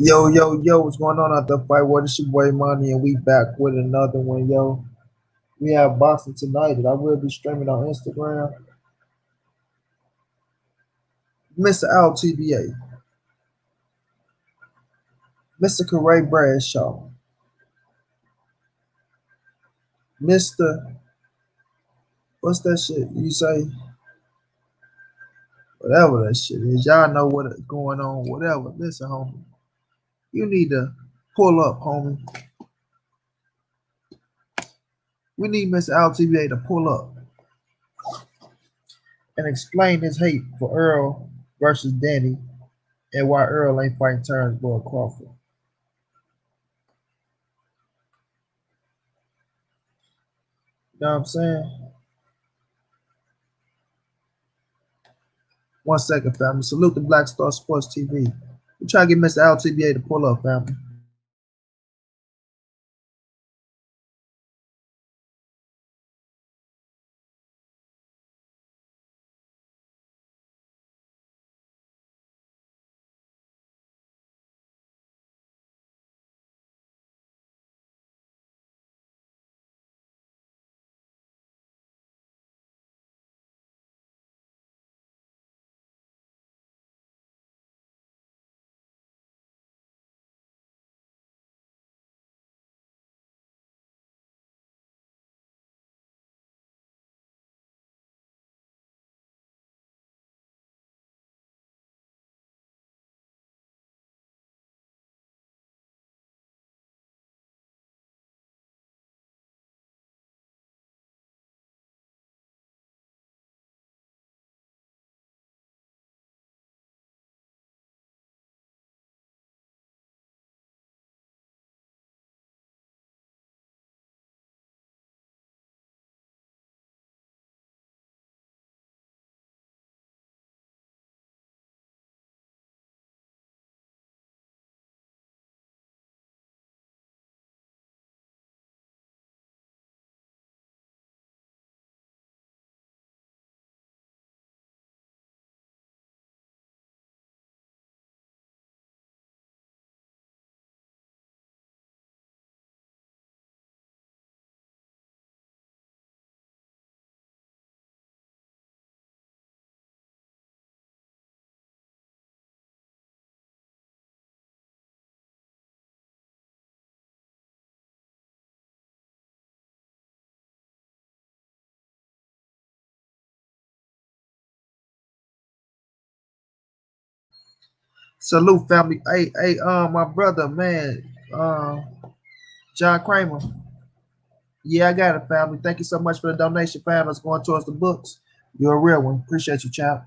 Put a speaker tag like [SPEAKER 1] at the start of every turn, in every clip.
[SPEAKER 1] Yo, yo, yo, what's going on out there, fight? What is your boy Money, and we back with another one, yo. We have boxing tonight that I will be streaming on Instagram. Mr. Mr. Corey Bradshaw, Mr. What's that shit you say? Whatever that shit is. Y'all know what is going on, whatever. Listen, homie. You need to pull up, homie. We need Mr. to pull up and explain his hate for Earl versus Danny and why Earl ain't fighting Terrence Boyd Crawford. You know what I'm saying? 1 second, family. Salute the Black Star Sports TV. We try to get Mr. LTBA to pull up, family. Salute, family. My brother, man, John Kramer. Yeah, I got it, family. Thank you so much for the donation, family. It's going towards the books. You're a real one. Appreciate you, champ.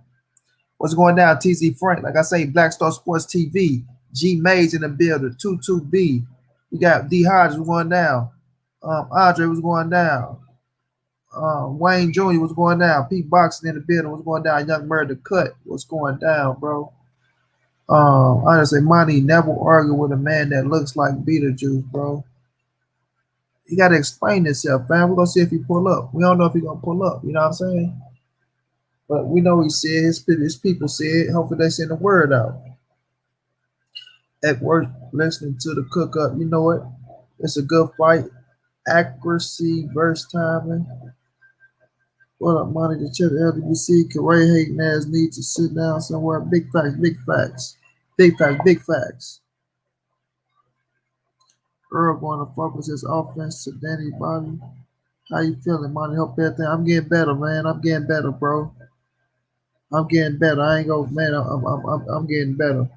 [SPEAKER 1] What's going down, TZ Frank? Like I say, Black Star Sports TV. G Mays in the building. 22B. We got D Hodges going down. Andre was going down. Wayne Jr. was going down. Pete Boxing in the building was going down. Young Murder Cut was going down, bro. Honestly, Monty never argue with a man that looks like Beetlejuice, bro. He got to explain himself, man. We're going to see if he pull up. We don't know if he going to pull up. You know what I'm saying? But we know he said, his people said. Hopefully they send the word out. At work, listening to the cook up. You know what? It's a good fight. Accuracy versus timing. What up, Monty? The chip LWC. Corey hating ass needs to sit down somewhere. Big facts, big facts. Big facts, big facts. Earl going to focus his offense to Danny Body. How you feeling, Monty? Hope everything. I'm getting better, man. I'm getting better, bro. I'm getting better. I ain't go, man. I'm getting better.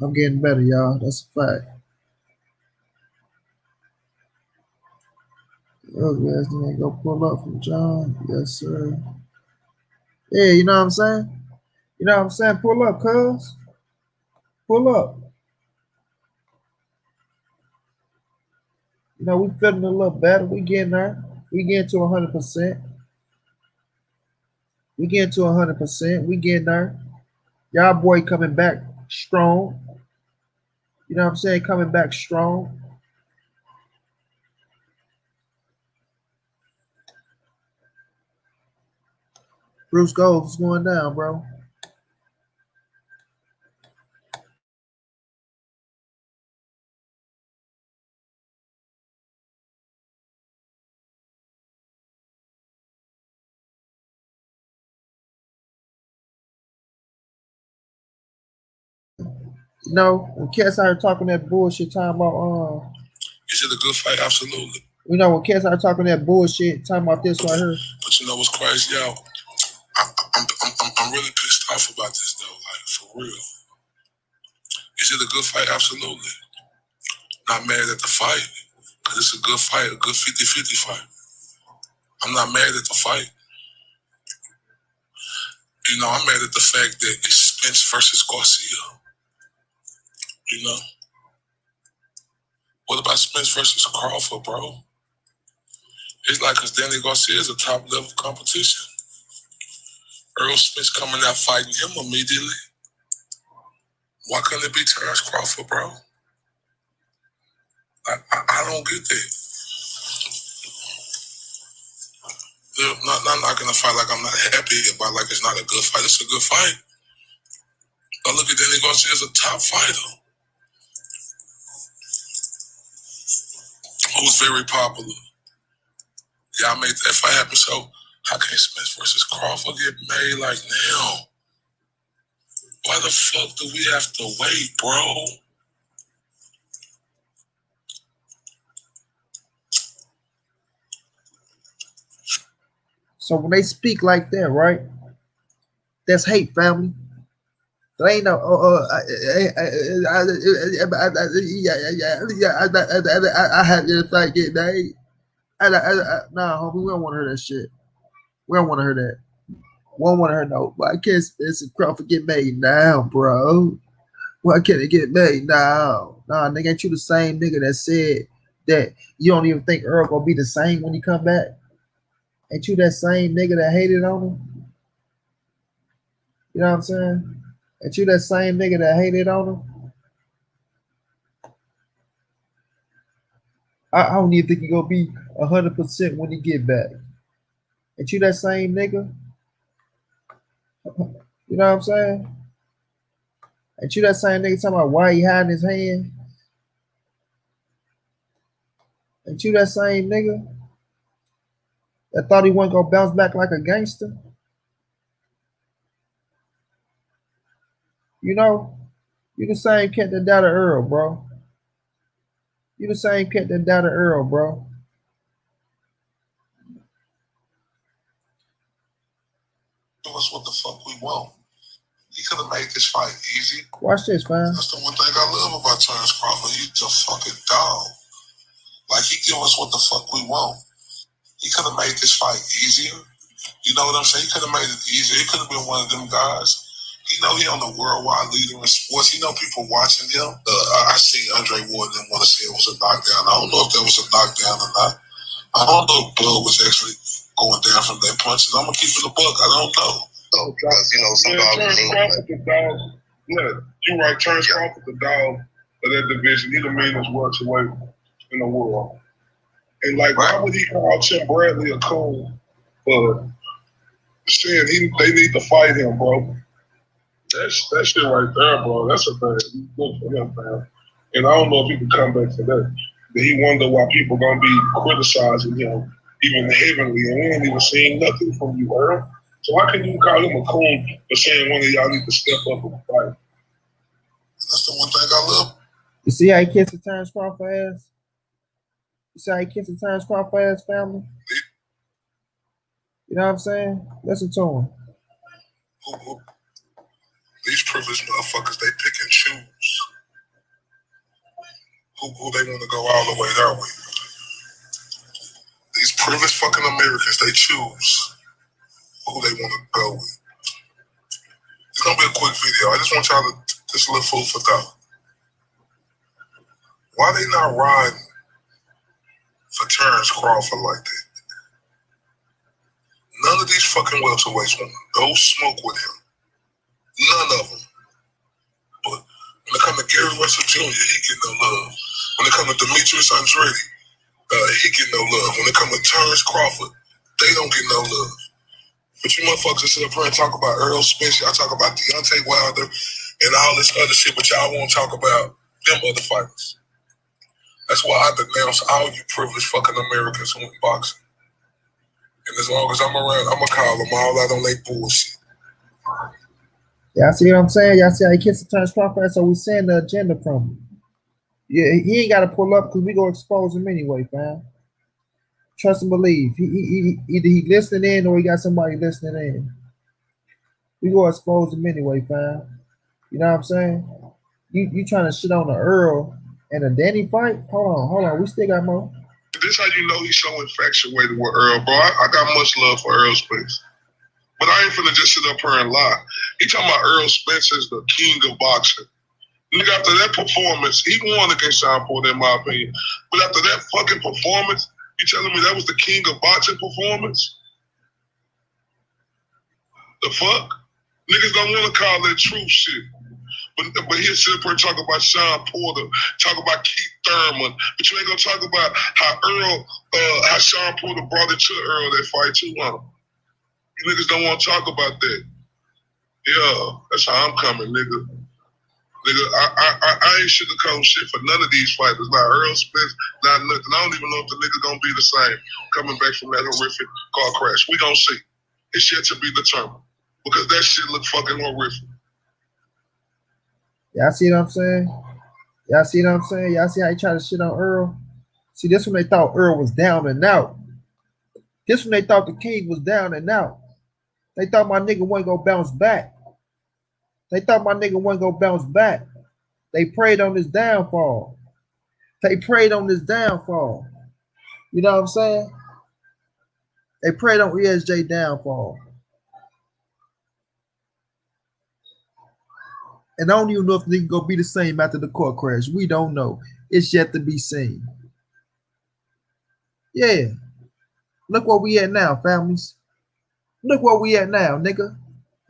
[SPEAKER 1] I'm getting better, y'all. That's a fact. Oh, yes, ain't go pull up from John. Yes, sir. Yeah, you know what I'm saying? You know what I'm saying? Pull up, cuz. Pull up. You know, we feeling a little better. We getting there. We getting to 100%. We getting to 100%. We getting there. Y'all boy coming back strong. You know what I'm saying? Coming back strong. Bruce Gold's going down, bro. You know, when cats out here talking that bullshit, talking about
[SPEAKER 2] is it a good fight? Absolutely.
[SPEAKER 1] you know, when cats out here talking that bullshit, talking about this right here.
[SPEAKER 2] But you know what's crazy, y'all? I'm really pissed off about this though. Like for real. Is it a good fight? Absolutely. Not mad at the fight. Cause it's a good fight, a good 50-50 fight. I'm not mad at the fight. You know, I'm mad at the fact that it's Spence versus Garcia. You know? What about Spence versus Crawford, bro? It's like, cause Danny Garcia is a top level competition. Earl Spence coming out fighting him immediately. Why couldn't it be Terrence Crawford, bro? I don't get that. I'm not gonna fight like I'm not happy about like it's not a good fight. It's a good fight. But look at Danny Garcia as a top fighter who's very popular. Y'all made that fight happen. So how can Spence versus Crawford get made like now? Why the fuck do we have to wait, bro?
[SPEAKER 1] So when they speak like that, right? That's hate, family. There ain't no. I have this fight getting hate. Nah, homie, we don't want to hear that shit. We don't want to hear that. We don't want to hear no. Why can't Spence and Crawford get made now, bro? Why can't it get made now? Nah, nigga, ain't you the same nigga that said that you don't even think Earl gonna be the same when he come back? Ain't you that same nigga that hated on him? You know what I'm saying? Ain't you that same nigga that hated on him? I don't even think he gonna be 100% when he get back. Ain't you that same nigga? You know what I'm saying? Ain't you that same nigga talking about why he hiding his hand? Ain't you that same nigga that thought he wasn't gonna bounce back like a gangster? You know, you the same cat that doubted Earl, bro. You the same cat that doubted Earl, bro.
[SPEAKER 2] Do us what the fuck we want. He could have made this fight easy.
[SPEAKER 1] Watch this, fam.
[SPEAKER 2] That's the one thing I love about Terrence Crawford. He's a fucking dog. Like, he give us what the fuck we want. He could have made this fight easier. You know what I'm saying? He could have made it easier. He could have been one of them guys. He know he on the worldwide leader in sports. He know people watching him. I see Andre Ward didn't want to say it was a knockdown. I don't know if that was a knockdown or not. I don't know if blood was actually going down from that punch. I'm going to keep it a buck. I don't know. Because, you know, some dogs think dog. Yeah, you're right. Terrence Crawford, the dog of that division. He the meanest welterweight in the world. And, like, why would he call Tim Bradley a coon for saying they need to fight him, bro? That shit right there, bro. That's a bad. Good for him, man. And I don't know if he can come back for that. But he wonder why people gonna be criticizing him, even heavenly, and we ain't even seeing nothing from you, Earl. So why can you call him a coon for saying one of y'all need to step up and fight? That's the one thing I love.
[SPEAKER 1] You see how he kissed the Terrence Crawford ass? You see how he kissed the Terrence Crawford ass, family? You know what I'm saying? Listen to him.
[SPEAKER 2] These privileged motherfuckers, they pick and choose who they want to go all the way their way. These privileged fucking Americans, they choose who they want to go with. It's gonna be a quick video. I just want y'all to just a little food for thought. Why they not riding for Terrence Crawford like that? None of these fucking welterweights want to go smoke with him. None of them. But when it comes to Gary Russell Jr., he get no love. When it comes to Demetrius Andrade, he get no love. When it comes to Terrence Crawford, they don't get no love. But you motherfuckers sit up here and talk about Earl Spence, y'all talk about Deontay Wilder and all this other shit, but y'all won't talk about them other fighters. That's why I denounce all you privileged fucking Americans who in boxing. And as long as I'm around, I'm going to call them all out on their bullshit.
[SPEAKER 1] Y'all see what I'm saying? Y'all see how he kissed the turns Crawford? So we seeing the agenda from him. Yeah, he ain't got to pull up because we gonna expose him anyway, fam. Trust and believe. Either he listening in or he got somebody listening in. We gonna expose him anyway, fam. You know what I'm saying? You trying to shit on the Earl and a Danny fight? Hold on. We still got more.
[SPEAKER 2] This how you know he's so infatuated with Earl, bro. I got much love for Earl Spence. But I ain't finna just sit up here and lie. He talking about Earl Spence is the king of boxing. Nigga, after that performance, he won against Sean Porter, in my opinion. But after that fucking performance, you telling me that was the king of boxing performance? The fuck? Niggas don't want to call that truth shit. But he'll sit up here and talk about Sean Porter, talk about Keith Thurman, but you ain't gonna talk about how how Sean Porter brought it to Earl that fight too, huh? You niggas don't want to talk about that. Yeah, that's how I'm coming, nigga. Nigga, I ain't sugarcoating shit for none of these fighters. Not Earl Spence, not nothing. I don't even know if the nigga gonna be the same coming back from that horrific car crash. We gonna see. It's yet to be determined because that shit look fucking horrific.
[SPEAKER 1] Y'all see what I'm saying? Y'all see what I'm saying? Y'all see how he tried to shit on Earl? See, this when they thought Earl was down and out. This when they thought the king was down and out. They thought my nigga wasn't gonna bounce back. They thought my nigga wasn't gonna bounce back. They preyed on his downfall. They preyed on his downfall. You know what I'm saying? They preyed on ESJ downfall. And I don't even know if they can go be the same after the court crash. We don't know. It's yet to be seen. Yeah. Look where we at now, families. Look where we at now, nigga.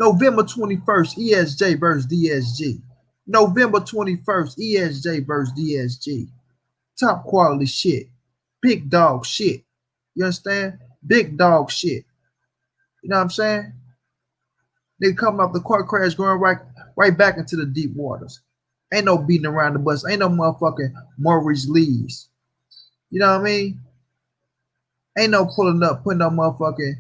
[SPEAKER 1] November 21st, ESJ versus DSG. November 21st, ESJ versus DSG. Top quality shit. Big dog shit. You understand? Big dog shit. You know what I'm saying? They coming off the court crash going right back into the deep waters. Ain't no beating around the bus. Ain't no motherfucking Maurice Lees. You know what I mean? Ain't no pulling up, putting no motherfucking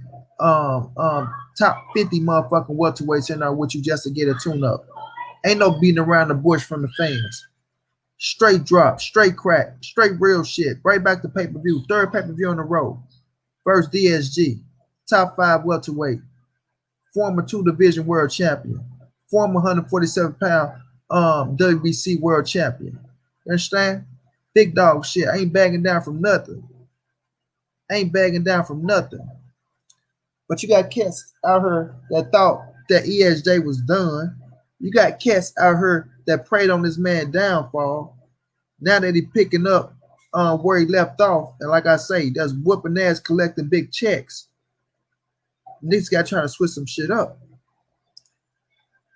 [SPEAKER 1] top 50 motherfucking welterweights in there with you just to get a tune up. Ain't no beating around the bush from the fans. Straight drop, straight crack, straight real shit. Right back to pay-per-view. Third pay-per-view in a row. First DSG. Top 5 welterweight. Former 2-division world champion. Former 147-pound WBC world champion. You understand? Big dog shit. I ain't bagging down from nothing. Ain't bagging down from nothing. But you got cats out here that thought that ESJ was done. You got cats out here that preyed on this man downfall. Now that he picking up where he left off, and like I say, that's whooping ass collecting big checks. Niggas got to try to switch some shit up.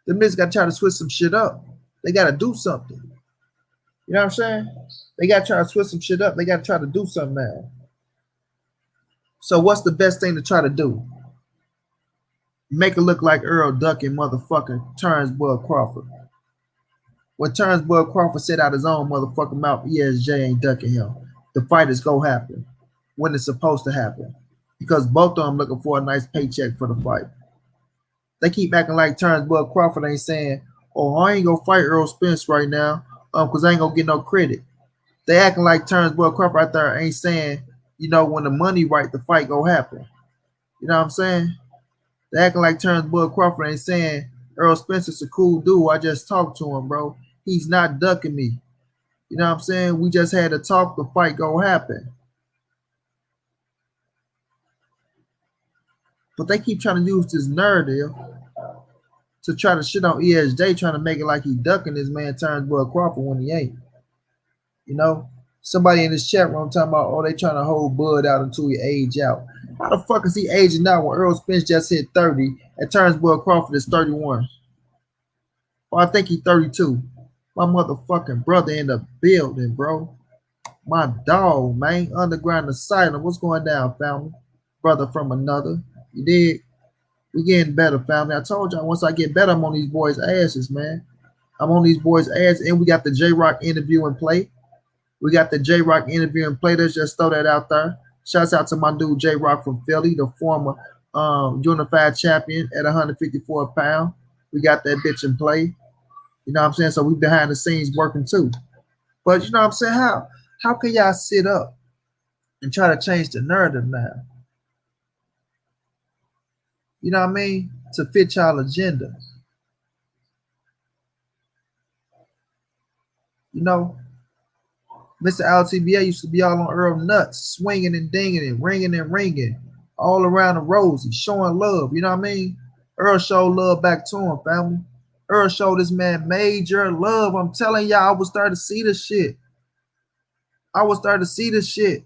[SPEAKER 1] The niggas got to try to switch some shit up. They got to do something. You know what I'm saying? They got to try to switch some shit up. They got to try to do something now. So what's the best thing to try to do? Make it look like Earl ducking motherfucking Turnbull Crawford. When Turnbull Crawford said out his own motherfucking mouth, ESJ ain't ducking him. The fight is gonna happen when it's supposed to happen. Because both of them looking for a nice paycheck for the fight. They keep acting like Turnbull Crawford ain't saying, oh, I ain't gonna fight Earl Spence right now because I ain't gonna get no credit. They acting like Turnbull Crawford out there ain't saying, you know, when the money right, the fight gonna happen. You know what I'm saying? They acting like Turnbull Crawford ain't saying, Earl Spencer's a cool dude. I just talked to him, bro. He's not ducking me. You know what I'm saying? We just had to talk. The fight gonna happen. But they keep trying to use this narrative to try to shit on ESJ, trying to make it like he ducking this man Turnbull Crawford when he ain't. You know? Somebody in this chat room talking about, oh, they trying to hold Bud out until he age out. How the fuck is he aging out when Earl Spence just hit 30 and Turnbull Crawford is 31? Well, I think he's 32. My motherfucking brother in the building, bro. My dog, man. Underground Asylum. What's going down, family? Brother from another. You dig? We getting better, family. I told y'all once I get better, I'm on these boys' asses, man. I'm on these boys' asses, and we got the J-Rock interview in play. We got the J-Rock interview in play. Let's just throw that out there. Shouts out to my dude J-Rock from Philly, the former unified champion at 154 pounds. We got that bitch in play. You know what I'm saying? So we behind the scenes working too. But you know what I'm saying? How can y'all sit up and try to change the narrative now? You know what I mean? To fit y'all agenda. You know, Mr. LTBA used to be all on Earl nuts, swinging and dinging and ringing all around the rosy, showing love. You know what I mean? Earl showed love back to him, family. Earl showed this man major love. I'm telling y'all, I was starting to see this shit. I was starting to see this shit.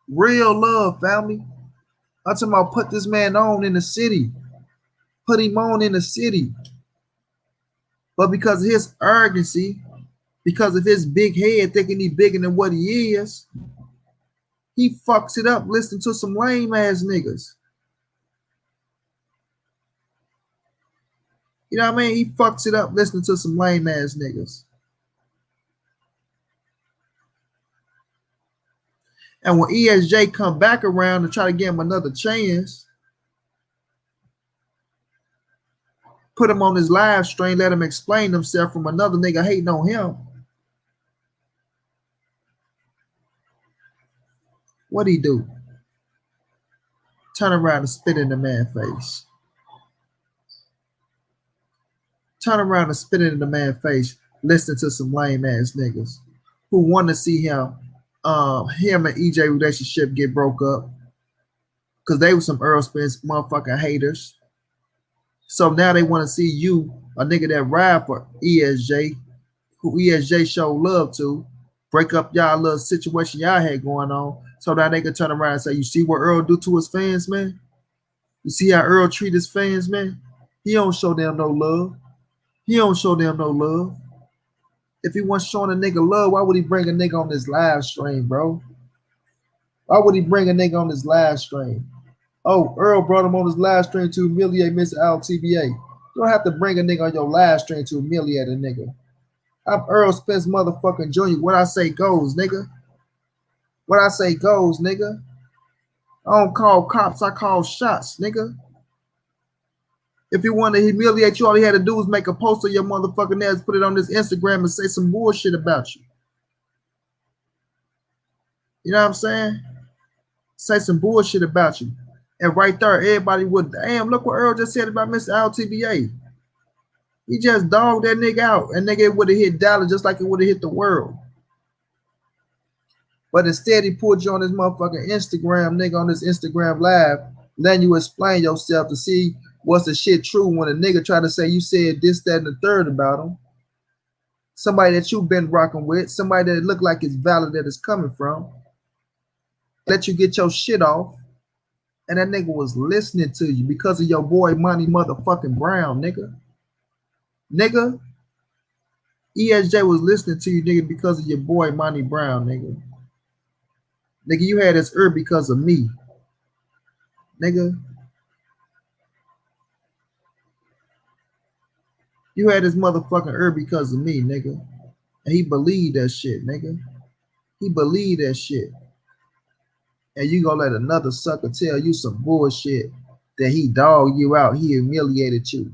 [SPEAKER 1] Real love, family. I'm talking about put this man on in the city. Put him on in the city. But because of his arrogancy, because of his big head thinking he's bigger than what he is, he fucks it up listening to some lame ass niggas. You know what I mean? He fucks it up listening to some lame ass niggas. And when ESJ come back around and try to give him another chance, put him on his live stream, let him explain himself from another nigga hating on him. What'd he do? Turn around and spit in the man's face. Turn around and spit in the man's face, listening to some lame ass niggas who want to see him and EJ relationship get broke up because they were some Earl Spence motherfucking haters. So now they want to see you, a nigga that ride for ESJ, who ESJ showed love to, break up y'all little situation y'all had going on. So now they can turn around and say, you see what Earl do to his fans, man? You see how Earl treat his fans, man? He don't show them no love. He don't show them no love. If he wasn't showing a nigga love, why would he bring a nigga on this live stream, bro? Why would he bring a nigga on this live stream? Oh, Earl brought him on his live stream to humiliate Mr. LTBA. You don't have to bring a nigga on your live stream to humiliate a nigga. I'm Earl Spence motherfucking Jr. What I say goes, nigga. What I say goes, nigga. I don't call cops, I call shots, nigga. If he wanted to humiliate you, all he had to do was make a post of your motherfucking ass, put it on his Instagram and say some bullshit about you. You know what I'm saying? Say some bullshit about you. And right there, everybody would, damn, look what Earl just said about Mr. LTBA. He just dogged that nigga out, and nigga would have hit Dallas just like it would have hit the world. But instead, he pulled you on his motherfucking Instagram, nigga, on this Instagram live, letting you explain yourself to see what's the shit true when a nigga try to say you said this, that, and the third about him. Somebody that you've been rocking with, somebody that look like it's valid that it's coming from. Let you get your shit off. And that nigga was listening to you because of your boy Money motherfucking Brown, nigga. Nigga, ESJ was listening to you, nigga, because of your boy Money Brown, nigga. Nigga, you had this ear because of me. Nigga. You had this motherfucking ear because of me, nigga. And he believed that shit, nigga. He believed that shit. And you gonna let another sucker tell you some bullshit that he dogged you out, he humiliated you.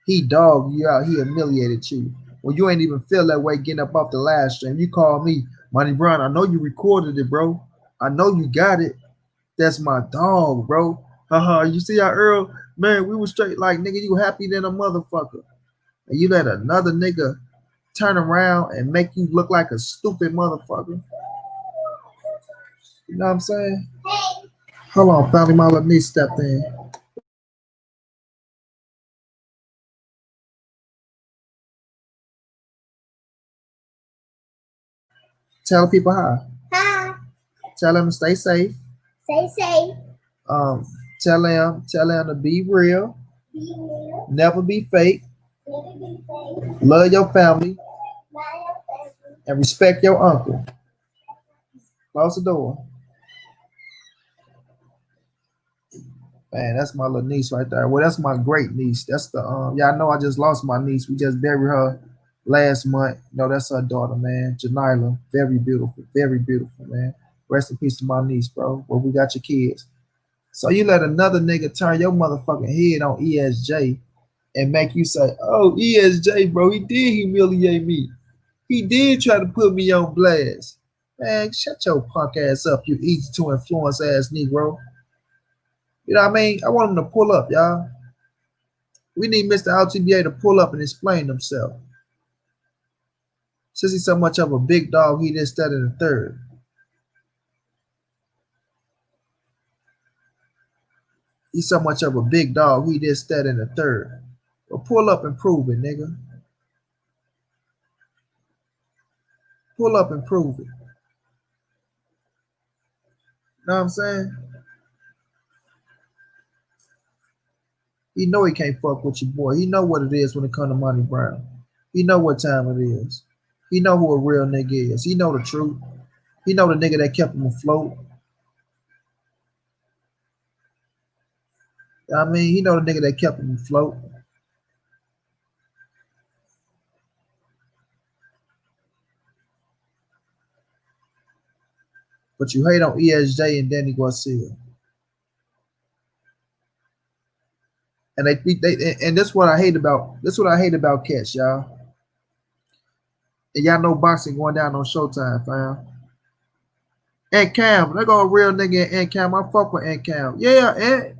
[SPEAKER 1] He dogged you out, he humiliated you. When you ain't even feel that way getting up off the live stream. You call me, Money Brown, I know you recorded it, bro. I know you got it. That's my dog, bro. You see how Earl, man, we was straight like, nigga, you happy than a motherfucker. And you let another nigga turn around and make you look like a stupid motherfucker. You know what I'm saying? Hold on, family, my little niece stepped in. Tell people hi. Hi. Tell them to stay safe.
[SPEAKER 2] Stay safe.
[SPEAKER 1] Tell them to be real.
[SPEAKER 2] Be real.
[SPEAKER 1] Never be fake.
[SPEAKER 2] Never be fake.
[SPEAKER 1] Love your family.
[SPEAKER 2] Love your family.
[SPEAKER 1] And respect your uncle. Close the door. Man, that's my little niece right there. Well, that's my great niece. That's the y'all know I just lost my niece. We just buried her last month. No, that's her daughter, man. Janila. Very beautiful, man. Rest in peace to my niece, bro. Well, we got your kids. So you let another nigga turn your motherfucking head on ESJ and make you say, "Oh, ESJ, bro, he did humiliate me. He did try to put me on blast." Man, shut your punk ass up, you easy to influence ass Negro. You know what I mean? I want him to pull up, y'all. We need Mr. Iotba to pull up and explain himself. Since he's so much of a big dog, he did that in the third. He's so much of a big dog, he did that in the third. Well, pull up and prove it, nigga. Pull up and prove it. Know what I'm saying? He know he can't fuck with your boy. He know what it is when it comes to Monty Brown. He know what time it is. He know who a real nigga is. He know the truth. He know the nigga that kept him afloat. I mean, he know the nigga that kept him afloat. But you hate on ESJ and Danny Garcia. And and that's what I hate about Catch, y'all. And y'all know boxing going down on Showtime, fam. And Cam, they go a real nigga and Cam. I fuck with Aunt Cam. Yeah, Aunt.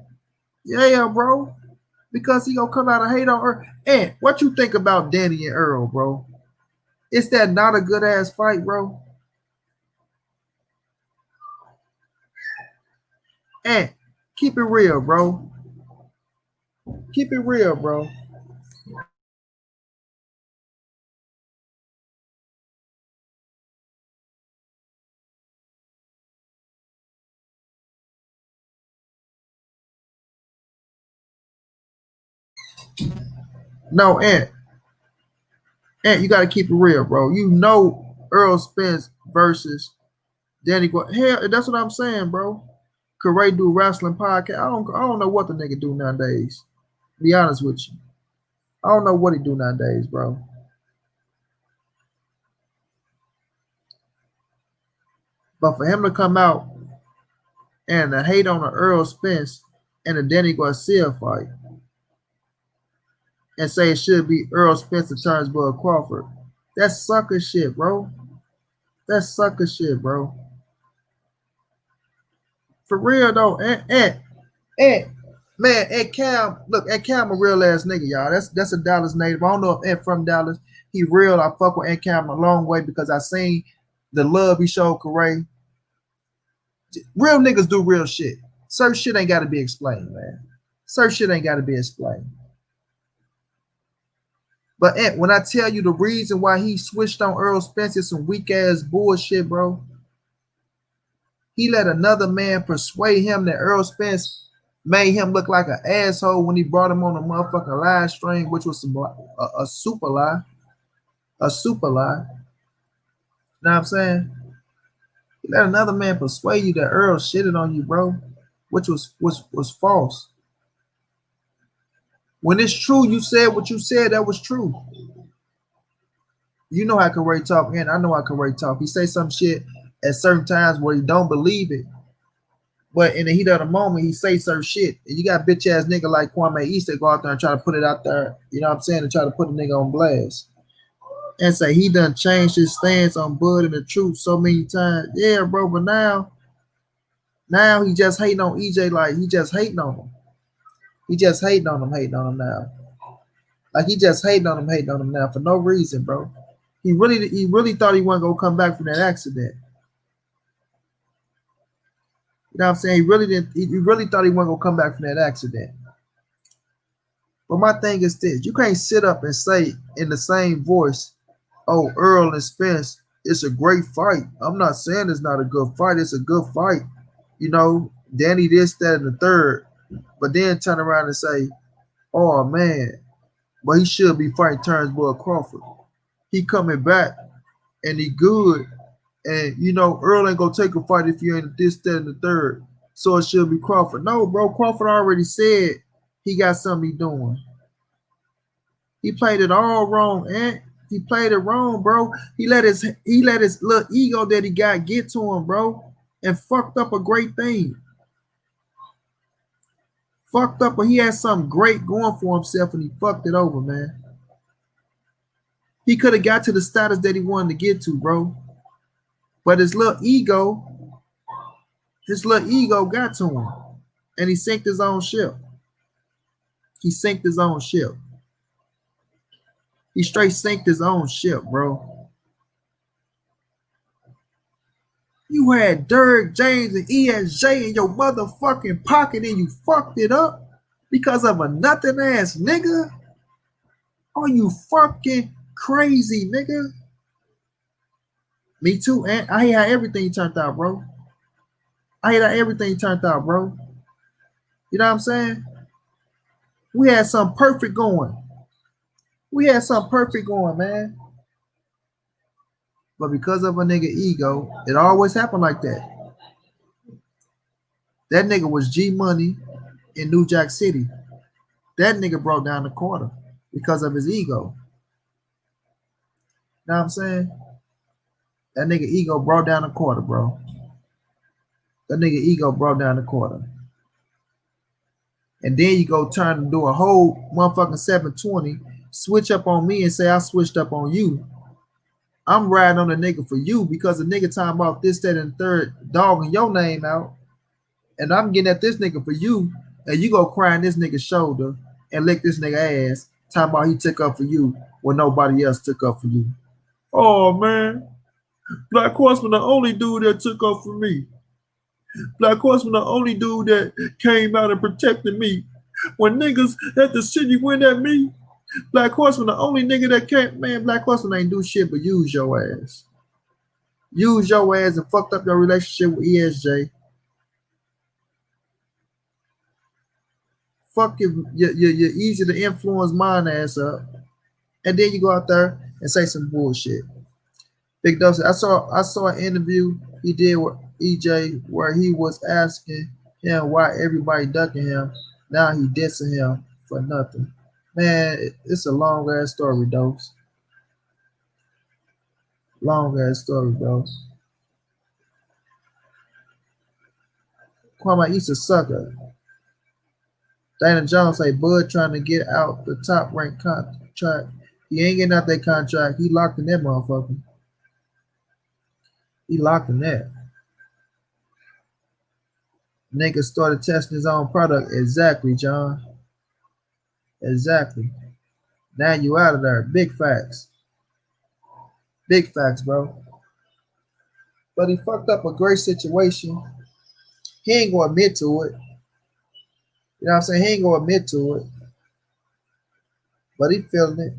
[SPEAKER 1] Yeah, bro. Because he gonna come out and hate on her. And what you think about Danny and Earl, bro? Is that not a good ass fight, bro? And keep it real, bro. Keep it real, bro. No, Aunt, you gotta keep it real, bro. You know Earl Spence versus Danny. Hell, that's what I'm saying, bro. Corey do wrestling podcast. I don't know what the nigga do nowadays. Be honest with you, I don't know what he do nowadays, bro. But for him to come out and to hate on the Earl Spence and the Danny Garcia fight and say it should be Earl Spence and turns Bud Crawford, that's sucker shit, bro. That's sucker shit, bro. For real though, and man, Ed Cam, look, Ed Cam a real ass nigga, y'all. That's a Dallas native. I don't know if Ed from Dallas. He real. I fuck with Ed Cam a long way because I seen the love he showed Corey. Real niggas do real shit. Certain shit ain't got to be explained, man. Certain shit ain't got to be explained. But Ed, when I tell you the reason why he switched on Earl Spence is some weak ass bullshit, bro. He let another man persuade him that Earl Spence made him look like an asshole when he brought him on a motherfucking live stream, which was a super lie. A super lie. You know what I'm saying? He let another man persuade you that Earl shitted on you, bro, which was false. When it's true, you said what you said, that was true. You know how Corey talk, and I know how Corey talk. He say some shit at certain times where he don't believe it. But in the heat of the moment, he say certain shit. And you got bitch ass nigga like Kwame East that go out there and try to put it out there, you know what I'm saying, and try to put a nigga on blast. And say he done changed his stance on Bud and the truth so many times. Yeah, bro, but now he just hating on EJ like he just hating on him. He just hating on him now. Like he just hating on him now for no reason, bro. He really thought he wasn't gonna come back from that accident. You know what I'm saying? He really thought he wasn't gonna come back from that accident. But my thing is this: you can't sit up and say in the same voice, "Oh, Earl and Spence, it's a great fight." I'm not saying it's not a good fight. It's a good fight. You know, Danny this, that, and the third. But then turn around and say, "Oh man, but he should be fighting Turnbull Crawford. He coming back and he good. And you know, Earl ain't gonna take a fight if you ain't this, that, and the third. So it should be Crawford." No, bro, Crawford already said he got something he doing. He played it all wrong, and he played it wrong, bro. He let his little ego that he got get to him, bro, and fucked up a great thing. Fucked up, but he had something great going for himself and he fucked it over, man. He could have got to the status that he wanted to get to, bro. But his little ego got to him. And he sank his own ship. He sank his own ship. He straight sank his own ship, bro. You had Derrick James and ESJ in your motherfucking pocket and you fucked it up because of a nothing ass nigga? Are you fucking crazy, nigga? Me too, and I hate how everything turned out, bro. I hate how everything turned out, bro. You know what I'm saying? We had something perfect going. We had something perfect going, man. But because of a nigga ego, it always happened like that. That nigga was G Money in New Jack City. That nigga broke down the quarter because of his ego. You know what I'm saying? That nigga ego brought down the quarter, bro. That nigga ego brought down the quarter. And then you go turn and do a whole motherfucking 720, switch up on me and say I switched up on you. I'm riding on the nigga for you because the nigga talking about this, that, and third, dogging your name out. And I'm getting at this nigga for you. And you go cry on this nigga's shoulder and lick this nigga ass, talking about he took up for you when nobody else took up for you. Oh man, Black Horseman the only dude that took up for me. Black Horseman the only dude that came out and protected me. When niggas at the city went at me, Black Horseman the only nigga that came. Man, Black Horseman ain't do shit but use your ass. Use your ass and fucked up your relationship with ESJ. Fuck you're easy to influence mine ass up. And then you go out there and say some bullshit. Big Dove said, I saw an interview he did with EJ where he was asking him why everybody ducking him. Now he dissing him for nothing. Man, it's a long ass story, Dose. Long ass story, bro. Kwame East a sucker. Dana Jones say Bud trying to get out the top ranked contract. He ain't getting out that contract. He locked in that motherfucker. He locked in that. Nigga started testing his own product. Exactly, John. Exactly. Now you out of there. Big facts. Big facts, bro. But he fucked up a great situation. He ain't gonna admit to it. You know what I'm saying? He ain't gonna admit to it. But he feeling it.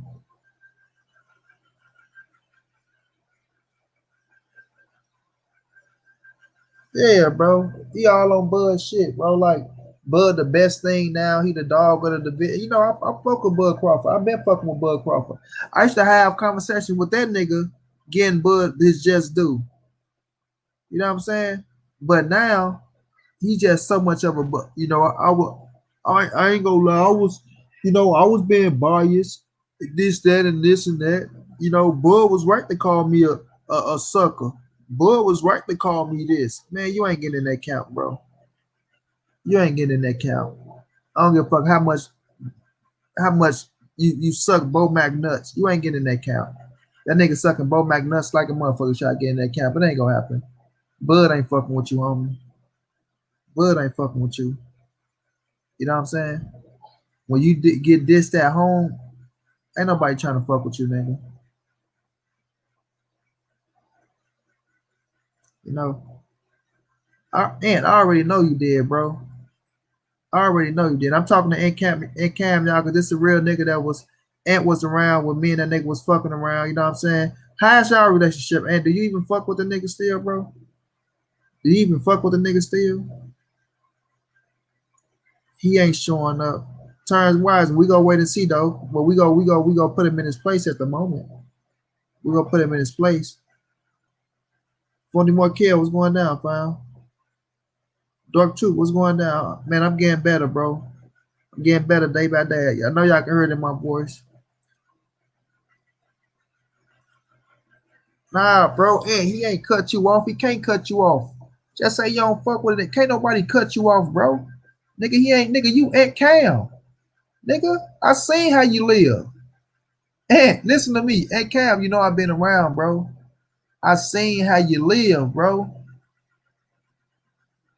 [SPEAKER 1] Yeah, bro. He all on Bud shit, bro. Like Bud the best thing now. He the dog of the division. You know, I fuck with Bud Crawford. I've been fucking with Bud Crawford. I used to have conversations with that nigga getting Bud his just due. You know what I'm saying? But now he just so much of a, you know, I ain't gonna lie, I was being biased, this, that, and this and that. You know, Bud was right to call me a sucker. Bud was right to call me this. Man, you ain't getting in that count, bro. You ain't getting in that count. I don't give a fuck how much you suck Bo Mac nuts. You ain't getting in that count. That nigga sucking Bo Mac nuts like a motherfucker try to get in that count, but it ain't gonna happen. Bud ain't fucking with you, homie. Bud ain't fucking with you. You know what I'm saying? When you get dissed at home, ain't nobody trying to fuck with you, nigga. You know? And I already know you did, bro. I already know you did. I'm talking to Cam, y'all, because this is a real nigga that was Ant was around when me and that nigga was fucking around. You know what I'm saying? How's y'all relationship? And do you even fuck with the nigga still, bro? Do you even fuck with the nigga still? He ain't showing up. Turns wise, we gonna wait and see though. But we go put him in his place at the moment. We gonna put him in his place. 40 more kill, what's going down, fam? Dark Truth, what's going down? Man, I'm getting better, bro. I'm getting better day by day. I know y'all can hear it in my voice. Nah, bro, and he ain't cut you off. He can't cut you off. Just say you don't fuck with it. Can't nobody cut you off, bro. Nigga, he ain't nigga, you at Cam. Nigga, I seen how you live. And listen to me, at Cam, you know I've been around, bro. I seen how you live, bro.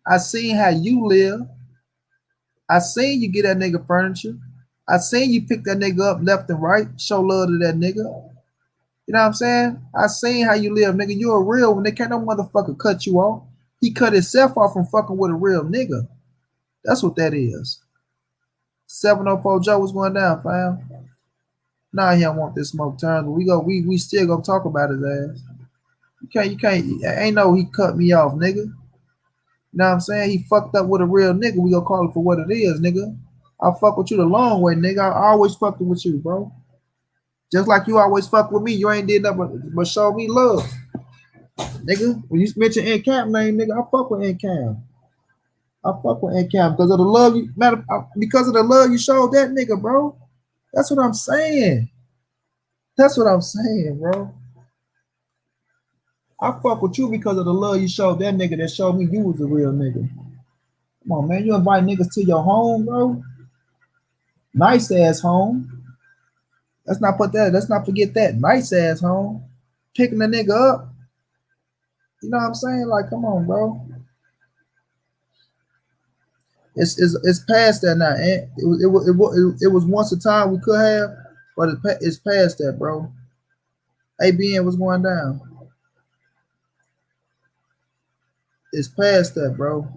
[SPEAKER 1] I seen how you live. I seen you get that nigga furniture. I seen you pick that nigga up left and right, show love to that nigga. You know what I'm saying? I seen how you live, nigga. You a real one. They can't no motherfucker cut you off. He cut himself off from fucking with a real nigga. That's what that is. 704 Joe, what's going down, fam? Nah, he don't want this smoke turn, but we still gonna talk about his ass. You can't ain't no he cut me off, nigga. You know what I'm saying? He fucked up with a real nigga. We gonna call it for what it is, nigga. I fuck with you the long way, nigga. I always fucking with you, bro. Just like you always fuck with me. You ain't did nothing but show me love. Nigga, when you mention N-Camp name, nigga, I fuck with N-Camp. I fuck with N-Camp because of the love you because of the love you showed that nigga, bro. That's what I'm saying. That's what I'm saying, bro. I fuck with you because of the love you showed that nigga that showed me you was a real nigga. Come on, man. You invite niggas to your home, bro. Nice ass home. Let's not forget that. Nice ass home. Picking the nigga up. You know what I'm saying? Like, come on, bro. It's past that now. It was once a time we could have, but it's past that, bro. ABN was going down. It's past that, bro.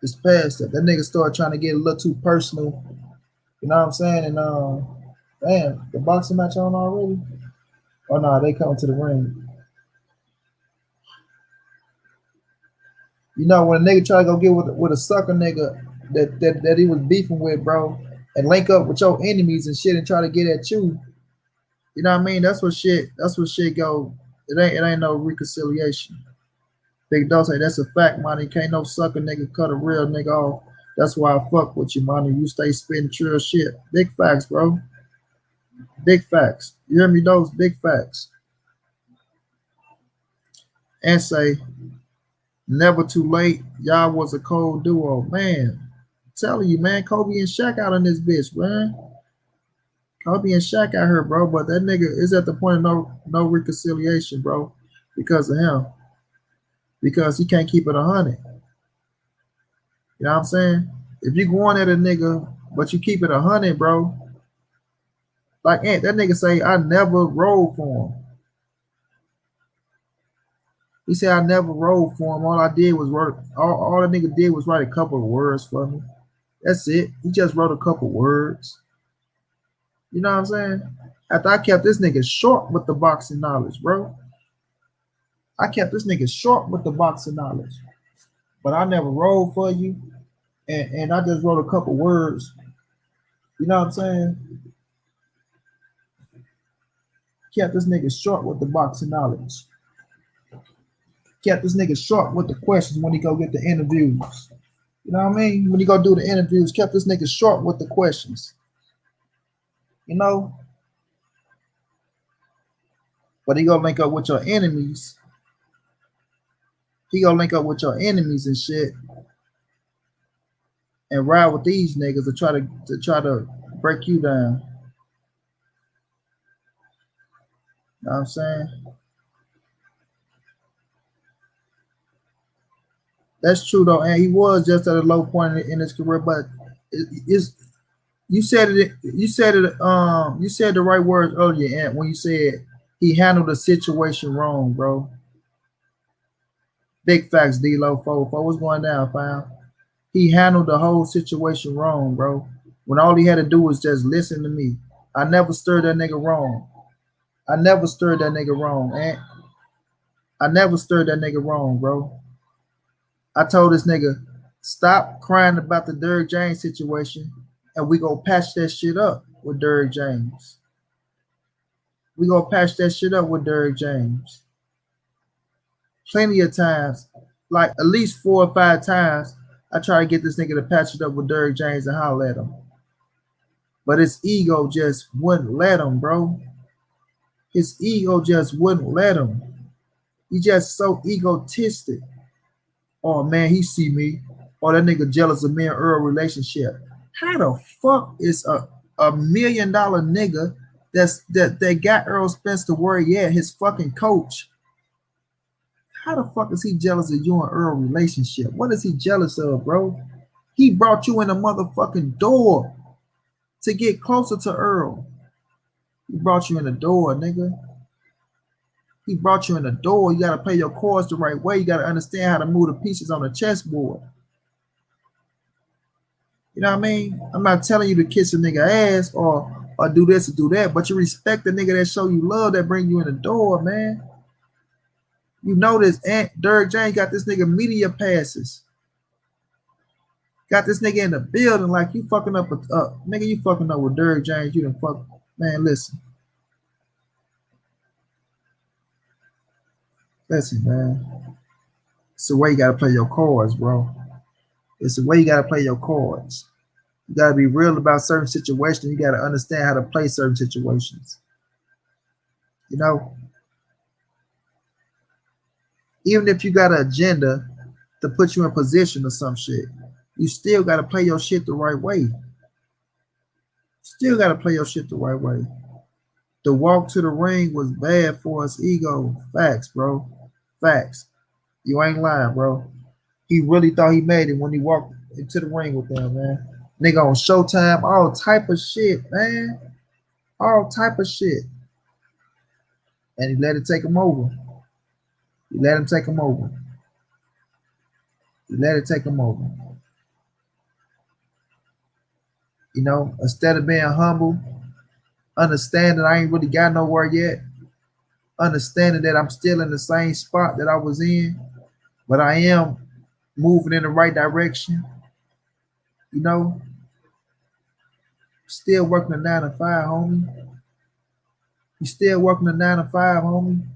[SPEAKER 1] It's past that. That nigga started trying to get a little too personal. You know what I'm saying? And damn, the boxing match on already? Oh no, they come to the ring. You know when a nigga try to go get with a sucker nigga that he was beefing with, bro, and link up with your enemies and shit and try to get at you. You know what I mean? That's what shit go. It ain't no reconciliation. Big dog say that's a fact, money. Can't no sucker nigga cut a real nigga off. That's why I fuck with you, money. You stay spitting trill shit. Big facts, bro. Big facts. You hear me, those big facts. And say, never too late. Y'all was a cold duo, man. I'm telling you, man. Kobe and Shaq out on this bitch, man. Kobe and Shaq out here, bro. But that nigga is at the point of no reconciliation, bro, because of him. Because he can't keep it 100. You know what I'm saying? If you go on at a nigga, but you keep it 100, bro. Like that nigga say, I never rolled for him. He said I never rolled for him. All I did was wrote. All the nigga did was write a couple of words for me. That's it. He just wrote a couple words. You know what I'm saying? After I kept this nigga short with the boxing knowledge, bro. I kept this nigga short with the boxing knowledge. But I never rolled for you. And I just wrote a couple words. You know what I'm saying? Kept this nigga short with the boxing knowledge. Kept this nigga short with the questions when he go get the interviews. You know what I mean? When he go do the interviews, kept this nigga short with the questions. You know? But he gonna link up with your enemies. He gonna link up with your enemies and shit. And ride with these niggas to try to break you down. You know what I'm saying? That's true though, and he was just at a low point in his career. But it's you said it. You said it. You said the right words earlier, and when you said he handled the situation wrong, bro. Big facts, D-Lo. What's going down, fam? He handled the whole situation wrong, bro. When all he had to do was just listen to me. I never stirred that nigga wrong. I never stirred that nigga wrong, and I never stirred that nigga wrong, bro. I told this nigga, stop crying about the Derrick James situation, and we gonna patch that shit up with Derrick James. We gonna patch that shit up with Derrick James. Plenty of times, like at least 4 or 5 times, I try to get this nigga to patch it up with Derrick James and holler at him. But his ego just wouldn't let him, bro. His ego just wouldn't let him. You just so egotistic. Oh man, he see me. Or that nigga jealous of me and Earl relationship. How the fuck is a $1 million nigga that got Earl Spence to where he at, his fucking coach? How the fuck is he jealous of you and Earl relationship? What is he jealous of, bro? He brought you in the motherfucking door to get closer to Earl. He brought you in the door, nigga. He brought you in the door. You gotta play your cards the right way. You gotta understand how to move the pieces on the chessboard. You know what I mean? I'm not telling you to kiss a nigga ass or do this or do that, but you respect the nigga that show you love, that bring you in the door, man. You know this Aunt Derrick James got this nigga media passes. Got this nigga in the building like you fucking up nigga, you fucking up with Derrick James. You done fuck, man, listen. Listen, man. It's the way you gotta play your cards, bro. It's the way you gotta play your cards. You gotta be real about certain situations. You gotta understand how to play certain situations. You know, even if you got an agenda to put you in position or some shit, you still gotta play your shit the right way. Still gotta play your shit the right way. The walk to the ring was bad for his ego. Facts, bro. Facts. You ain't lying, bro. He really thought he made it when he walked into the ring with them, man. Nigga on Showtime, all type of shit, man. All type of shit. And he let it take him over. He let him take him over. He let it take him over. You know, instead of being humble, understand that I ain't really got nowhere yet. Understanding that I'm still in the same spot that I was in, but I am moving in the right direction. You know, still working a 9 to 5, homie. You still working a 9 to 5, homie.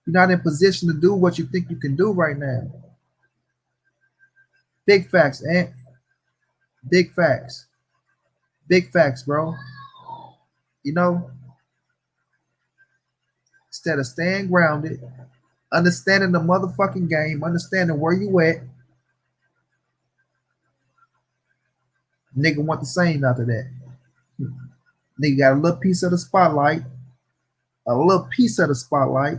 [SPEAKER 1] You're not in position to do what you think you can do right now. Big facts, Ant. Big facts. Big facts, bro. You know, instead of staying grounded, understanding the motherfucking game, understanding where you at, nigga want the same after that. Nigga got a little piece of the spotlight, a little piece of the spotlight,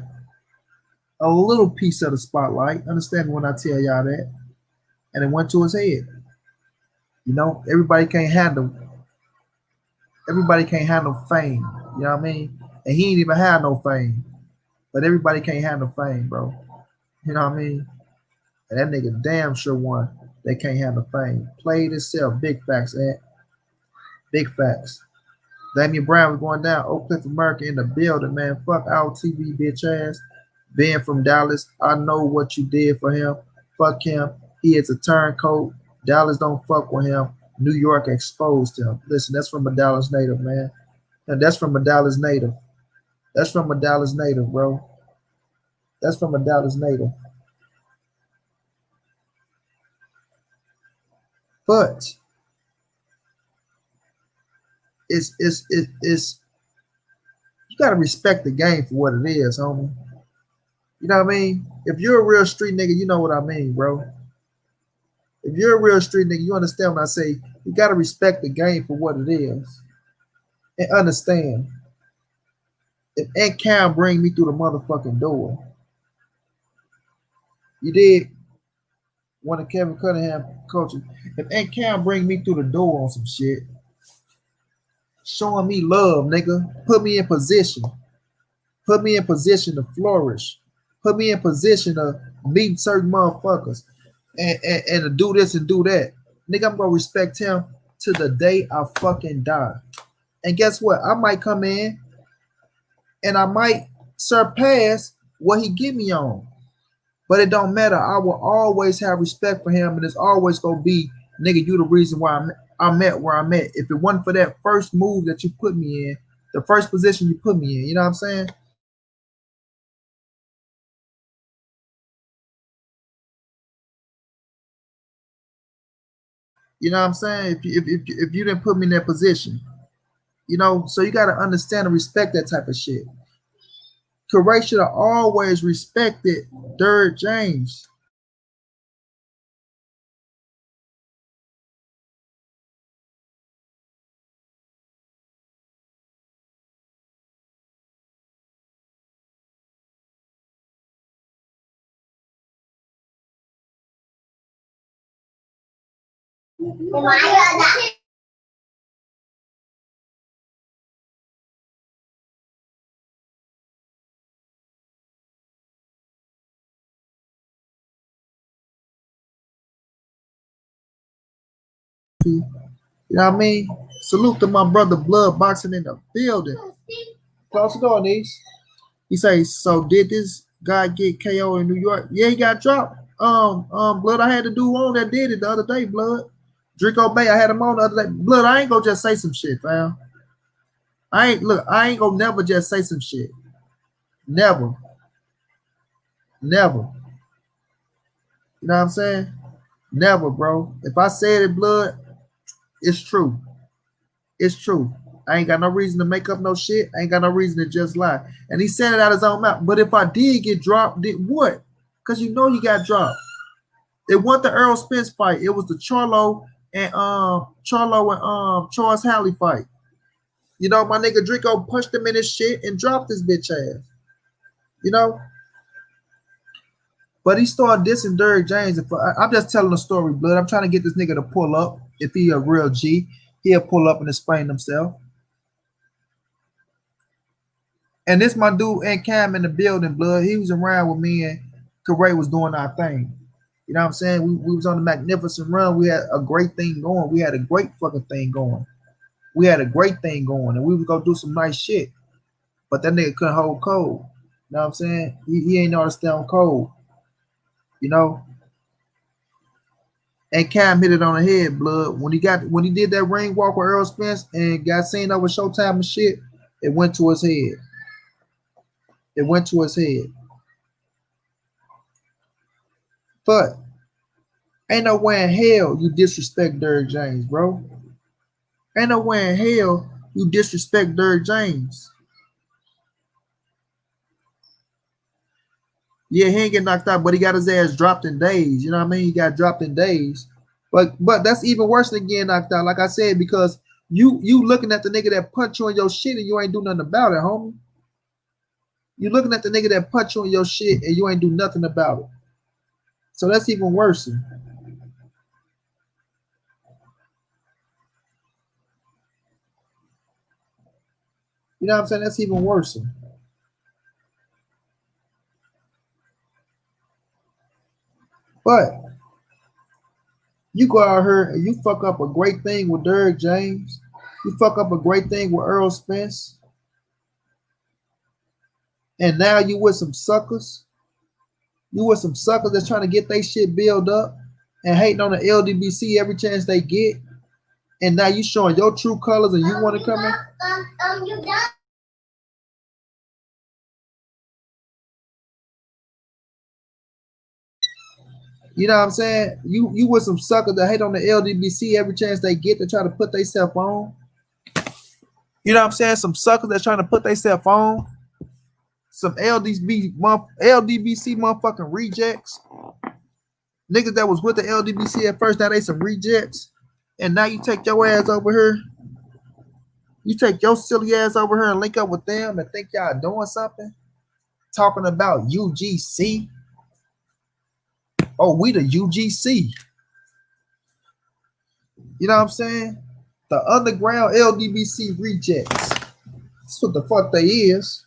[SPEAKER 1] a little piece of the spotlight. Understand when I tell y'all that? And it went to his head. You know, everybody can't handle fame. You know what I mean? And he ain't even had no fame. But everybody can't handle fame, bro. You know what I mean? And that nigga damn sure won. They can't handle fame. Played itself. Big facts, Ant. Big facts. Damian Brown was going down. Oak Cliff America in the building, man. Fuck our TV bitch ass. Being from Dallas, I know what you did for him. Fuck him. He is a turncoat. Dallas don't fuck with him. New York exposed him. Listen, that's from a Dallas native, man. And that's from a Dallas native. That's from a Dallas native, bro. That's from a Dallas native. But it's you gotta respect the game for what it is, homie. You know what I mean? If you're a real street nigga, you know what I mean, bro. If you're a real street nigga, you understand when I say you gotta respect the game for what it is. And understand if Aunt Cam bring me through the motherfucking door, you did one of Kevin Cunningham coaches. If Aunt Cam bring me through the door on some shit, showing me love, nigga, put me in position to flourish, put me in position to meet certain motherfuckers, and to do this and do that, nigga, I'm gonna respect him to the day I fucking die. And guess what? I might come in and I might surpass what he give me on. But it don't matter. I will always have respect for him, and it's always gonna be, nigga, you the reason why I'm at where I'm at. If it wasn't for that first move that you put me in, the first position you put me in, you know what I'm saying? You know what I'm saying? If you didn't put me in that position, you know, so you gotta understand and respect that type of shit. Corey should have always respected Derrick James. You know what I mean? Salute to my brother Blood Boxing in the building. Close the door, niece. He says, so did this guy get KO in New York? Yeah, he got dropped. Blood, I had to do one that did it the other day, Blood. Draco Bay, I had him on the other day. Blood, I ain't gonna just say some shit, fam. I ain't gonna never just say some shit. Never. Never. You know what I'm saying? Never, bro. If I said it, Blood, it's true. It's true. I ain't got no reason to make up no shit. I ain't got no reason to just lie. And he said it out his own mouth. But if I did get dropped, did what? Because you know you got dropped. It wasn't the Earl Spence fight. It was the Charlo and Charles Halley fight. You know, my nigga Draco punched him in his shit and dropped his bitch ass. You know? But he started dissing Derrick James. I'm just telling a story, Blood. I'm trying to get this nigga to pull up. If he a real G, he'll pull up and explain himself. And this my dude and Cam in the building, Blood. He was around with me and Corey was doing our thing. You know what I'm saying? We was on the magnificent run. We had a great thing going. We had a great fucking thing going. We had a great thing going. And we was gonna do some nice shit. But that nigga couldn't hold cold. You know what I'm saying? He ain't know how to stay on cold. You know? And Cam hit it on the head, Blood. When he did that ring walk with Earl Spence and got seen over Showtime and shit, it went to his head. It went to his head. But ain't no way in hell you disrespect Derrick James, bro. Ain't no way in hell you disrespect Derrick James. Yeah, he ain't get knocked out, but he got his ass dropped in days. You know what I mean? He got dropped in days. But that's even worse than getting knocked out, like I said, because you looking at the nigga that punch you on your shit and you ain't do nothing about it, homie. You looking at the nigga that punch you on your shit and you ain't do nothing about it. So that's even worse. You know what I'm saying? That's even worse. But you go out here and you fuck up a great thing with Derrick James. You fuck up a great thing with Earl Spence. And now you with some suckers. You with some suckers that's trying to get their shit built up and hating on the LDBC every chance they get. And now you showing your true colors and you want to come in. You know what I'm saying? You with some suckers that hate on the LDBC every chance they get to try to put themselves on. You know what I'm saying? Some suckers that's trying to put themselves on. Some LDBC motherfucking rejects. Niggas that was with the LDBC at first, now they some rejects. And now you take your ass over here. You take your silly ass over here and link up with them and think y'all doing something. Talking about UGC. Oh, we the UGC. You know what I'm saying? The underground LDBC rejects. That's what the fuck they is.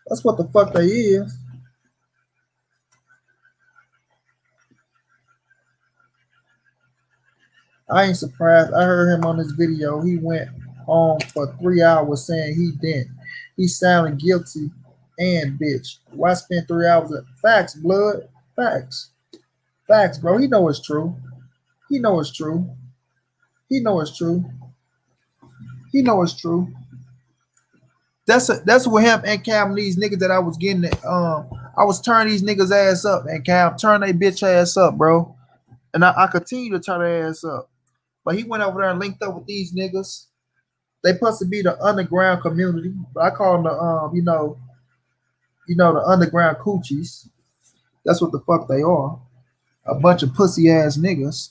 [SPEAKER 1] That's what the fuck they is. I ain't surprised. I heard him on this video. He went on for 3 hours saying he didn't. He sounded guilty and bitch. Why spend 3 hours? Facts, Blood. Facts. Facts, bro. He know it's true. He know it's true. He know it's true. He know it's true. That's what him and Cam, these niggas that I was getting at, I was turning these niggas ass up, and Cam turned they bitch ass up, bro. And I continue to turn their ass up. But he went over there and linked up with these niggas. They supposed to be the underground community. But I call them the the underground coochies. That's what the fuck they are. A bunch of pussy ass niggas.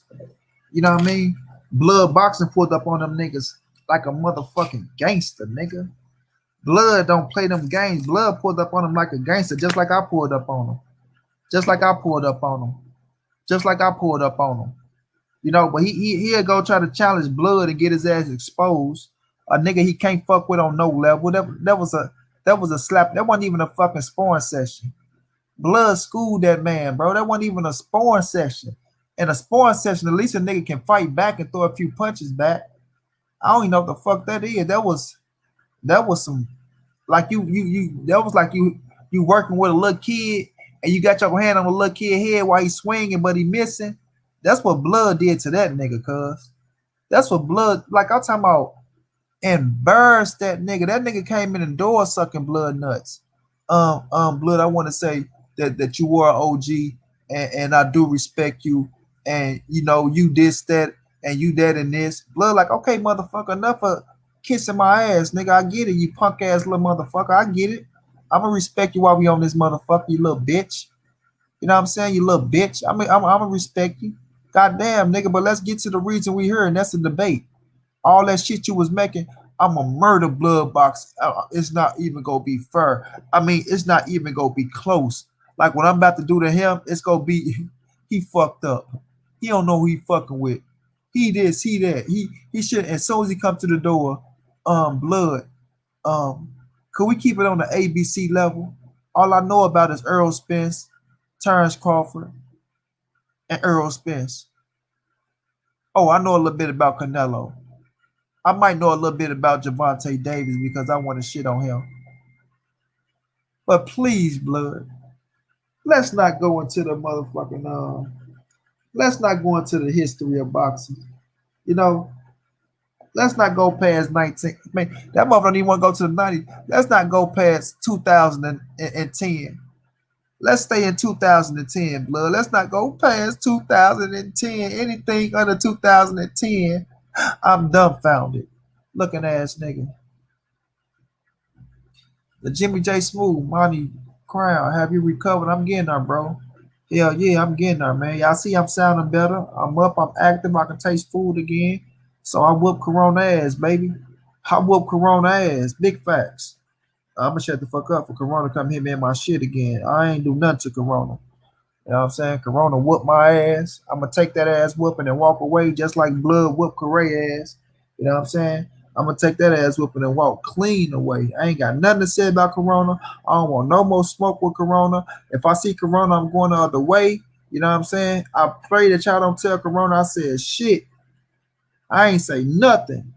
[SPEAKER 1] You know what I mean? Blood boxing pulled up on them niggas like a motherfucking gangster, nigga. Blood don't play them games. Blood pulled up on them like a gangster, just like I pulled up on them. Just like I pulled up on them. Just like I pulled up on them. But he'll go try to challenge Blood and get his ass exposed. A nigga he can't fuck with on no level. That was a slap. That wasn't even a fucking sparring session. Blood schooled that man, bro. That wasn't even a sparring session. In a sparring session, at least a nigga can fight back and throw a few punches back. I don't even know what the fuck that is. That was some like you that was like you working with a little kid and you got your hand on a little kid head while he's swinging but he missing. That's what Blood did to that nigga, cuz. That's what Blood, like I'm talking about, embarrassed that nigga. That nigga came in the door sucking Blood nuts. Blood, I want to say that you were an OG and I do respect you. And you this, that, and you that and this. Blood, like, okay, motherfucker, enough of kissing my ass, nigga. I get it, you punk ass little motherfucker. I get it. I'ma respect you while we on this motherfucker, you little bitch. You know what I'm saying? You little bitch. I mean, I'm gonna respect you. Goddamn, nigga. But let's get to the reason we here, and that's the debate. All that shit you was making, I'm a murder blood box. It's not even gonna be fair. I mean, it's not even gonna be close. Like what I'm about to do to him, it's gonna be he fucked up. He don't know who he fucking with. He this, he that. He should. As soon as he come to the door, blood. Um, could we keep it on the ABC level? All I know about is Earl Spence, Terrence Crawford, and Earl Spence. Oh, I know a little bit about Canelo. I might know a little bit about Javante Davis because I want to shit on him. But please, blood, let's not go into the motherfucking let's not go into the history of boxing. You know, let's not go past 19. Man, that motherfucker don't even want to go to the 90s. Let's not go past 2010. Let's stay in 2010, blood. Let's not go past 2010. Anything under 2010, I'm dumbfounded. Looking ass nigga. The Jimmy J Smooth, Monty Crown, have you recovered? I'm getting there, bro. Hell yeah, I'm getting there, man. Y'all see I'm sounding better. I'm up, I'm active, I can taste food again. So I whoop Corona ass, baby. I whoop Corona ass. Big facts. I'm gonna shut the fuck up for Corona come hit me in my shit again. I ain't do nothing to Corona. You know what I'm saying? Corona whoop my ass. I'm gonna take that ass whooping and walk away just like Blood whoop Correa ass. You know what I'm saying? I'm gonna take that ass whooping and walk clean away. I ain't got nothing to say about Corona. I don't want no more smoke with Corona. If I see Corona, I'm going the other way. You know what I'm saying? I pray that y'all don't tell Corona I said shit. I ain't say nothing.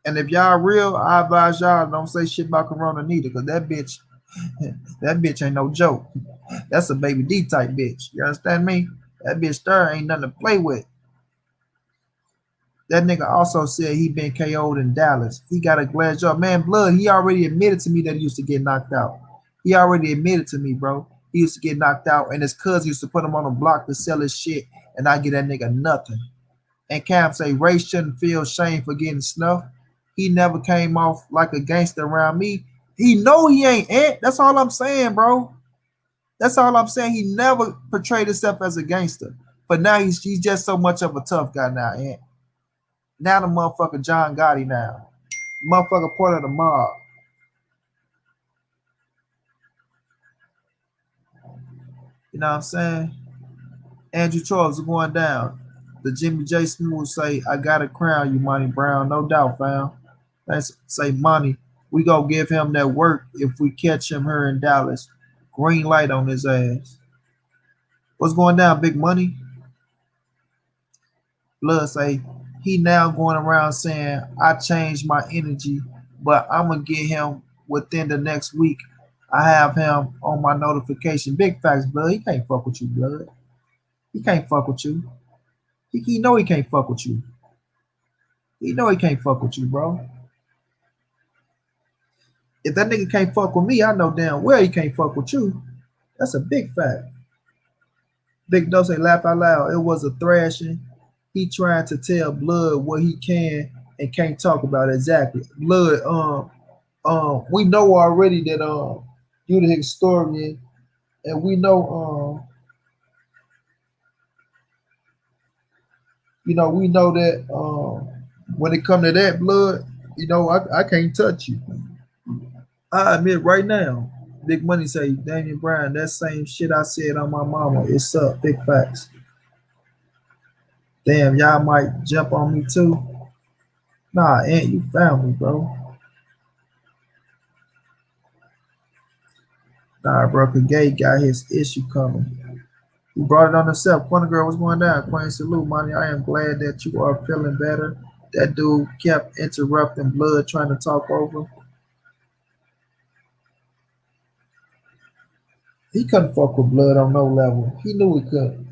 [SPEAKER 1] And if y'all real, I advise y'all don't say shit about Corona neither, cause that bitch ain't no joke. That's a baby D type bitch. You understand me? That bitch there ain't nothing to play with. That nigga also said he been KO'd in Dallas. He got a glass jaw. Man, blood, he already admitted to me that he used to get knocked out. He already admitted to me, bro. He used to get knocked out, and his cousin used to put him on a block to sell his shit, and I get that nigga nothing. And Cam say Ray shouldn't feel shame for getting snuffed. He never came off like a gangster around me. He know he ain't Ant. That's all I'm saying, bro. That's all I'm saying. He never portrayed himself as a gangster. But now he's just so much of a tough guy now, Ant. Now the motherfucker John Gotti now. Motherfucker part of the mob. You know what I'm saying? Andrew Charles is going down. The Jimmy J Smooth say, I got a crown you, Monty Brown. No doubt, fam. Let's say, Monty, we go give him that work if we catch him here in Dallas. Green light on his ass. What's going down, Big Money? Blood say, he now going around saying, I changed my energy, but I'm going to get him within the next week. I have him on my notification. Big facts, Blood. He can't fuck with you, Blood. He can't fuck with you. He know he can't fuck with you. He know he can't fuck with you, bro. If that nigga can't fuck with me, I know damn well he can't fuck with you. That's a big fact. Big Dose ain't laugh out loud. It was a thrashing. He trying to tell Blood what he can and can't talk about it. Exactly. Blood, we know already that you the historian, and we know we know that when it come to that blood, I can't touch you. I admit right now, Big Money say, Daniel Bryan, that same shit I said on my mama, it's up, big facts. Damn, y'all might jump on me too. Nah, Aunt, you family, bro. Nah, bro, cause Gay got his issue coming. He brought it on himself. Corner girl, what's going down? Queen salute, money. I am glad that you are feeling better. That dude kept interrupting blood, trying to talk over. He couldn't fuck with blood on no level. He knew he couldn't.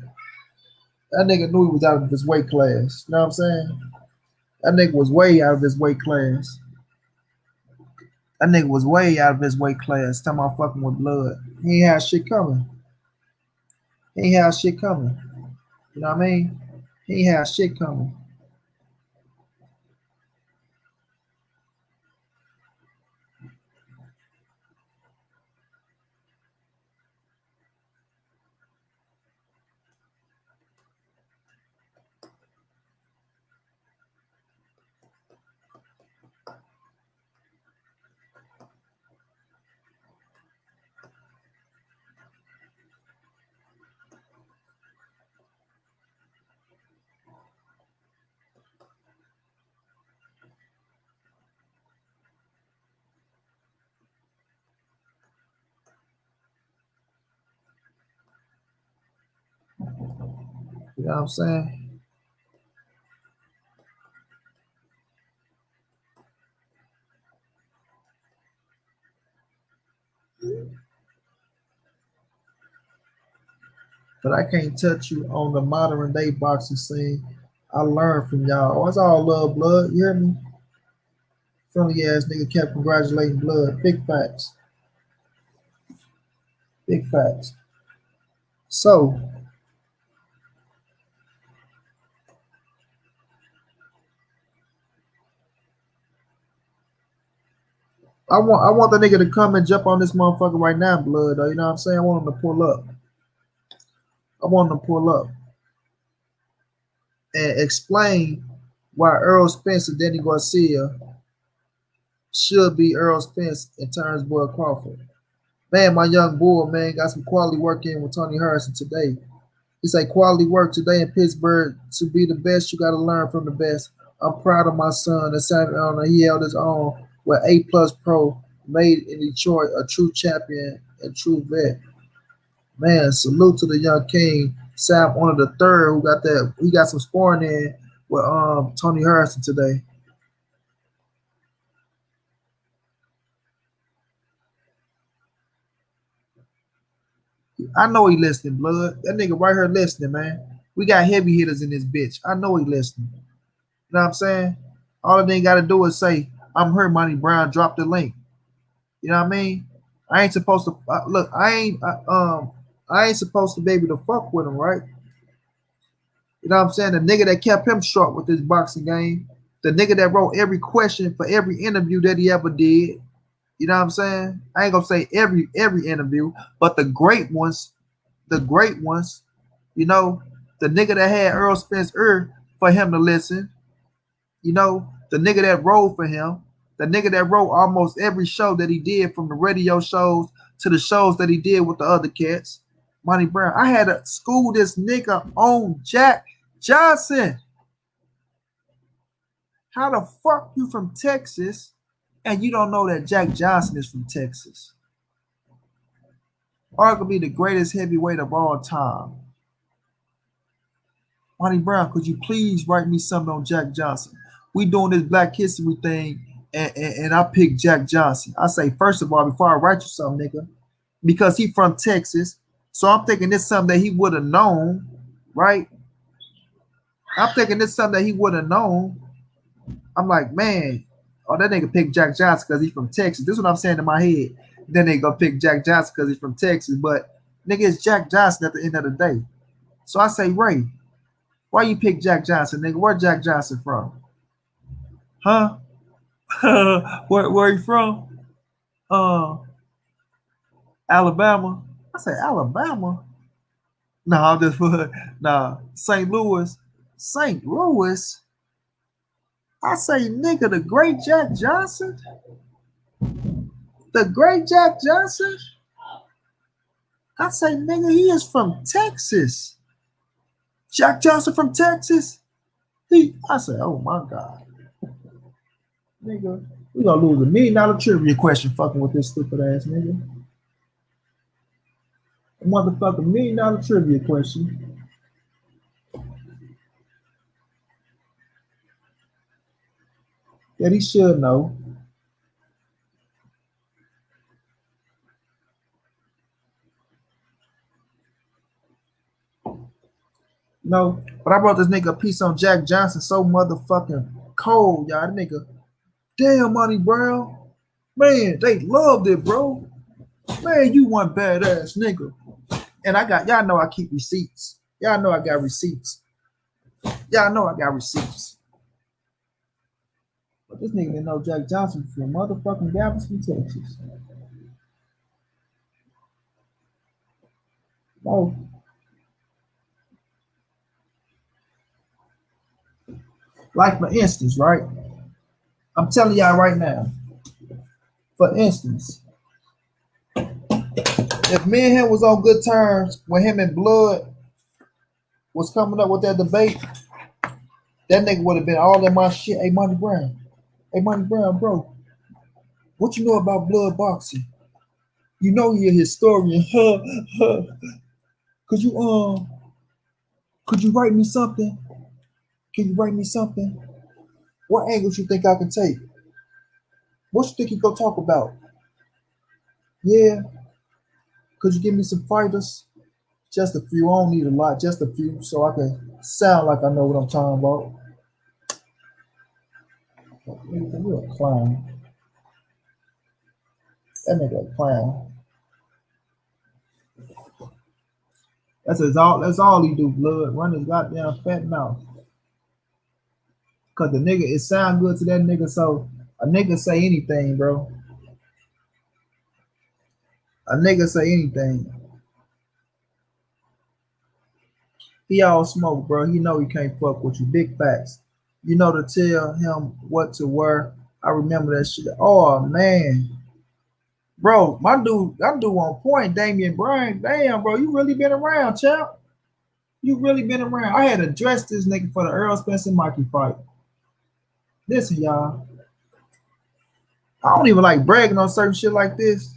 [SPEAKER 1] That nigga knew he was out of his weight class. You know what I'm saying? That nigga was way out of his weight class. That nigga was way out of his weight class. Talking about fucking with blood. He ain't had shit coming. He ain't had shit coming. You know what I mean? He ain't had shit coming. You know what I'm saying? But I can't touch you on the modern day boxing scene. I learned from y'all. Oh, it's all love, blood. You hear me? Friendly ass nigga kept congratulating blood. Big facts. Big facts. So I want the nigga to come and jump on this motherfucker right now, blood. Though, you know what I'm saying? I want him to pull up. I want him to pull up and explain why Earl Spence and Danny Garcia should be Earl Spence and Terrence Boyd Crawford. Man, my young bull, man, got some quality work in with Tony Harrison today. He said quality work today in Pittsburgh. To be the best, you got to learn from the best. I'm proud of my son. The Saturday honor, he held his own with A plus pro, made in Detroit a true champion and true vet. Man, salute to the young king, Sam one of the third, who got that. He got some scoring in with Tony Harrison today. I know he listening, blood. That nigga right here listening, man. We got heavy hitters in this bitch. I know he listening. You know what I'm saying? All the thing got to do is say, I'm here, Money Brown. Drop the link. You know what I mean? I ain't supposed to look. I ain't supposed to be able to fuck with him, right? You know what I'm saying? The nigga that kept him short with this boxing game, the nigga that wrote every question for every interview that he ever did. You know what I'm saying? I ain't gonna say every interview, but the great ones, the great ones. You know, the nigga that had Earl Spence ear for him to listen. You know, the nigga that wrote for him, the nigga that wrote almost every show that he did, from the radio shows to the shows that he did with the other cats. Monty Brown. I had to school this nigga on Jack Johnson. How the fuck you from Texas and you don't know that Jack Johnson is from Texas? Arguably the greatest heavyweight of all time. Monty Brown, could you please write me something on Jack Johnson? We doing this Black History thing, and I pick Jack Johnson. I say, first of all, before I write you something, nigga, because he from Texas, so I'm thinking this something that he would have known, right? I'm thinking this something that he would have known. I'm like, man, oh, that nigga picked Jack Johnson because he's from Texas. This is what I'm saying in my head. Then they go pick Jack Johnson because he's from Texas. But nigga, it's Jack Johnson at the end of the day. So I say, Ray, why you pick Jack Johnson, nigga? Where Jack Johnson from? Huh? Where you from? Uh, Alabama. I say Alabama. No, I'm just nah. St. Louis. St. Louis. I say nigga, the great Jack Johnson. The great Jack Johnson. I say nigga, he is from Texas. Jack Johnson from Texas. I say, oh my god, nigga, we gonna lose $1 million trivia question fucking with this stupid ass nigga. A motherfucking $1 million trivia question. That he should know. No, but I brought this nigga a piece on Jack Johnson so motherfucking cold, y'all. That nigga, damn Money Brown. Man, they loved it, bro. Man, you one badass nigga. And I got y'all know I keep receipts. Y'all know I got receipts. Y'all know I got receipts. But this nigga didn't know Jack Johnson from motherfucking Galveston, Texas. No. Like for instance, right? I'm telling y'all right now. For instance, if me and him was on good terms when him and Blood was coming up with that debate, that nigga would have been all in my shit. Hey, Money Brown. Hey, Money Brown, bro. What you know about blood boxing? You know you're a historian. Could you could you write me something? Can you write me something? What angles you think I can take? What you think you gonna talk about? Yeah. Could you give me some fighters? Just a few. I don't need a lot. Just a few, so I can sound like I know what I'm talking about. You're a clown. That nigga a clown. That's all he do, Blood. Run his goddamn fat mouth. Cause the nigga, it sound good to that nigga, so a nigga say anything, bro. A nigga say anything. He all smoke, bro. He know he can't fuck with you. Big facts. You know to tell him what to wear. I remember that shit. Oh man. Bro, that dude on point, Damian Bryan. Damn, bro, you really been around, champ. You really been around. I had to dress this nigga for the Earl Spence and Mikey fight. Listen, y'all. I don't even like bragging on certain shit like this.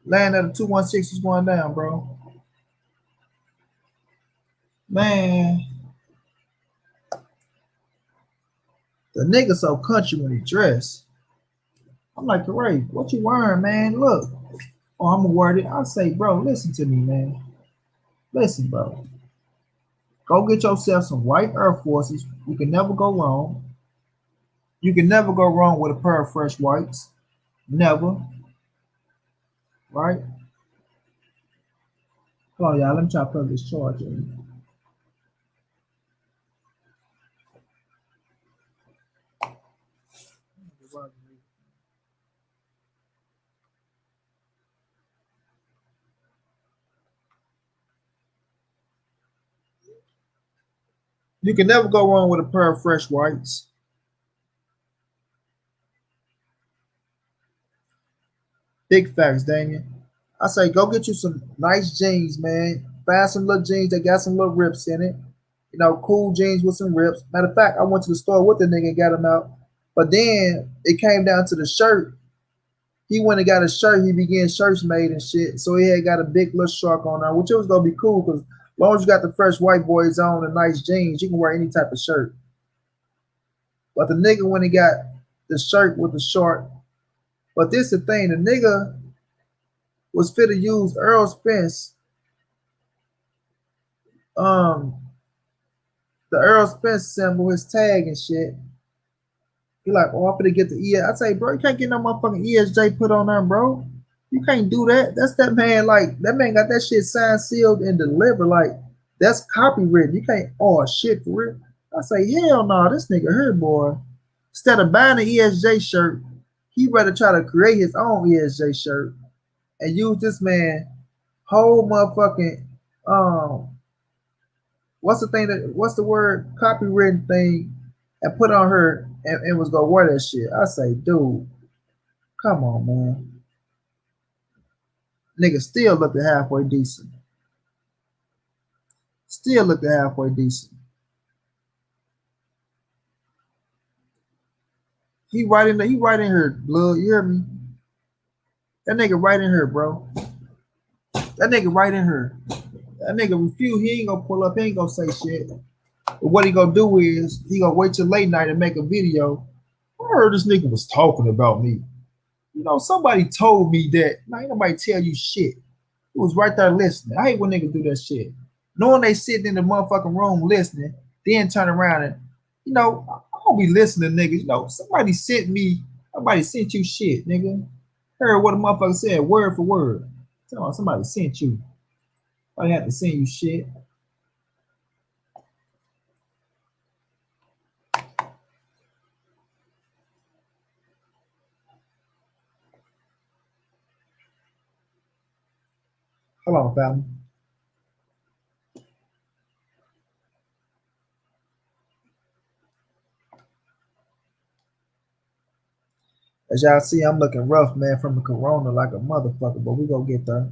[SPEAKER 1] Land at the 216 is going down, bro. Man, the nigga so country when he dress. I'm like, Ray, what you wearing, man? Look. Oh, I'm gonna wear it. I say, bro, listen to me, man. Listen, bro. Go get yourself some white Air Forces. You can never go wrong. You can never go wrong with a pair of fresh whites. Never. Right? Hold on, y'all. Let me try to plug this charger in. You can never go wrong with a pair of fresh whites. Big facts, Damien. I say go get you some nice jeans, man. Find some little jeans that got some little rips in it. You know, cool jeans with some rips. Matter of fact, I went to the store with the nigga and got them out. But then it came down to the shirt. He went and got a shirt. He began shirts made and shit. So he had got a big little shark on there, which it was gonna be cool because as long as you got the fresh white boys on and nice jeans, you can wear any type of shirt. But the nigga when he got the shirt with the short. But this the thing, the nigga was fit to use Earl Spence, um, the Earl Spence symbol, his tag and shit. He like, oh, I'm finna get the I say, bro, you can't get no motherfucking ESJ put on there, bro. You can't do that. That's that man, like, that man got that shit signed, sealed, and delivered. Like, that's copywritten. You can't, oh, shit, for real. I say, hell no, this nigga here, boy. Instead of buying an ESJ shirt, he rather try to create his own ESJ shirt and use this man whole motherfucking what's the thing that what's the word copywritten thing and put on her and was gonna wear that shit. I say, dude, come on, man. Nigga still looking halfway decent. Still looking halfway decent. He right in her blood, you hear me? That nigga right in her, bro. That nigga right in her. That nigga refuse. He ain't gonna pull up. He ain't gonna say shit. But what he gonna do is he gonna wait till late night and make a video. I heard this nigga was talking about me. You know, somebody told me that. Now, ain't nobody tell you shit. It was right there listening. I hate when niggas do that shit. Knowing they sitting in the motherfucking room listening, then turn around and, you know, I don't be listening, niggas. You know, somebody sent you shit, nigga. Heard what a motherfucker said, word for word. Somebody sent you. I had to send you shit. Hold on, family. As y'all see, I'm looking rough, man, from the corona like a motherfucker, but we gonna get there.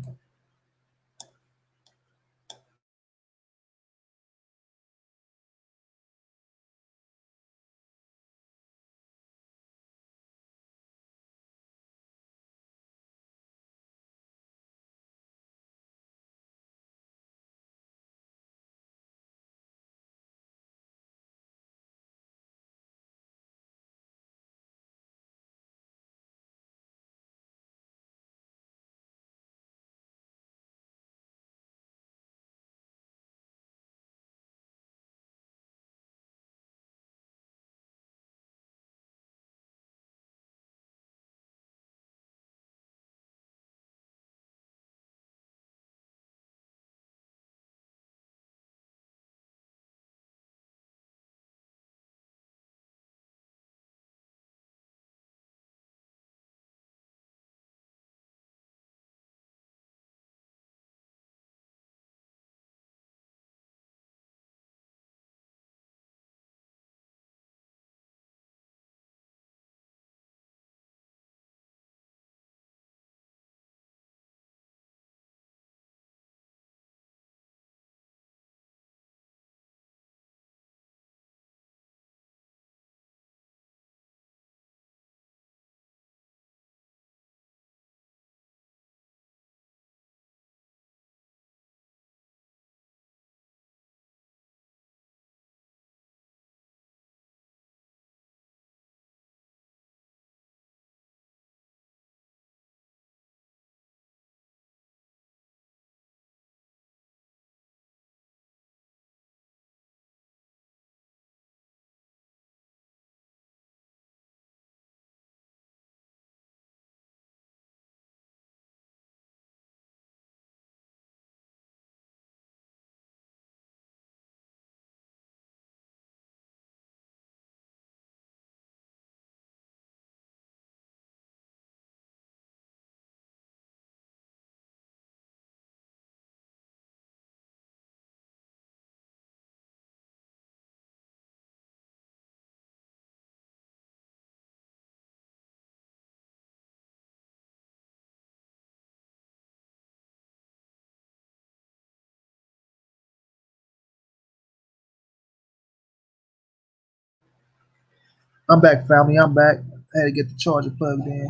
[SPEAKER 1] I'm back, family. I'm back. I had to get the charger plugged in.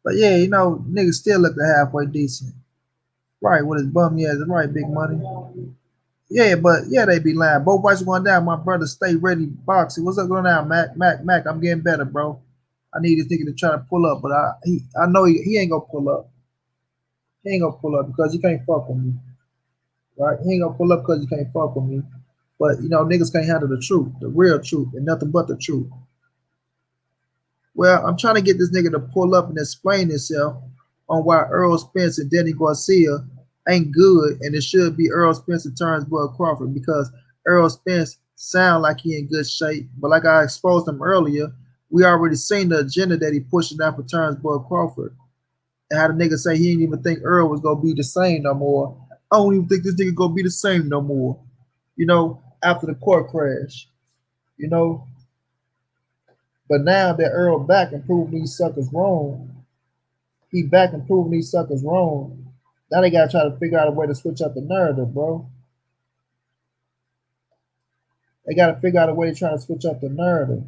[SPEAKER 1] But yeah, you know, niggas still looking halfway decent. Right, with his bum ass, right, big money. Yeah, but yeah, they be lying. Both fights going down. My brother stay ready boxing. What's up going down, Mac? I'm getting better, bro. I need this nigga to try to pull up, but I know he ain't gonna pull up. He ain't gonna pull up because he can't fuck with me. Right? He ain't gonna pull up because he can't fuck with me. But you know, niggas can't handle the truth, the real truth, and nothing but the truth. Well, I'm trying to get this nigga to pull up and explain himself on why Earl Spence and Danny Garcia ain't good, and it should be Earl Spence and Terrence Bud Crawford because Earl Spence Sound like he in good shape, but like I exposed him earlier, we already seen the agenda that he pushing down for Terrence Crawford. And how the nigga say he didn't even think Earl was gonna be the same no more. I don't even think this nigga gonna be the same no more. After the court crash. You know, but now that Earl back and proving these suckers wrong, he back and proving these suckers wrong. Now they gotta try to figure out a way to switch up the narrative, bro. They gotta figure out a way to try to switch up the narrative.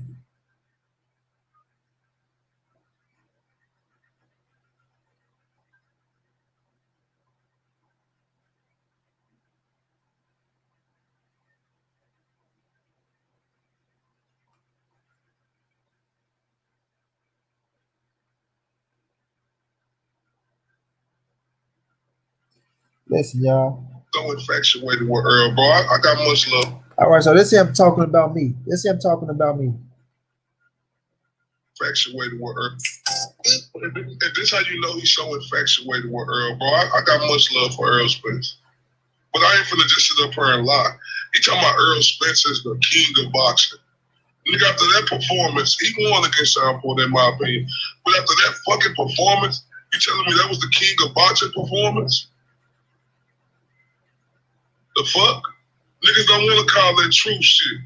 [SPEAKER 1] Listen, y'all.
[SPEAKER 2] So infatuated with Earl, bro. I got much love.
[SPEAKER 1] All right, so this him talking about me. This him talking about me.
[SPEAKER 2] Infatuated with Earl. And this how you know he's so infatuated with Earl, bro. I got much love for Earl Spence. But I ain't finna just sit up here and lie. He talking about Earl Spence is the king of boxing. Nigga, after that performance, he won against Sean Porter, in my opinion. But after that fucking performance, you telling me that was the king of boxing performance? The fuck? Niggas don't want to call that true shit.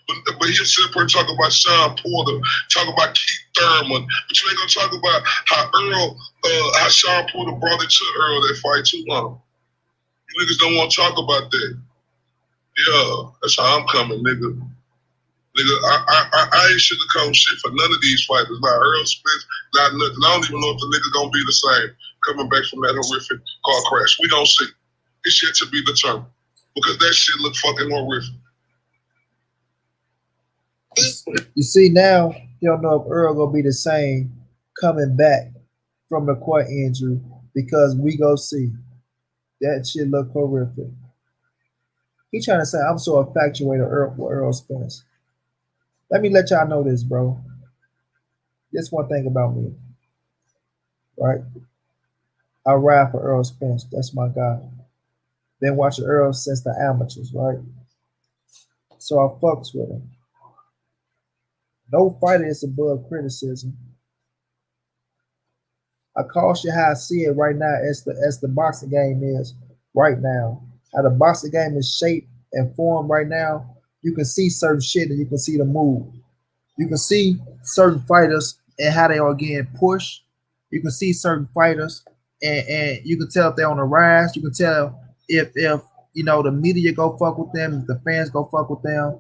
[SPEAKER 2] But he'll sit up here and talk about Sean Porter, talk about Keith Thurman, but you ain't gonna talk about how Sean Porter brought it to Earl that fight too long. You niggas don't want to talk about that. Yeah, that's how I'm coming, nigga. Nigga, I ain't sugarcoat shit for none of these fighters. Not Earl Spence, not nothing. I don't even know if the nigga gonna be the same coming back from that horrific car crash. We don't see. It's yet to be determined because that shit look fucking horrific.
[SPEAKER 1] You see now, you don't know if Earl gonna be the same coming back from the court injury because we go see that shit look horrific. He trying to say I'm so infatuated with Earl Spence. Let me let y'all know this, bro. This one thing about me, right? I ride for Earl Spence. That's my guy. Been watching Earl since the amateurs, right? So I fucks with him. No fighter is above criticism. I caution how I see it right now as the boxing game is right now. How the boxing game is shaped and formed right now. You can see certain shit and you can see the move. You can see certain fighters and how they are getting pushed. You can see certain fighters and you can tell if they're on the rise. You can tell if the media go fuck with them, if the fans go fuck with them.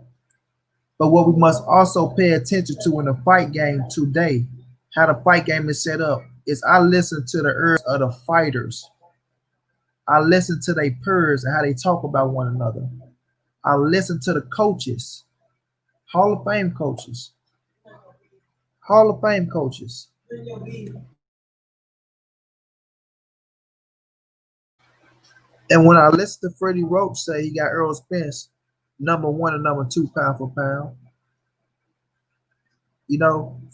[SPEAKER 1] But what we must also pay attention to in the fight game today, how the fight game is set up, is I listen to the urge of the fighters. I listen to their purrs and how they talk about one another. I listen to the coaches, Hall of Fame coaches, Hall of Fame coaches. And when I listen to Freddie Roach say he got Earl Spence number one and number two pound for pound,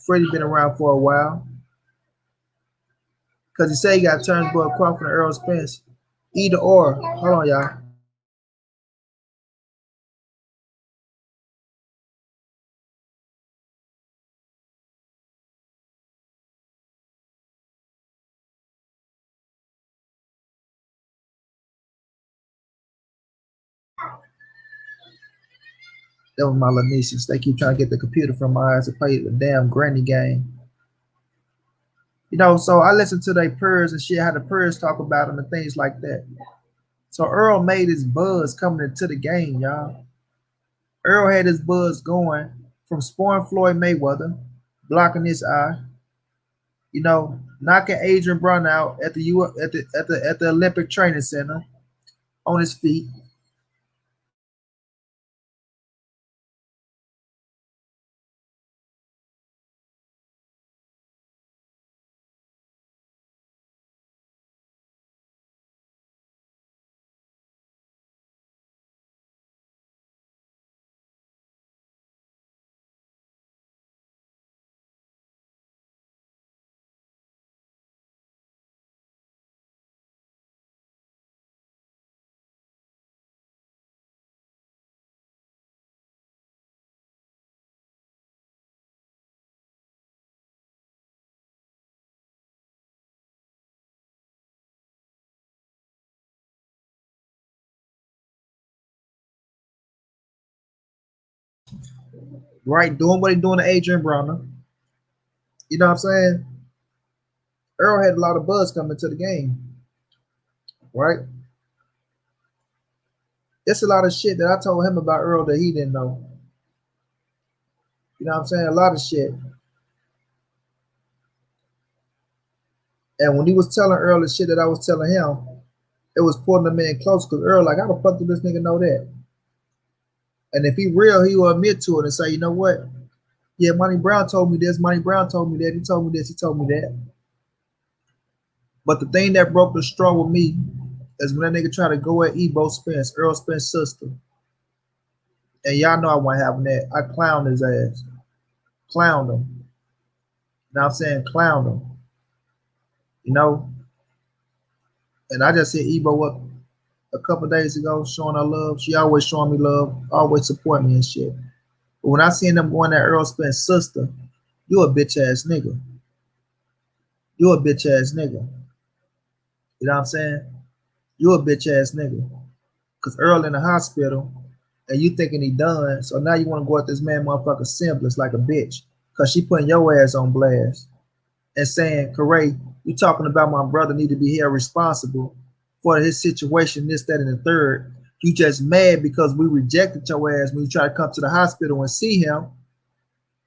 [SPEAKER 1] Freddie been around for a while. Because he say he got Turnbull Crawford and Earl Spence. Either or. Hold on, y'all. That was my little nieces. They keep trying to get the computer from my eyes to play the damn granny game. So I listen to their purrs and shit, how the purrs talk about them and things like that. So Earl made his buzz coming into the game, y'all. Earl had his buzz going from spoiling Floyd Mayweather, blocking his eye, knocking Adrian Brown out at the Olympic Training Center on his feet. right? Doing what he doing to Adrian Bronner. You know what I'm saying? Earl had a lot of buzz coming to the game, right? It's a lot of shit that I told him about Earl that he didn't know. You know what I'm saying? A lot of shit. And when he was telling Earl the shit that I was telling him, it was pulling the man close because Earl, like, how the fuck did this nigga know that? And if he real, he will admit to it and say, you know what? Yeah, Monty Brown told me this. Monty Brown told me that. He told me this. He told me that. But the thing that broke the straw with me is when that nigga tried to go at Ebo Spence, Earl Spence's sister. And y'all know I wasn't having that. I clowned his ass. Clowned him. Now I'm saying clowned him. You know? And I just hit Ebo up a couple days ago, showing her love. She always showing me love, always support me and shit. But when I seen them going at Earl Spence's sister, you a bitch ass nigga. You a bitch ass nigga. You know what I'm saying? You a bitch ass nigga. Cause Earl in the hospital and you thinking he done, so now you want to go at this man motherfucker semblance like a bitch. Cause she putting your ass on blast and saying, Corey, you talking about my brother need to be held responsible for his situation, this, that, and the third. You just mad because we rejected your ass when you try to come to the hospital and see him.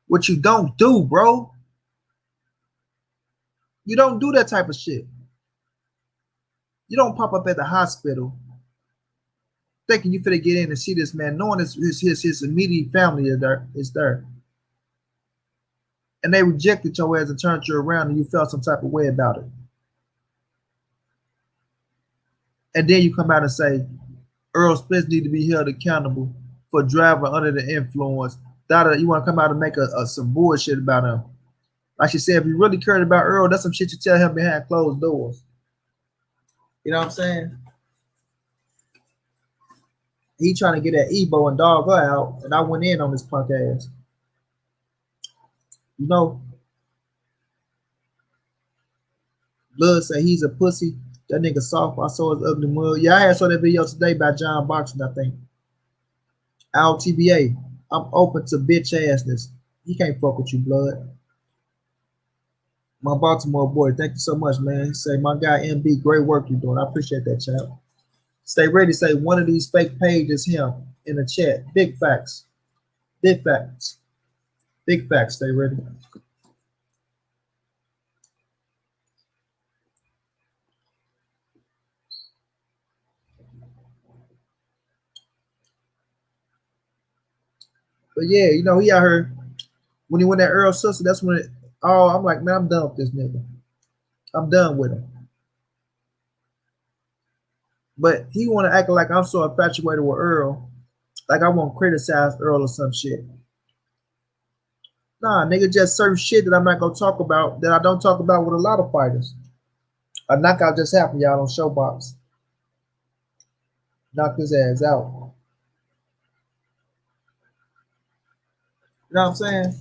[SPEAKER 1] What you don't do, bro. You don't do that type of shit. You don't pop up at the hospital thinking you finna get in and see this man, knowing his immediate family is there. And they rejected your ass and turned you around and you felt some type of way about it. And then you come out and say, Earl Spence need to be held accountable for driving under the influence. You want to come out and make some bullshit about him. Like she said, if you really cared about Earl, that's some shit you tell him behind closed doors. You know what I'm saying? He trying to get at Ebo and dog her out, and I went in on this punk ass. You know, Blood say he's a pussy. That nigga soft. I saw his ugly mug. Yeah, I saw that video today by John Boxing, I think. Al TBA. I'm open to bitch assness. He can't fuck with you, Blood. My Baltimore boy, thank you so much, man. He say, my guy MB, great work you doing. I appreciate that, champ. Stay ready. Say one of these fake pages him in the chat. Big facts. Big facts. Big facts. Stay ready. But yeah, you know, he out here when he went at Earl sister, that's when I'm like, man, I'm done with this nigga. I'm done with him. But he want to act like I'm so infatuated with Earl, like I won't criticize Earl or some shit. Nah, nigga, just certain shit that I'm not gonna talk about that I don't talk about with a lot of fighters. A knockout just happened, y'all, on Showbox. Knocked his ass out. You know what I'm saying?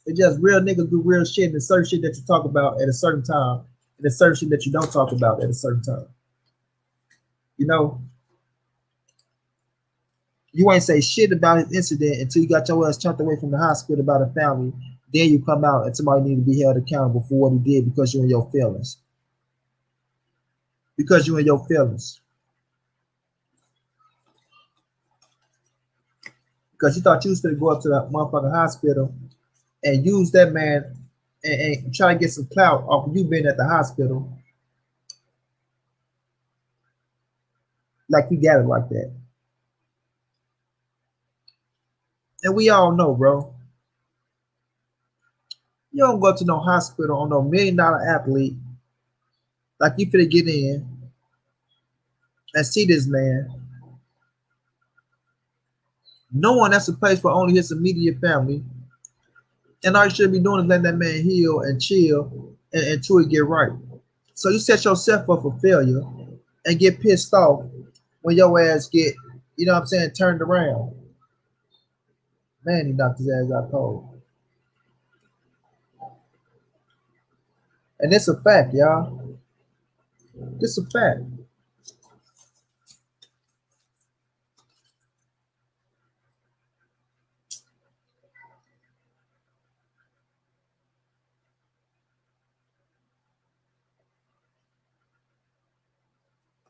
[SPEAKER 1] It's just real niggas do real shit, and there's certain shit that you talk about at a certain time, and there's certain shit that you don't talk about at a certain time. You know, you ain't say shit about his incident until you got your ass chunked away from the hospital by the family. Then you come out and somebody need to be held accountable for what he did because you're in your feelings. Because you're in your feelings. Because you thought you was going to go up to that motherfucking hospital and use that man and try to get some clout off of you being at the hospital. Like you got it like that. And we all know, bro. You don't go up to no hospital on no $1 million athlete like you finna get in and see this man, knowing that's a place for only his immediate family. And all you should be doing is letting that man heal and chill until he get right. So you set yourself up for failure and get pissed off when your ass get, you know what I'm saying, turned around. Man, he knocked his ass out cold. And it's a fact, y'all. It's a fact.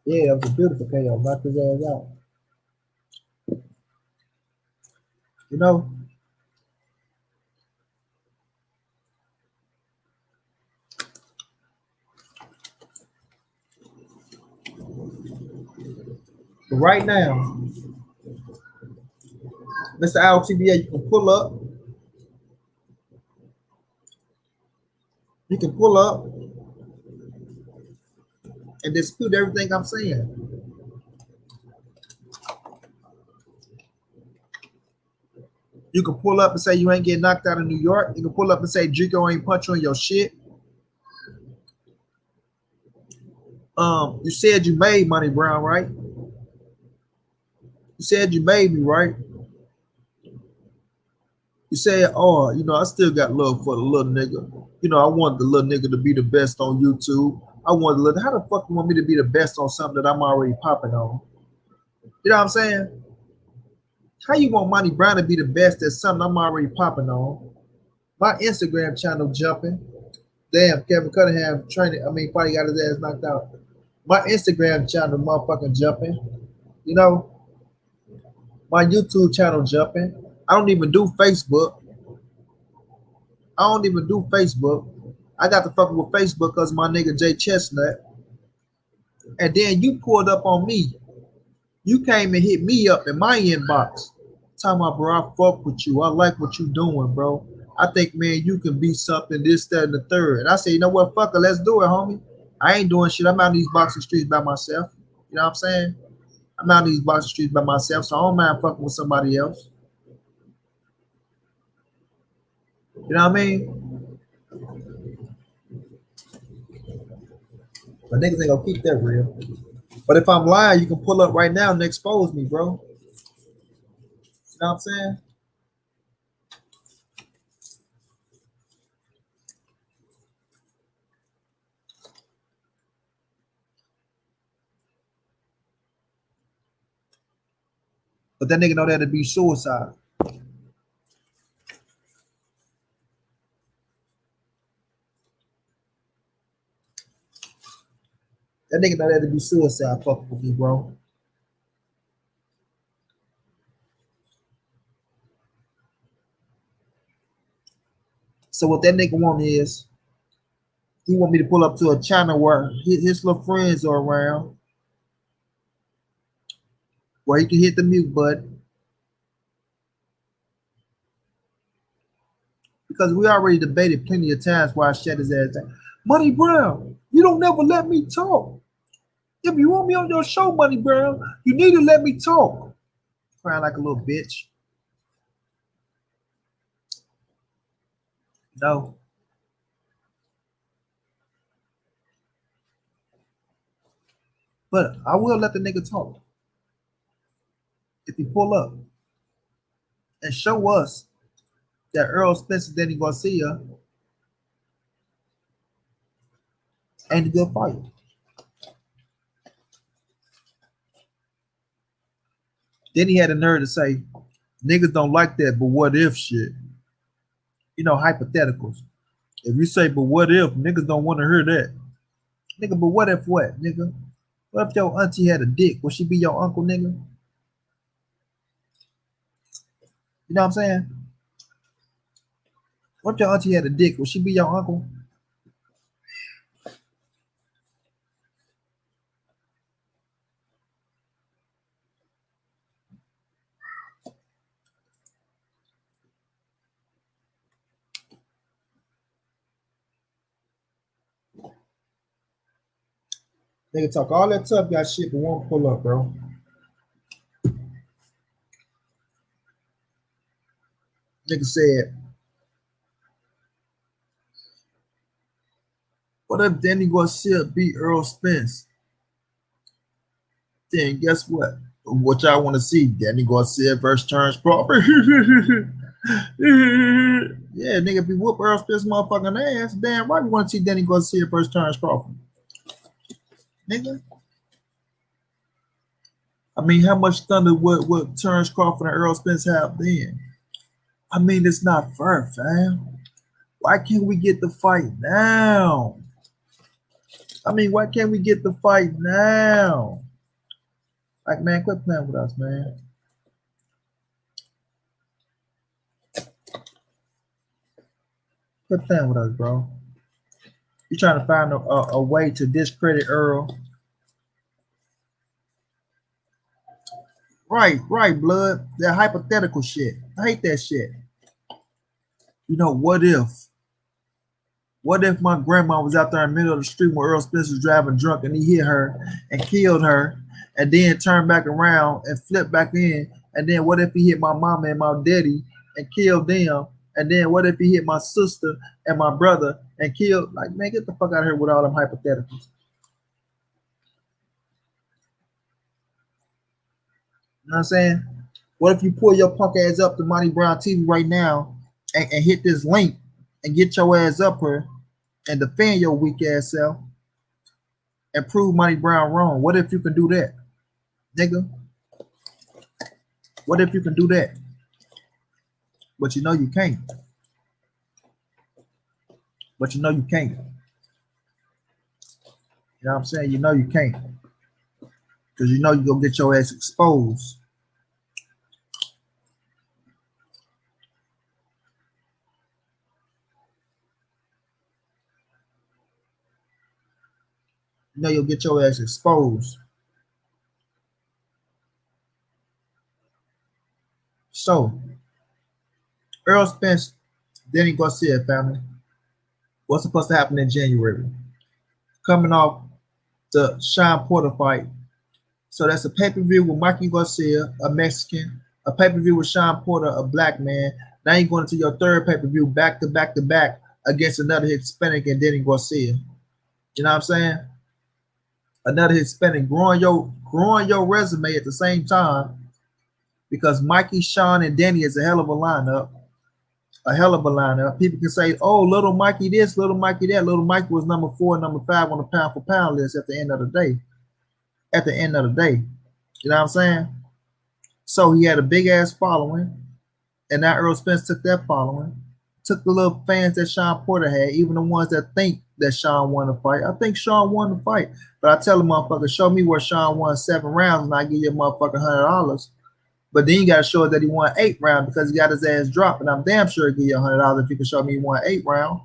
[SPEAKER 1] Yeah, it was a beautiful KO. Knocked his ass out. You know, but right now, Mr. Iotba, you can pull up. You can pull up and dispute everything I'm saying. You can pull up and say you ain't getting knocked out in New York. You can pull up and say Drico ain't punch on your shit. You said you made money, Brown, right? You said you made me, right? You said, oh, I still got love for the little nigga. I want the little nigga to be the best on YouTube. I want the little, how the fuck you want me to be the best on something that I'm already popping on? You know what I'm saying? How you want Monty Brown to be the best at something I'm already popping on? My Instagram channel jumping. Damn, Kevin Cunningham training. I mean, probably got his ass knocked out. My Instagram channel motherfucking jumping. You know, my YouTube channel jumping. I don't even do Facebook. I don't even do Facebook. I got to fucking with Facebook because my nigga Jay Chestnut. And then you pulled up on me. You came and hit me up in my inbox. Talking about, bro, I fuck with you. I like what you doing, bro. I think, man, you can be something, this, that, and the third. And I say, you know what, fuck it, let's do it, homie. I ain't doing shit. I'm out in these boxing streets by myself. You know what I'm saying? I'm out in these boxing streets by myself, so I don't mind fucking with somebody else. You know what I mean? But niggas ain't gonna keep that real. But if I'm lying, you can pull up right now and expose me, bro. You know what I'm saying? But that nigga know that'd be suicide. That nigga know that'd be suicide fucking with me, bro. So what that nigga want is he want me to pull up to a channel where his little friends are around, where he can hit the mute button. Because we already debated plenty of times why I shut his ass down. Money Brown, you don't never let me talk. If you want me on your show, Money Brown, you need to let me talk. Crying like a little bitch. No. But I will let the nigga talk. If he pull up and show us that Earl Spence and Danny Garcia ain't a good fight. Then he had the nerve to say, niggas don't like that, but what if shit? Hypotheticals. If you say, but what if, niggas don't want to hear that. Nigga, but what if what, nigga? What if your auntie had a dick? Would she be your uncle, nigga? You know what I'm saying? What if your auntie had a dick? Would she be your uncle? Nigga talk all that tough guy shit, but won't pull up, bro. Nigga said, what if Danny Garcia beat Earl Spence? Then guess what? What y'all want to see? Danny Garcia versus Terrence Crawford? Yeah, nigga, if you whoop Earl Spence motherfucking ass, damn right we want to see Danny Garcia versus Terrence Crawford. Nigga. I mean, how much thunder would Terrence Crawford and Earl Spence have then? I mean, it's not fair, fam. Why can't we get the fight now? I mean, why can't we get the fight now? Like, man, quit playing with us, man. Quit playing with us, bro. You trying to find a way to discredit Earl. Right, blood. That hypothetical shit. I hate that shit. You know, what if? What if my grandma was out there in the middle of the street when Earl Spence was driving drunk and he hit her and killed her and then turned back around and flipped back in? And then what if he hit my mama and my daddy and killed them? And then what if he hit my sister and my brother and killed? Like, man, get the fuck out of here with all them hypotheticals. You know what I'm saying? What if you pull your punk ass up to Monty Brown TV right now and hit this link and get your ass up here and defend your weak ass self and prove Monty Brown wrong? What if you can do that, nigga? What if you can do that? But you know you can't. But you know you can't. You know what I'm saying? You know you can't. Because you know you're going to get your ass exposed. You know you'll get your ass exposed. So, Earl Spence, Danny Garcia family, what's supposed to happen in January? Coming off the Sean Porter fight. So that's a pay-per-view with Mikey Garcia, a Mexican, a pay-per-view with Sean Porter, a black man. Now you're going into your third pay-per-view back to back to back against another Hispanic and Danny Garcia. You know what I'm saying? Another Hispanic growing your resume at the same time because Mikey, Sean, and Danny is a hell of a lineup. A hell of a lineup. People can say, oh, little Mikey this, little Mikey that. Little Mikey was number 4, number 5 on the pound for pound list at the end of the day. At the end of the day. You know what I'm saying? So he had a big ass following. And now Earl Spence took that following. Took the little fans that Sean Porter had, even the ones that think that Sean won the fight. I think Sean won the fight. But I tell the motherfucker, show me where Sean won 7 rounds and I give you a motherfucker $100. But then you got to show that he won 8 rounds because he got his ass dropped. And I'm damn sure I'll give you $100 if you can show me he won 8 rounds.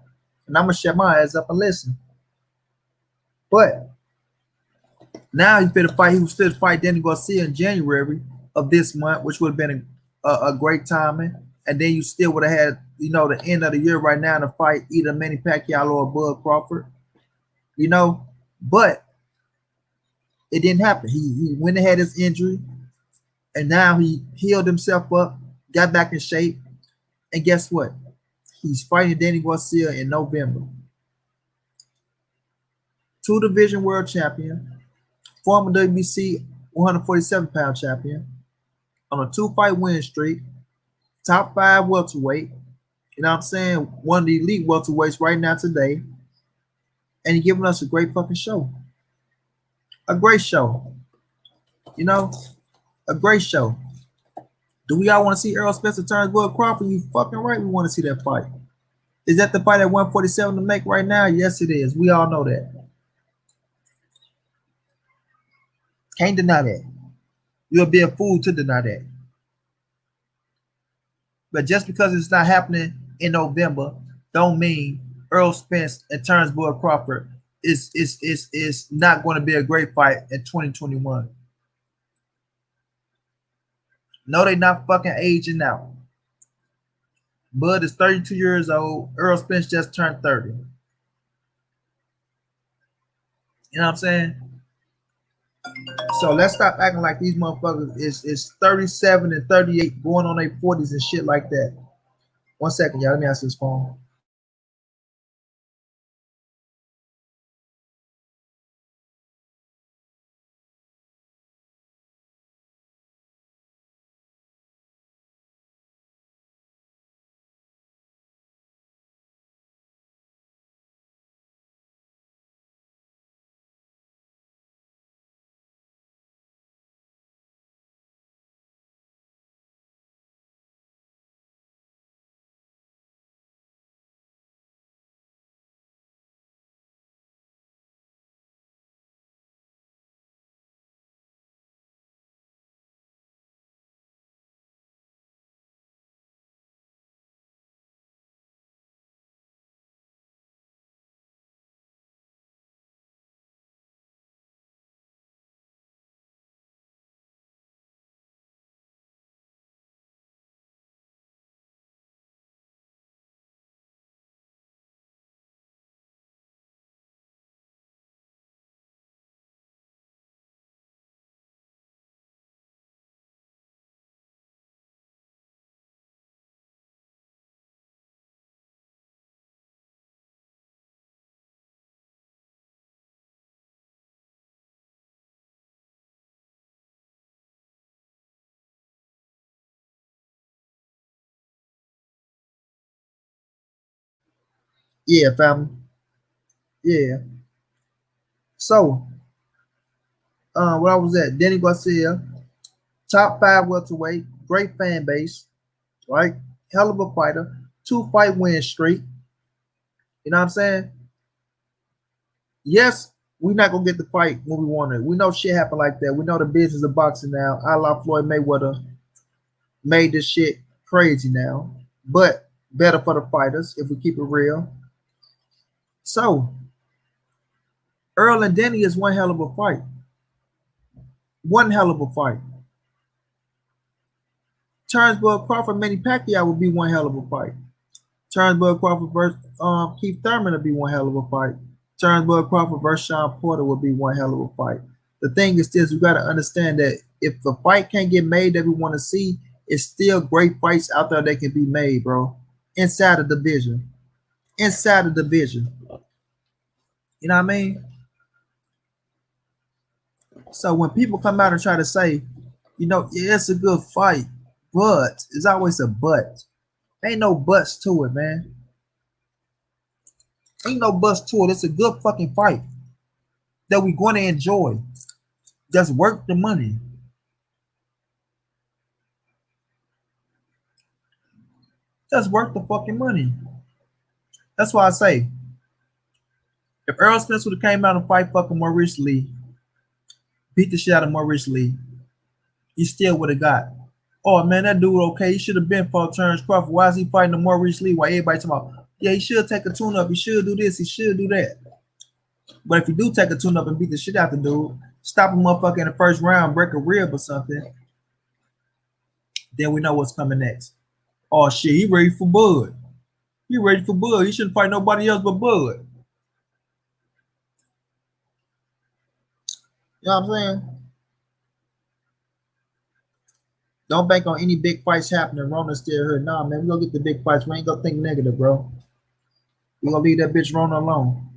[SPEAKER 1] And I'm going to shut my ass up and listen. But now he fit a fight. He was fit to fight Danny Garcia in January of this month, which would have been a great timing. And then you still would have had, you know, the end of the year right now to fight either Manny Pacquiao or Bud Crawford. You know, but it didn't happen. He went and had his injury, and now he healed himself up, got back in shape, and guess what? He's fighting Danny Garcia in November. 2 division world champion, former WBC 147-pound champion, on a 2-fight win streak, top 5 welterweight. You know what I'm saying? One of the elite welterweights right now today. And he's giving us a great fucking show. A great show. You know? A great show. Do we all want to see Errol Spencer turn Bud Crawford? You fucking right we want to see that fight. Is that the fight at 147 to make right now? Yes, it is. We all know that. Can't deny that. You'll be a fool to deny that. But just because it's not happening in November, don't mean Earl Spence and Terrence Bud Crawford is not going to be a great fight in 2021. No, they're not fucking aging out. Bud is 32 years old. Earl Spence just turned 30. You know what I'm saying? So let's stop acting like these motherfuckers is 37 and 38 going on their 40s and shit like that. 1 second, y'all. Let me answer this phone. Yeah, family. Yeah. So, where I was at, Danny Garcia, top five welterweight, great fan base, right? Hell of a fighter, 2 fight win streak. You know what I'm saying? Yes, we're not gonna get the fight when we want it. We know shit happen like that. We know the business of boxing now. A la Floyd Mayweather made this shit crazy now, but better for the fighters if we keep it real. So Earl and Denny is one hell of a fight. One hell of a fight. Turnsburg Crawford, Manny Pacquiao would be one hell of a fight. Turnsburg Crawford versus Keith Thurman would be one hell of a fight. Turnsburg Crawford versus Sean Porter would be one hell of a fight. The thing is this, we got to understand that if the fight can't get made that we want to see, it's still great fights out there that can be made, bro. Inside the division. Inside the division. You know what I mean? So when people come out and try to say, yeah, it's a good fight, but it's always a but. Ain't no buts to it, man. Ain't no buts to it. It's a good fucking fight that we going to enjoy. Just work the money. Just work the fucking money. That's why I say, if Earl Spence would have came out and fight fucking Maurice Lee, beat the shit out of Maurice Lee, you still would have got. Oh man, that dude okay. He should have been for Terrence Crawford. Why is he fighting the Maurice Lee? Why everybody talking about? Yeah, he should take a tune up. He should do this. He should do that. But if you do take a tune up and beat the shit out the dude, stop a motherfucker in the first round, break a rib or something, then we know what's coming next. Oh shit, he ready for Bud. He ready for Bud. He shouldn't fight nobody else but Bud. You know what I'm saying? Don't bank on any big fights happening. Rona's still here. Nah, man, we gonna get the big fights. We ain't gonna think negative, bro. We gonna leave that bitch Rona alone.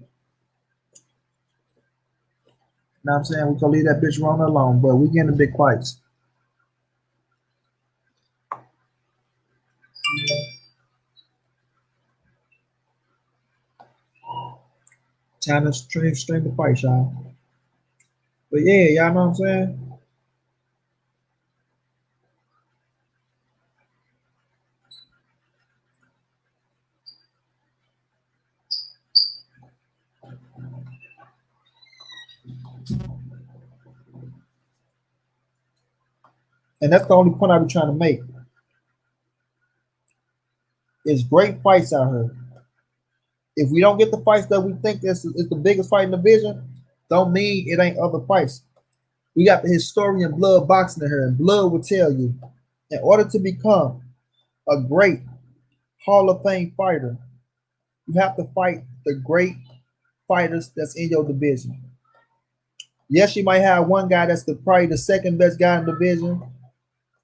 [SPEAKER 1] You know what I'm saying? We gonna leave that bitch Rona alone, but we getting the big fights. Time to stream the fight, y'all. But yeah, y'all know what I'm saying? And that's the only point I be trying to make. It's great fights out here. If we don't get the fights that we think is the biggest fight in the division, don't mean it ain't other fights. We got the historian Blood boxing in here, and Blood will tell you, in order to become a great Hall of Fame fighter, you have to fight the great fighters that's in your division. Yes, you might have one guy that's probably the second best guy in the division,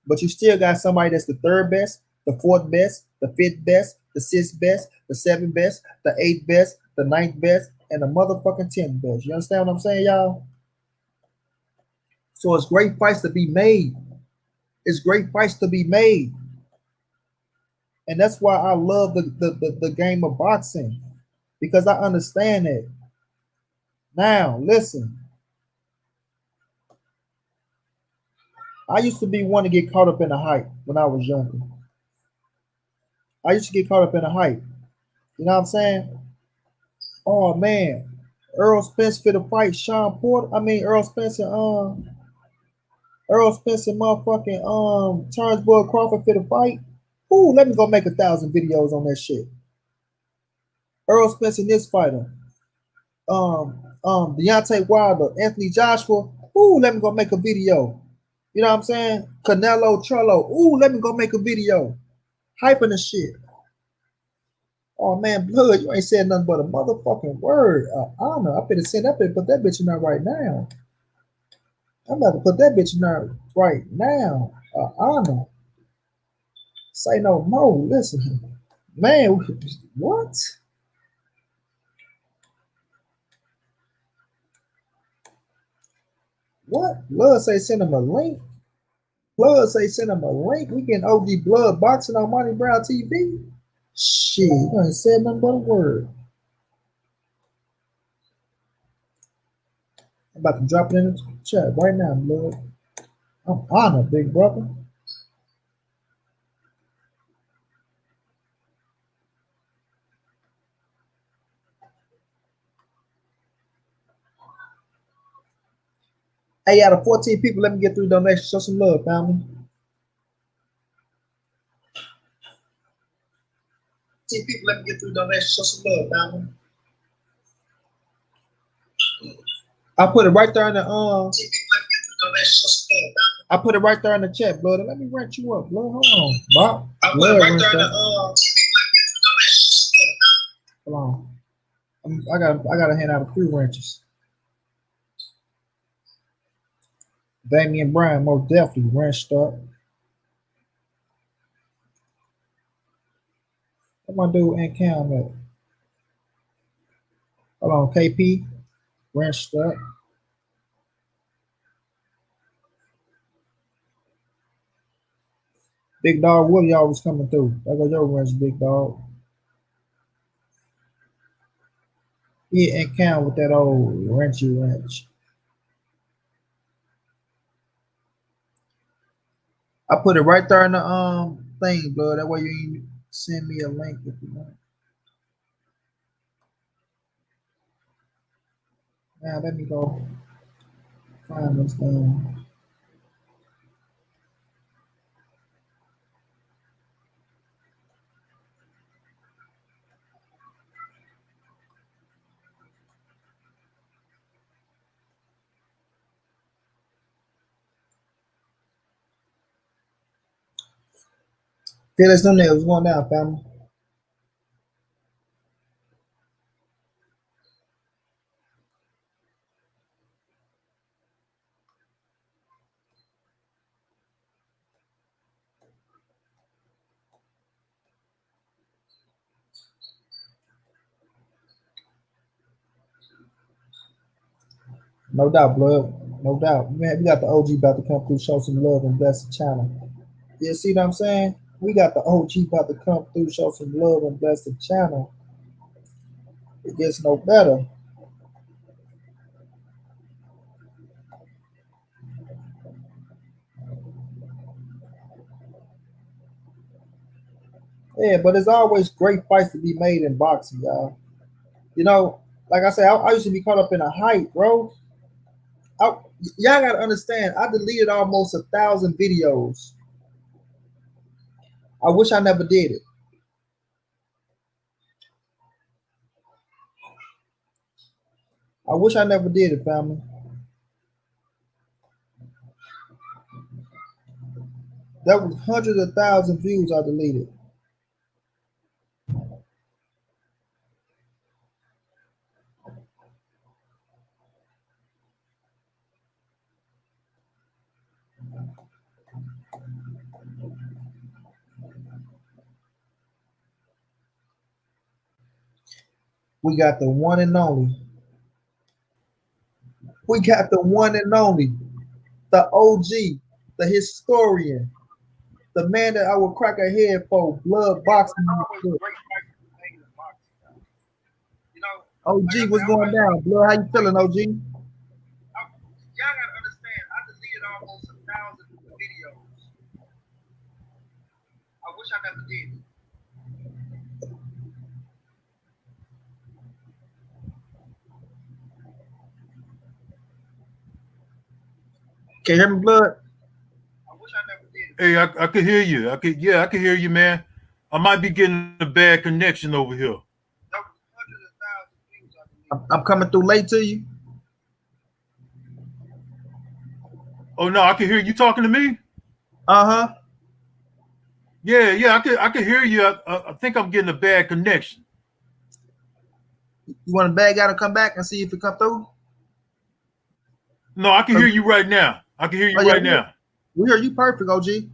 [SPEAKER 1] but you still got somebody that's the third best, the fourth best, the fifth best, the sixth best, the seventh best, the eighth best, the ninth best, and the motherfucking 10th best. You understand what I'm saying, y'all? So it's great fights to be made. It's great fights to be made. And that's why I love the game of boxing, because I understand it. Now, listen. I used to be one to get caught up in the hype when I was younger. I used to get caught up in the hype. You know what I'm saying? Oh man, Earl Spence for the fight Sean Porter. I mean Earl Spence and motherfucking Turnsburg Crawford for the fight. Ooh, let me go make 1,000 videos on that shit. Earl Spence and this fighter. Deontay Wilder, Anthony Joshua. Ooh, let me go make a video. You know what I'm saying? Canelo Trello. Ooh, let me go make a video. Hyping the shit. Oh man, Blood, you ain't said nothing but a motherfucking word. Honor. I better send that bitch, put that bitch in there right now. I'm about to put that bitch in there right now. Honor. Say no more. Listen. Man, what? What? Blood say send him a link. Blood say send him a link. We getting OG Blood boxing on Monty Brown TV. Shit, you ain't said nothing but a word. About to drop it in the chat right now, blood. I'm honored, big brother. Hey, out of 14 people, let me get 3 donations. Show some love, family. 14 people, let me get 3 donations. Show some love, family. I put it right there in the I put it right there in the chat, blood. Let me rent you up, blood. Hold on, Bob. I put it right there in the Hold on. I gotta hand out a few wrenches. Damian Bryan, most definitely wrenched up. What my dude in Cam at? Hold on, KP, wrenched up. Big dog Woody always coming through. There go your wrench, big dog. He in Cam with that old wrenchy wrench. I put it right there in the thing, blood. That way you can send me a link if you want. Now let me go find this thing. Feel us them nails going down, family. No doubt, blood. No doubt. Man, we got the OG about to come through, show some love and bless the channel. You see what I'm saying? We got the OG about to come through, show some love and bless the channel. It gets no better. Yeah, but it's always great fights to be made in boxing, y'all. You know, like I said, I used to be caught up in a hype, bro. Y'all gotta understand, I deleted almost 1,000 videos. I wish I never did it. I wish I never did it, family. That was hundreds of thousands views I deleted. We got the one and only. We got the one and only, the OG, the historian, the man that I would crack a head for, blood boxing. OG, what's going down, blood? How you feeling, OG? Y'all gotta understand, I deleted almost 1,000 videos. I wish I never did. Can you hear me, blood? I wish I never did.
[SPEAKER 2] Hey, I could hear you. I could hear you, man. I might be getting a bad connection over here.
[SPEAKER 1] I'm coming through late to you.
[SPEAKER 2] Oh no, I can hear you talking to me.
[SPEAKER 1] Uh-huh.
[SPEAKER 2] Yeah, I could hear you. I think I'm getting a bad connection.
[SPEAKER 1] You want to bag out and come back and see if it come through?
[SPEAKER 2] No, I can hear you right now. I can hear you right now.
[SPEAKER 1] We hear you perfect, OG. We got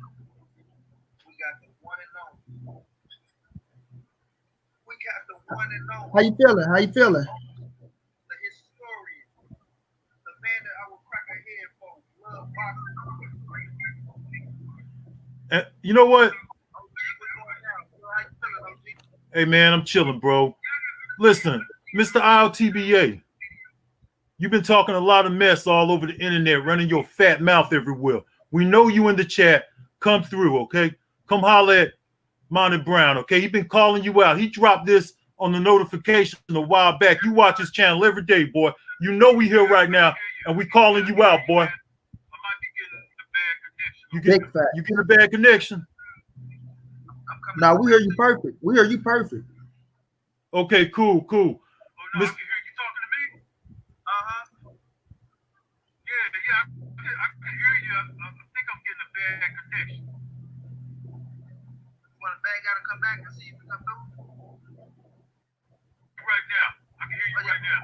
[SPEAKER 1] the one and only. We got the one and only. How you feeling? How you feeling? The historian, the man that I will crack a head for, love boxing.
[SPEAKER 2] You know what? Hey man, I'm chilling, bro. Listen, Mr.Iotba,
[SPEAKER 3] You've been talking a lot of mess all over the internet, running your fat mouth everywhere. We know you in the chat. Come through, okay? Come holler at Monty Brown, okay? He been calling you out. He dropped this on the notification a while back. You watch his channel every day, boy. You know we here right now, and we calling you out, boy. You get a bad connection.
[SPEAKER 1] Now we hear you perfect. We hear you perfect.
[SPEAKER 3] Okay, cool.
[SPEAKER 4] Oh, no, I can hear you talking to me? Uh-huh. Yeah, I can hear you. I think I'm getting a bad connection. Well, the bag gotta come back and see if it come through. Right now. I can hear you right now.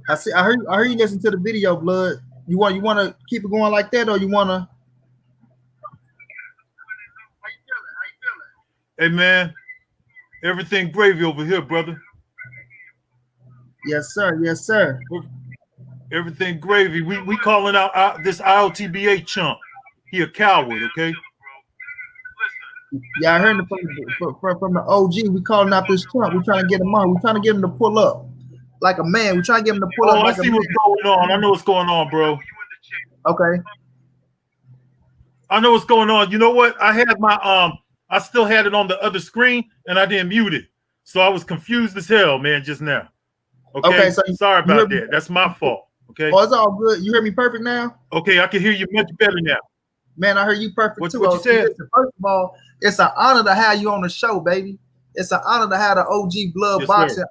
[SPEAKER 1] I see. I heard you listen to the video, blood. You want to keep it going like that, or you want to?
[SPEAKER 4] How you feeling?
[SPEAKER 3] Hey, man. Everything gravy over here, brother.
[SPEAKER 1] Yes, sir. Yes, sir.
[SPEAKER 3] Everything gravy. We calling out this IOTBA chump. He a coward, okay?
[SPEAKER 1] Yeah, I heard it from the OG. We calling out this chump. We trying to get him on. We trying to get him to pull up like a man. We trying to get him to pull up.
[SPEAKER 3] I see what's going on. I know what's going on, bro.
[SPEAKER 1] Okay.
[SPEAKER 3] I know what's going on. You know what? I had my I still had it on the other screen and I didn't mute it. So I was confused as hell, man, just now. Okay, so sorry about that. That's my fault. Okay.
[SPEAKER 1] Oh, it's all good. You hear me perfect now?
[SPEAKER 3] Okay, I can hear you much better now.
[SPEAKER 1] Man, I heard you perfect too.
[SPEAKER 3] What you said?
[SPEAKER 1] First of all, it's an honor to have you on the show, baby. It's an honor to have the OG Blood Boxing.
[SPEAKER 3] Sir.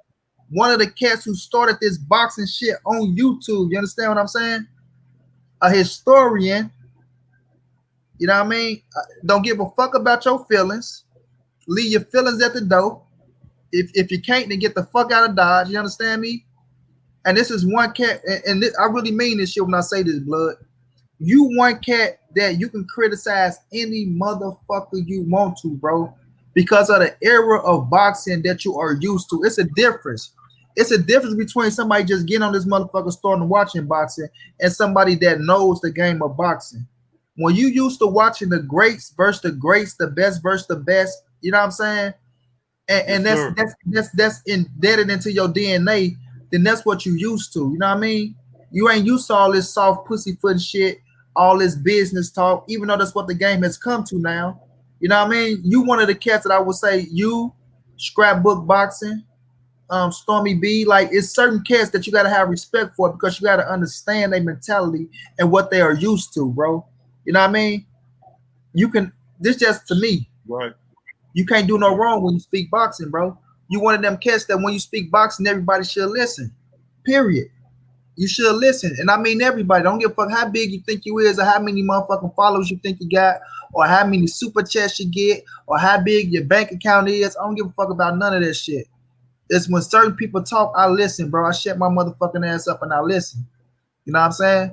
[SPEAKER 1] One of the cats who started this boxing shit on YouTube. You understand what I'm saying? A historian. You know what I mean? Don't give a fuck about your feelings. Leave your feelings at the door. If you can't, then get the fuck out of Dodge. You understand me? And this is one cat, and I really mean this shit when I say this, blood. You one cat that you can criticize any motherfucker you want to, bro, because of the era of boxing that you are used to. It's a difference. It's a difference between somebody just getting on this motherfucker starting watching boxing and somebody that knows the game of boxing. When you used to watching the greats versus the greats, the best versus the best, you know what I'm saying? And that's embedded into your DNA, then that's what you used to. You know what I mean? You ain't used to all this soft pussyfoot shit, all this business talk, even though that's what the game has come to now. You know what I mean? You one of the cats that I would say you, Scrapbook Boxing, Stormy B, like it's certain cats that you gotta have respect for because you gotta understand their mentality and what they are used to, bro. You know what I mean? You can, this just to me.
[SPEAKER 3] Right.
[SPEAKER 1] You can't do no wrong when you speak boxing, bro. You one of them cats that when you speak boxing, everybody should listen. Period. You should listen. And I mean everybody. Don't give a fuck how big you think you is or how many motherfucking followers you think you got or how many super chats you get or how big your bank account is. I don't give a fuck about none of that shit. It's when certain people talk, I listen, bro. I shut my motherfucking ass up and I listen. You know what I'm saying?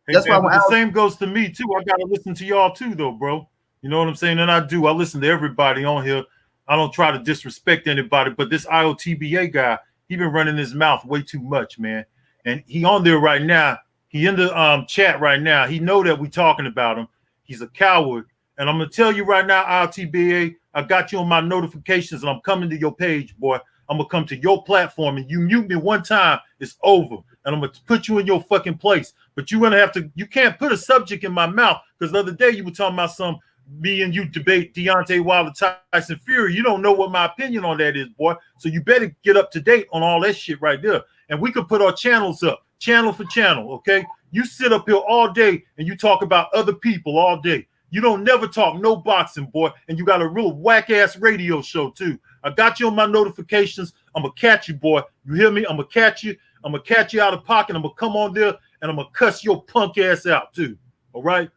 [SPEAKER 3] Hey, that's man, why the same goes to me too. I gotta listen to y'all too, though, bro. You know what I'm saying? And I do. I listen to everybody on here. I don't try to disrespect anybody, but this IOTBA guy, he been running his mouth way too much, man. And he on there right now. He in the chat right now. He know that we talking about him. He's a coward. And I'm gonna tell you right now, IOTBA, I got you on my notifications, and I'm coming to your page, boy. I'm gonna come to your platform, and you mute me one time, it's over. And I'm gonna put you in your fucking place. But you're gonna have to. You can't put a subject in my mouth because the other day you were talking about some. Me and you debate Deontay Wilder, Tyson Fury. You don't know what my opinion on that is, boy. So you better get up to date on all that shit right there. And we could put our channels up, channel for channel, okay? You sit up here all day and you talk about other people all day. You don't never talk no boxing, boy. And you got a real whack-ass radio show, too. I got you on my notifications. I'm going to catch you, boy. You hear me? I'm going to catch you. I'm going to catch you out of pocket. I'm going to come on there and I'm going to cuss your punk ass out, too. All right?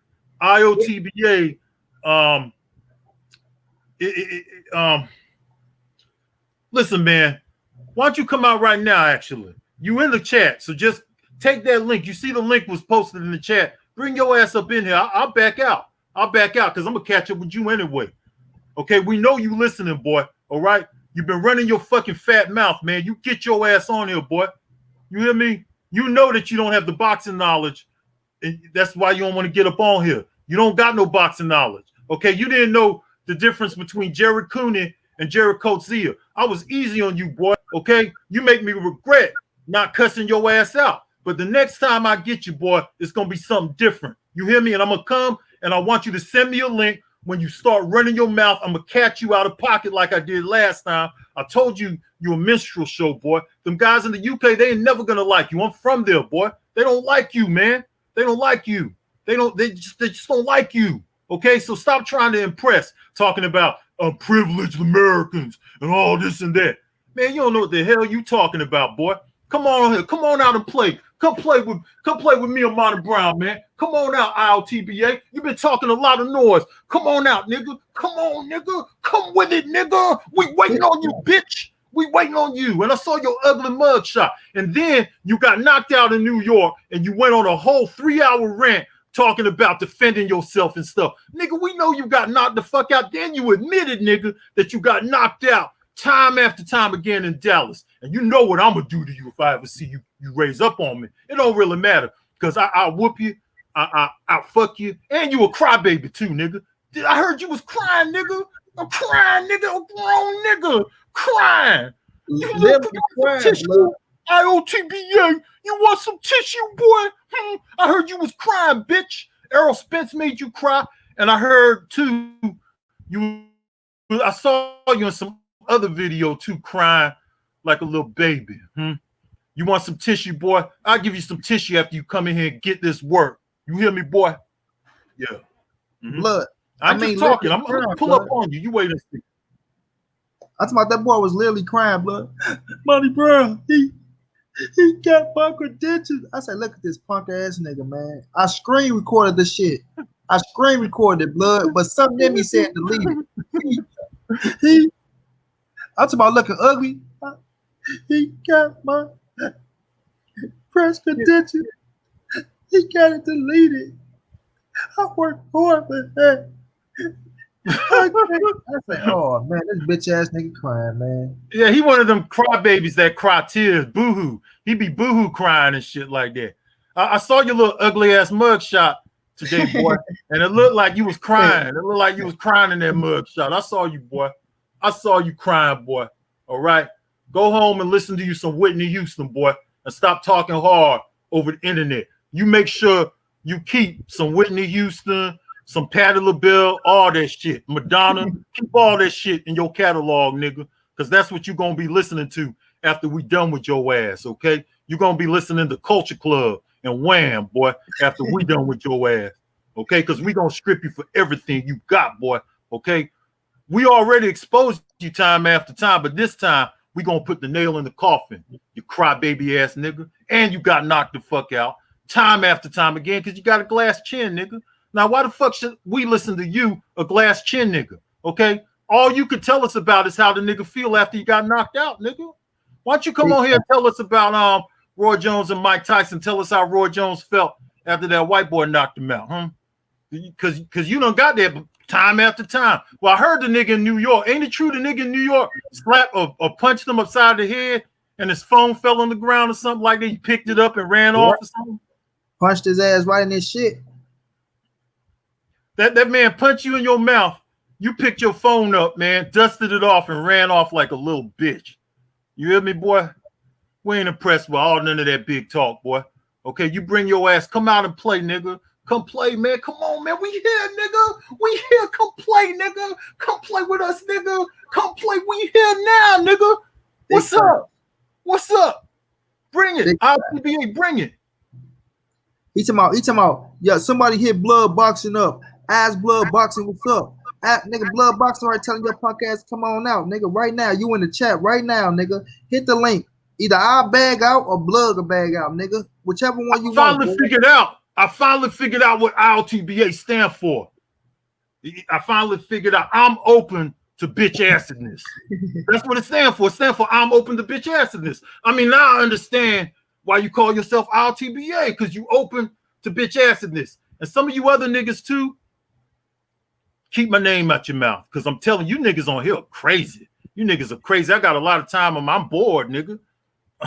[SPEAKER 3] IOTBA. Listen, man, why don't you come out right now? Actually, you in the chat, so just take that link. You see the link was posted in the chat. Bring your ass up in here. I'll back out. I'll back out because I'm gonna catch up with you anyway. Okay, we know you listening, boy. All right, you've been running your fucking fat mouth, man. You get your ass on here, boy. You hear me? You know that you don't have the boxing knowledge, and that's why you don't want to get up on here. You don't got no boxing knowledge. Okay, you didn't know the difference between Jared Cooney and Jared Coetzee. I was easy on you, boy. Okay, you make me regret not cussing your ass out. But the next time I get you, boy, it's gonna be something different. You hear me? And I'm gonna come and I want you to send me a link. When you start running your mouth, I'm gonna catch you out of pocket like I did last time. I told you you're a minstrel show, boy. Them guys in the UK, they ain't never gonna like you. I'm from there, boy. They don't like you, man. They don't like you. They just don't like you. Okay, so stop trying to impress, talking about privileged Americans and all this and that. Man, you don't know what the hell you talking about, boy. Come on here, come on out and play. Come play with me and Monty Brown, man. Come on out, IOTBA. You've been talking a lot of noise. Come on out, nigga. Come on, nigga. Come with it, nigga. We waiting on you, bitch. We waiting on you. And I saw your ugly mugshot. And then you got knocked out in New York and you went on a whole 3-hour rant talking about defending yourself and stuff. Nigga, we know you got knocked the fuck out. Then you admitted, nigga, that you got knocked out time after time again in Dallas. And you know what I'm going to do to you if I ever see you raise up on me. It don't really matter because I'll whoop you. I'll fuck you. And you a crybaby too, nigga. I heard you was crying, nigga. I'm crying, nigga. A grown nigga crying. You want some tissue? IOTBA. You want some tissue, boy? I heard you was crying, bitch. Errol Spence made you cry. And I heard too, I saw you in some other video too, crying like a little baby. You want some tissue, boy? I'll give you some tissue after you come in here and get this work. You hear me, boy? Yeah.
[SPEAKER 1] Blood.
[SPEAKER 3] I'm just talking. I'm gonna pull up on you. You wait and see.
[SPEAKER 1] I thought that boy was literally crying, blood. Monty Brown, he got my credentials. I said, look at this punk ass nigga, man. I screen recorded the shit. I screen recorded, blood, but something in me said delete it. I'm talking about looking ugly. He got my press credentials. He got it deleted. I worked hard for that. I said, oh man, this bitch ass nigga crying, man.
[SPEAKER 3] Yeah, he one of them crybabies that cry tears, boohoo. He be boohoo crying and shit like that. I saw your little ugly ass mugshot today, boy, and it looked like you was crying. It looked like you was crying in that mugshot. I saw you, boy. I saw you crying, boy. All right, go home and listen to you some Whitney Houston, boy, and stop talking hard over the internet. You make sure you keep some Whitney Houston, some Patti LaBelle, all that shit. Madonna, keep all that shit in your catalog, nigga, because that's what you're going to be listening to after we done with your ass, okay? You're going to be listening to Culture Club and Wham, boy, after we done with your ass, okay? Because we going to strip you for everything you got, boy, okay? We already exposed you time after time, but this time we going to put the nail in the coffin, you crybaby ass nigga, and you got knocked the fuck out time after time again because you got a glass chin, nigga. Now, why the fuck should we listen to you, a glass chin nigga, okay? All you could tell us about is how the nigga feel after you got knocked out, nigga. Why don't you come on here and tell us about Roy Jones and Mike Tyson? Tell us how Roy Jones felt after that white boy knocked him out, huh? Because you done got there time after time. Well, I heard the nigga in New York. Ain't it true the nigga in New York slapped or punched him upside the head and his phone fell on the ground or something like that? He picked it up and ran off or something?
[SPEAKER 1] Punched his ass right in his shit.
[SPEAKER 3] That man punched you in your mouth. You picked your phone up, man, dusted it off, and ran off like a little bitch. You hear me, boy? We ain't impressed with all none of that big talk, boy. Okay, you bring your ass. Come out and play, nigga. Come play, man. Come on, man. We here, nigga. We here. Come play, nigga. Come play with us, nigga. Come play. We here now, nigga. What's up? What's up? Bring it. IPBA, bring it.
[SPEAKER 1] He talking about, yeah, somebody hit blood boxing up. Ass blood boxing, what's up? Nigga, blood boxing right telling your punk ass, come on out, nigga, right now. You in the chat right now, nigga. Hit the link. Either I'll bag out or blood will bag out, nigga. Whichever one you want.
[SPEAKER 3] I finally figured out what IOTBA stand for. I finally figured out I'm open to bitch acidness. That's what it stands for. It stands for I'm open to bitch acidness. I mean, now I understand why you call yourself IOTBA, because you open to bitch acidness. And some of you other niggas too, keep my name out your mouth, because I'm telling you niggas on here are crazy. You niggas are crazy. I got a lot of time on I'm bored, nigga.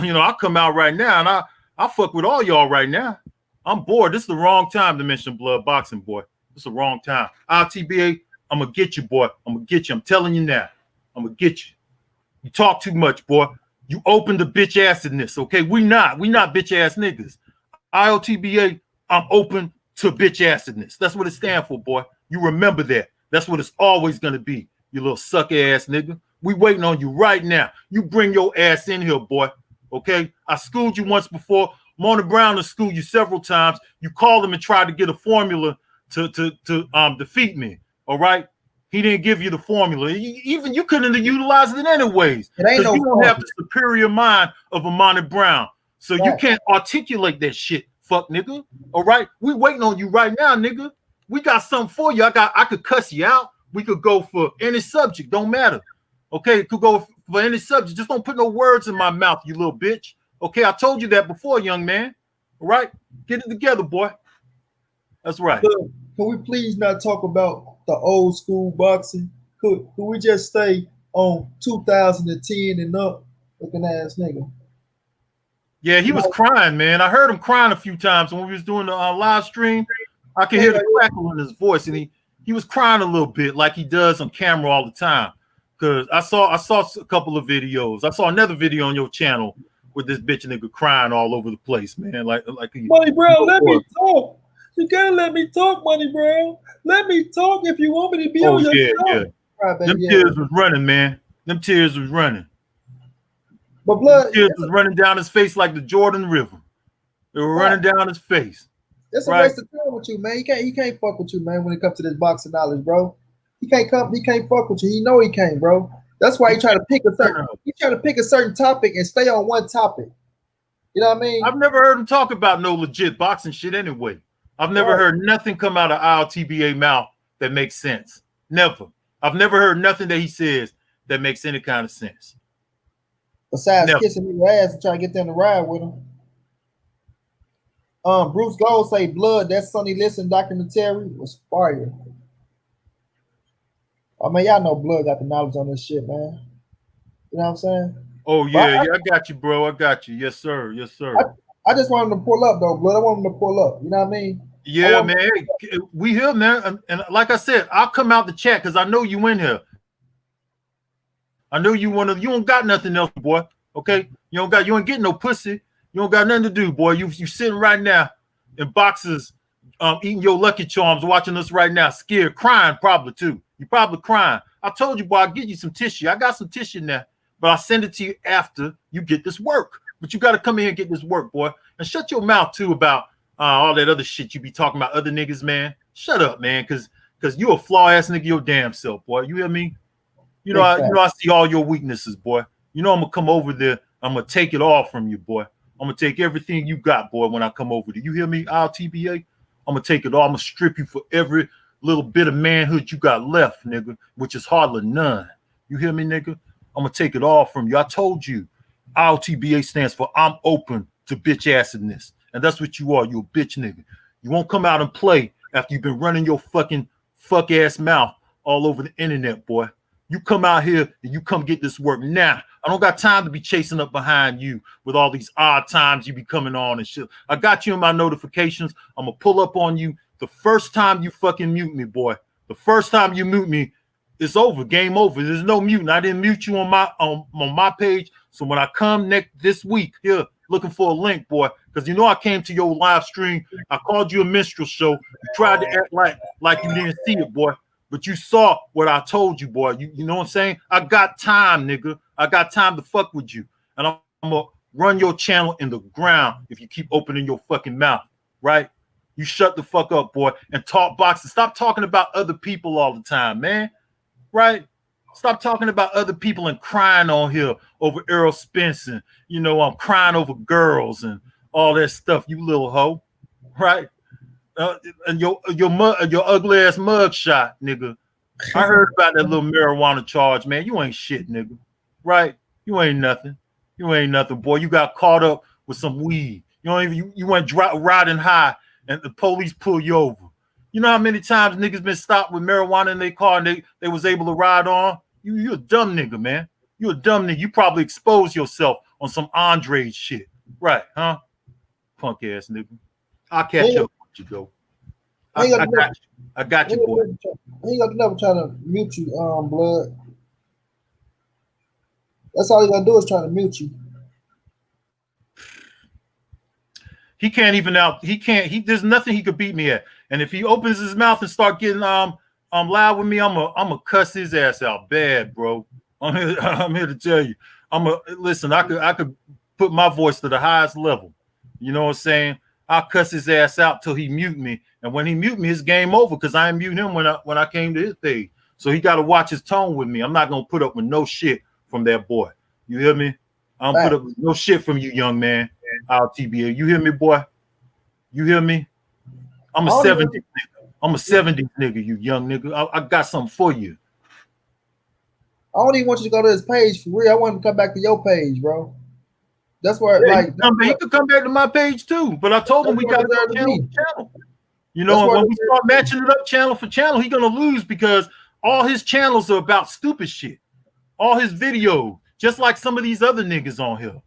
[SPEAKER 3] You know, I come out right now and I fuck with all y'all right now. I'm bored. This is the wrong time to mention blood boxing, boy. This is the wrong time. IOTBA, I'm going to get you, boy. I'm going to get you. I'm telling you now. I'm going to get you. You talk too much, boy. You open to bitch acidness, okay? We not bitch ass niggas. IOTBA, I'm open to bitch assedness. That's what it stands for, boy. You remember that. That's what it's always gonna be, you little sucker ass nigga. We waiting on you right now. You bring your ass in here, boy. Okay? I schooled you once before. Mona Brown has schooled you several times. You called him and tried to get a formula to defeat me. All right? He didn't give you the formula. Even you couldn't have utilized it anyways. Because you don't have the superior mind of a Monty Brown. So you can't articulate that shit, fuck nigga. All right? We waiting on you right now, nigga. We got something for you. I could cuss you out. We could go for any subject. Don't matter. Okay, it could go for any subject. Just don't put no words in my mouth, you little bitch. Okay, I told you that before, young man. All right? Get it together, boy. That's right.
[SPEAKER 1] Look, can we please not talk about the old school boxing? Could we just stay on 2010 and up? Looking ass nigga.
[SPEAKER 3] Yeah, he was crying, man. I heard him crying a few times when we was doing the live stream. I could hear the crackle in his voice, and he was crying a little bit like he does on camera all the time. Because I saw a couple of videos. I saw another video on your channel with this bitch nigga crying all over the place, man. Like
[SPEAKER 1] Money Brown, let me talk. You gotta let me talk, Money Brown. Let me talk if you want me to be on your show.
[SPEAKER 3] Yeah. Right, them tears was running, man. Them tears was running.
[SPEAKER 1] But blood
[SPEAKER 3] tears was running down his face like the Jordan River. They were running down his face.
[SPEAKER 1] It's a waste of time with you, man. He can't fuck with you, man, when it comes to this boxing knowledge, bro. He can't fuck with you. He know he can't, bro. That's why he try to pick a certain topic and stay on one topic. You know what I mean?
[SPEAKER 3] I've never heard him talk about no legit boxing shit anyway. I've never heard nothing come out of ILTBA mouth that makes sense. Never. I've never heard nothing that he says that makes any kind of sense.
[SPEAKER 1] Besides kissing your ass and trying to get them to ride with him. Bruce Gold say Blood, that Sonny Liston documentary was fire. I mean, y'all know Blood got the knowledge on this shit, man. You know what I'm saying?
[SPEAKER 3] Oh, yeah, I got you, bro. I got you. Yes, sir. Yes, sir.
[SPEAKER 1] I just want him to pull up, though, Blood. I want him to pull up. You know what I mean?
[SPEAKER 3] Yeah, man. Hey, we here, man. And like I said, I'll come out the chat because I know you in here. I know you don't got nothing else, boy. Okay? You ain't getting no pussy. You don't got nothing to do, boy. You sitting right now in boxes, eating your Lucky Charms, watching us right now, scared, crying probably too. You probably crying. I told you, boy, I'll get you some tissue. I got some tissue now, but I'll send it to you after you get this work. But you got to come in here and get this work, boy. And shut your mouth too about all that other shit you be talking about other niggas, man. Shut up, man, because you a flaw ass nigga your damn self, boy. You hear me? You know, I see all your weaknesses, boy. You know I'm gonna come over there. I'm gonna take it all from you, boy. I'm gonna take everything you got, boy, when I come over there. You hear me, ILTBA? I'm gonna take it all. I'm gonna strip you for every little bit of manhood you got left, nigga, which is hardly none. You hear me, nigga? I'm gonna take it all from you. I told you, ILTBA stands for I'm open to bitch assedness. And that's what you are. You a bitch nigga. You won't come out and play after you've been running your fucking fuck ass mouth all over the internet, boy. You come out here and you come get this work now. I don't got time to be chasing up behind you with all these odd times you be coming on and shit. I got you in my notifications. I'm gonna pull up on you the first time you fucking mute me, boy. The first time you mute me, it's over. Game over. There's no muting. I didn't mute you on my page. So when I come this week here looking for a link, boy, because you know I came to your live stream. I called you a minstrel show. You tried to act like you didn't see it, boy. But you saw what I told you, boy. You know what I'm saying? I got time, nigga. I got time to fuck with you. And I'm going to run your channel in the ground if you keep opening your fucking mouth, right? You shut the fuck up, boy, and talk boxing. Stop talking about other people all the time, man, right? Stop talking about other people and crying on here over Errol Spence and, I'm crying over girls and all that stuff, you little hoe, right? And your ugly ass mug shot, nigga. I heard about that little marijuana charge, man. You ain't shit, nigga. Right? You ain't nothing. You ain't nothing, boy. You got caught up with some weed. You went riding high and the police pull you over. You know how many times niggas been stopped with marijuana in their car and they was able to ride on? You a dumb nigga, man. You a dumb nigga. You probably exposed yourself on some Andre shit. Right, huh? Punk ass nigga. I'll catch up. You go. I got you, boy.
[SPEAKER 1] He ain't never trying to mute you, Blood. That's all he gonna do is try to mute you.
[SPEAKER 3] He can't even out. He can't. There's nothing he could beat me at. And if he opens his mouth and start getting loud with me, I'm a cuss his ass out bad, bro. I'm here to tell you. Listen. I could put my voice to the highest level. You know what I'm saying? I'll cuss his ass out till he mute me. And when he mute me, it's game over because I ain't mute him when I came to his page. So he got to watch his tone with me. I'm not gonna put up with no shit from that boy. You hear me? I don't put up with no shit from you, young man. TBA. You hear me, boy? You hear me? I'm a 70s nigga. I'm a 70s nigga, you young nigga. I got something for you.
[SPEAKER 1] I don't even want you to go to his page for real. I want him to come back to your page, bro. That's where
[SPEAKER 3] he could come back to my page too. But I told him we got to go channel for channel. You know, and when we start matching it up channel for channel, he's gonna lose because all his channels are about stupid shit. All his videos, just like some of these other niggas on here.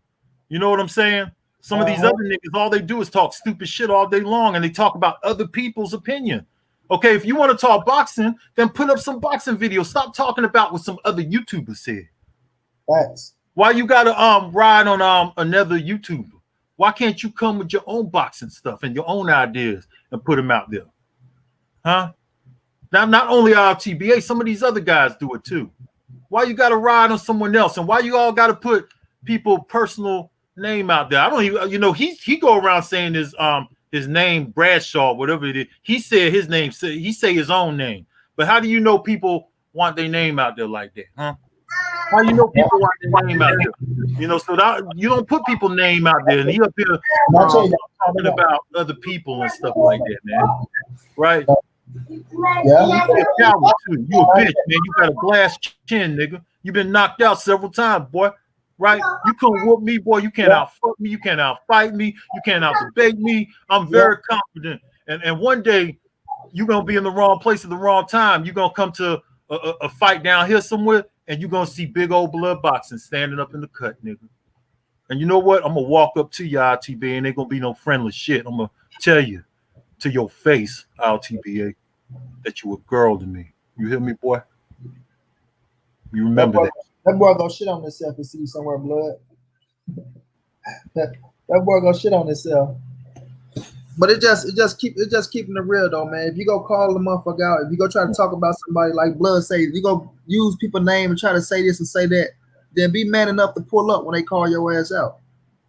[SPEAKER 3] You know what I'm saying? Some of these other niggas, all they do is talk stupid shit all day long, and they talk about other people's opinion. Okay, if you want to talk boxing, then put up some boxing videos. Stop talking about what some other YouTubers said.
[SPEAKER 1] Thanks.
[SPEAKER 3] Why you gotta ride on another YouTuber? Why can't you come with your own boxing stuff and your own ideas and put them out there? Huh? Now, not only our TBA, some of these other guys do it too. Why you gotta ride on someone else? And why you all gotta put people personal name out there? I don't even, you know, he go around saying his name Bradshaw, whatever it is. He said his name, he say his own name. But how do you know people want their name out there like that, huh? How you know people want their name out there? You know, so that you don't put people's name out there, and he up here talking about other people and stuff like that, man. Right?
[SPEAKER 1] Yeah.
[SPEAKER 3] You a coward too. You a bitch, man. You got a glass chin, nigga. You been knocked out several times, boy. Right? You couldn't whoop me, boy. You can't outfuck me. You can't outfight me. You can't outdebate me. I'm very confident. And one day you're gonna be in the wrong place at the wrong time. You're gonna come to a fight down here somewhere, and you're gonna see big old blood boxing standing up in the cut, nigga. And you know what? I'm gonna walk up to you, RTBA, and ain't gonna be no friendly shit. I'm gonna tell you to your face, RTBA, that you a girl to me. You hear me, boy? You remember that?
[SPEAKER 1] That boy gonna shit on himself and see you somewhere, blood. that boy gonna shit on himself. But it just keeping it real though, man. If you go call the motherfucker out, if you go try to talk about somebody like Blood say, if you go use people's name and try to say this and say that, then be man enough to pull up when they call your ass out.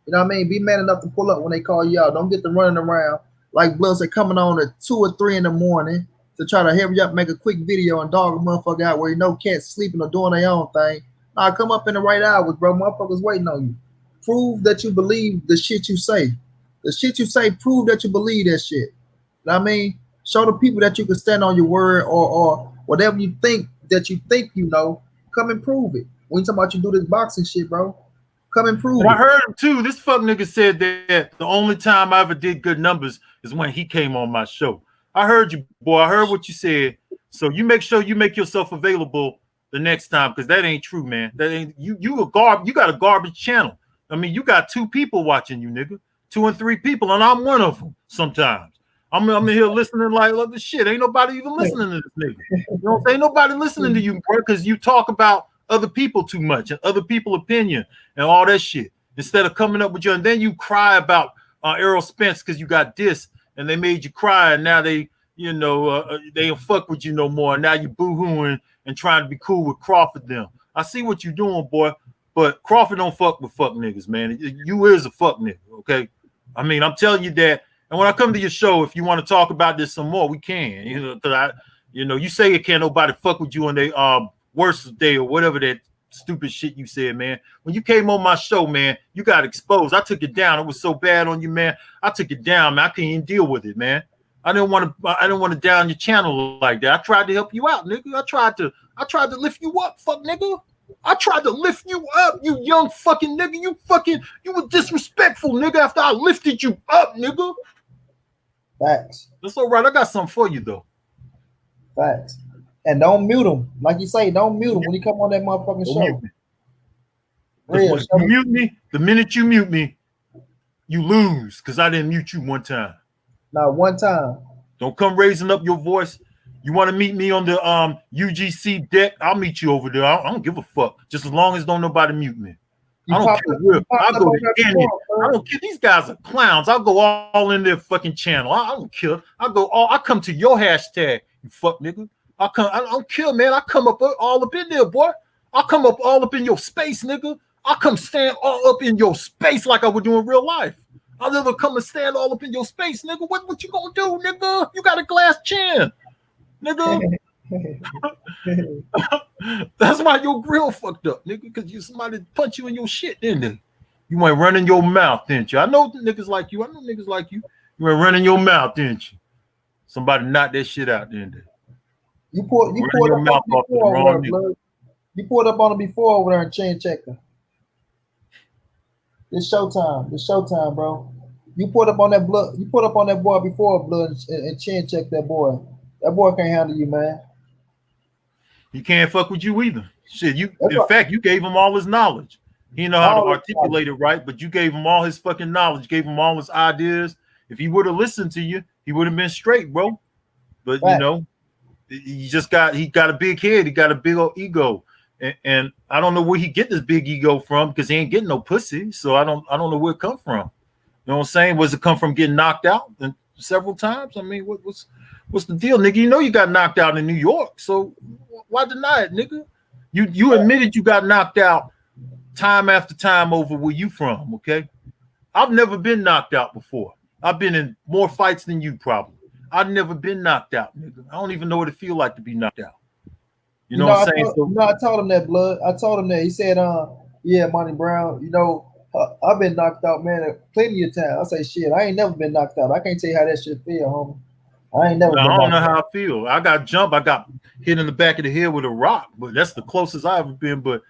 [SPEAKER 1] You know what I mean? Be man enough to pull up when they call you out. Don't get to running around like Blood say, coming on at 2 or 3 in the morning to try to hurry up, make a quick video and dog a motherfucker out where you know cats sleeping or doing their own thing. Nah, come up in the right hours, bro. Motherfuckers waiting on you. Prove that you believe the shit you say. The shit you say, prove that you believe that shit. You know what I mean? Show the people that you can stand on your word or whatever you think you know. Come and prove it. When you talking about you do this boxing shit, bro, come and prove it.
[SPEAKER 3] I heard him too. This fuck nigga said that the only time I ever did good numbers is when he came on my show. I heard you, boy. I heard what you said. So you make sure you make yourself available the next time, because that ain't true, man. That ain't you got a garbage channel. I mean, you got 2 people watching you, nigga. 2 and 3 people, and I'm one of them sometimes. I'm in here listening like this shit. Ain't nobody even listening to this nigga. You know what I'm saying? Nobody listening to you, bro, because you talk about other people too much and other people's opinion and all that shit. Instead of coming up with you, and then you cry about Errol Spence because you got dissed and they made you cry, and now they, you know, they don't fuck with you no more. And now you boo-hooing and trying to be cool with Crawford them. I see what you're doing, boy, but Crawford don't fuck with fuck niggas, man. You is a fuck nigga, okay? I mean, I'm telling you that. And when I come to your show, if you want to talk about this some more, we can. You know, because you say it can't nobody fuck with you on their worst day or whatever that stupid shit you said, man. When you came on my show, man, you got exposed. I took it down. It was so bad on you, man. I took it down, man. I couldn't even deal with it, man. I didn't want to down your channel like that. I tried to help you out, nigga. I tried to lift you up, fuck nigga. I tried to lift you up, you young fucking nigga. You were disrespectful, nigga, after I lifted you up, nigga.
[SPEAKER 1] Facts.
[SPEAKER 3] That's all right. I got something for you, though.
[SPEAKER 1] Facts. And don't mute him. Like you say, don't mute him when he come on that motherfucking show.
[SPEAKER 3] Real, you mute me, the minute you mute me, you lose, because I didn't mute you one time.
[SPEAKER 1] Not one time.
[SPEAKER 3] Don't come raising up your voice. You want to meet me on the UGC deck? I'll meet you over there. I don't give a fuck. Just as long as don't nobody mute me. I don't care where. I'll go to any. I don't care. These guys are clowns. I'll go all in their fucking channel. I don't care. I come to your hashtag, you fuck nigga. I don't care, man. I come up all up in there, boy. I come up all up in your space, nigga. I come stand all up in your space like I would do in real life. I'll never come and stand all up in your space, nigga. What you gonna do, nigga? You got a glass chin, nigga. That's why your grill fucked up, nigga, because somebody punch you in your shit, didn't they? You went running your mouth, didn't you? I know niggas like you. You went running your mouth, didn't you? Somebody knocked that shit out, didn't they?
[SPEAKER 1] You poured up on it before over there, blood. You poured up on it before over there in Chain Checker. It's showtime. It's showtime, bro. You put up on that blood. You put up on that boy before, blood, and chin check that boy. That boy can't handle you, man.
[SPEAKER 3] He can't fuck with you either. Shit, in fact, you gave him all his knowledge. He know how to articulate it right, but you gave him all his fucking knowledge, gave him all his ideas. If he would have listened to you, he would have been straight, bro. But you know, he got a big head, he got a big old ego. And I don't know where he get this big ego from because he ain't getting no pussy. So I don't know where it come from. You know what I'm saying? Was it come from getting knocked out several times? I mean, what's the deal, nigga? You know you got knocked out in New York, so why deny it, nigga? You admitted you got knocked out time after time over where you from, okay? I've never been knocked out before. I've been in more fights than you probably. I've never been knocked out, nigga. I don't even know what it feel like to be knocked out. You know what I'm saying?
[SPEAKER 1] I told him that, blood. I told him that. He said, yeah, Monty Brown, you know, I've been knocked out, man, plenty of times. I say, shit, I ain't never been knocked out. I can't tell you how that shit feel, homie. I
[SPEAKER 3] don't know how I feel. I got jumped. I got hit in the back of the head with a rock, but that's the closest I've ever been. But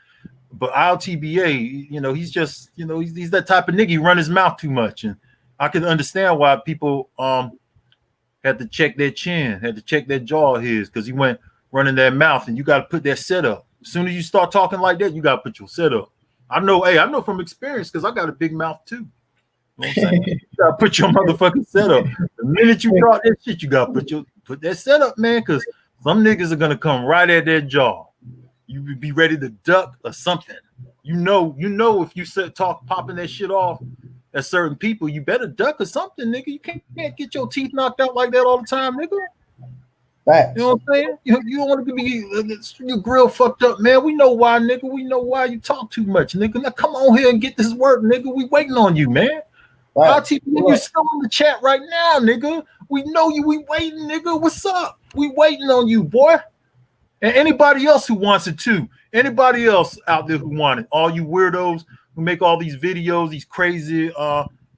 [SPEAKER 3] Iotba, you know, he's just, you know, he's that type of nigga. He run his mouth too much, and I can understand why people had to check their chin, had to check their jaw of his, because he went running that mouth, and you got to put that set up. As soon as you start talking like that, you got to put your set up. I know from experience because I got a big mouth too. You know what I'm saying? You gotta put your motherfucking setup. The minute you talk that shit, you gotta put that setup, man, because some niggas are gonna come right at that jaw. You would be ready to duck or something. You know, if you talk popping that shit off at certain people, you better duck or something, nigga. You can't get your teeth knocked out like that all the time, nigga.
[SPEAKER 1] Facts.
[SPEAKER 3] You know what I'm saying? You don't want to be your grill fucked up, man. We know why, nigga. We know why you talk too much, nigga. Now come on here and get this work, nigga. We waiting on you, man. Right. You still in the chat right now, nigga. We know you. We waiting, nigga. What's up? We waiting on you, boy. And anybody else who wants it too. Anybody else out there who want it. All you weirdos who make all these videos, these crazy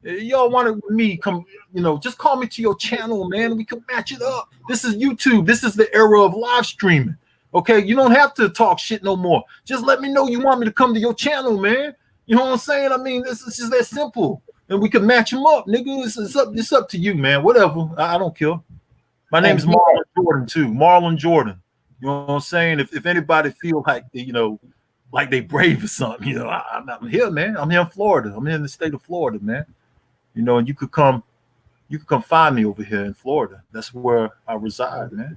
[SPEAKER 3] y'all want it with me, come, you know, just call me to your channel, man. We can match it up. This is YouTube. This is the era of live streaming. Okay, you don't have to talk shit no more. Just let me know you want me to come to your channel, man. You know what I'm saying? I mean, this is just that simple. And we can match them up, nigga. It's up to you, man. Whatever. I don't care. My name is Marlon Jordan, too. Marlon Jordan. You know what I'm saying? If anybody feel like, you know, like they brave or something, you know, I'm here, man. I'm here in Florida. I'm here in the state of Florida, man. You know, and you could come find me over here in Florida. That's where I reside, man.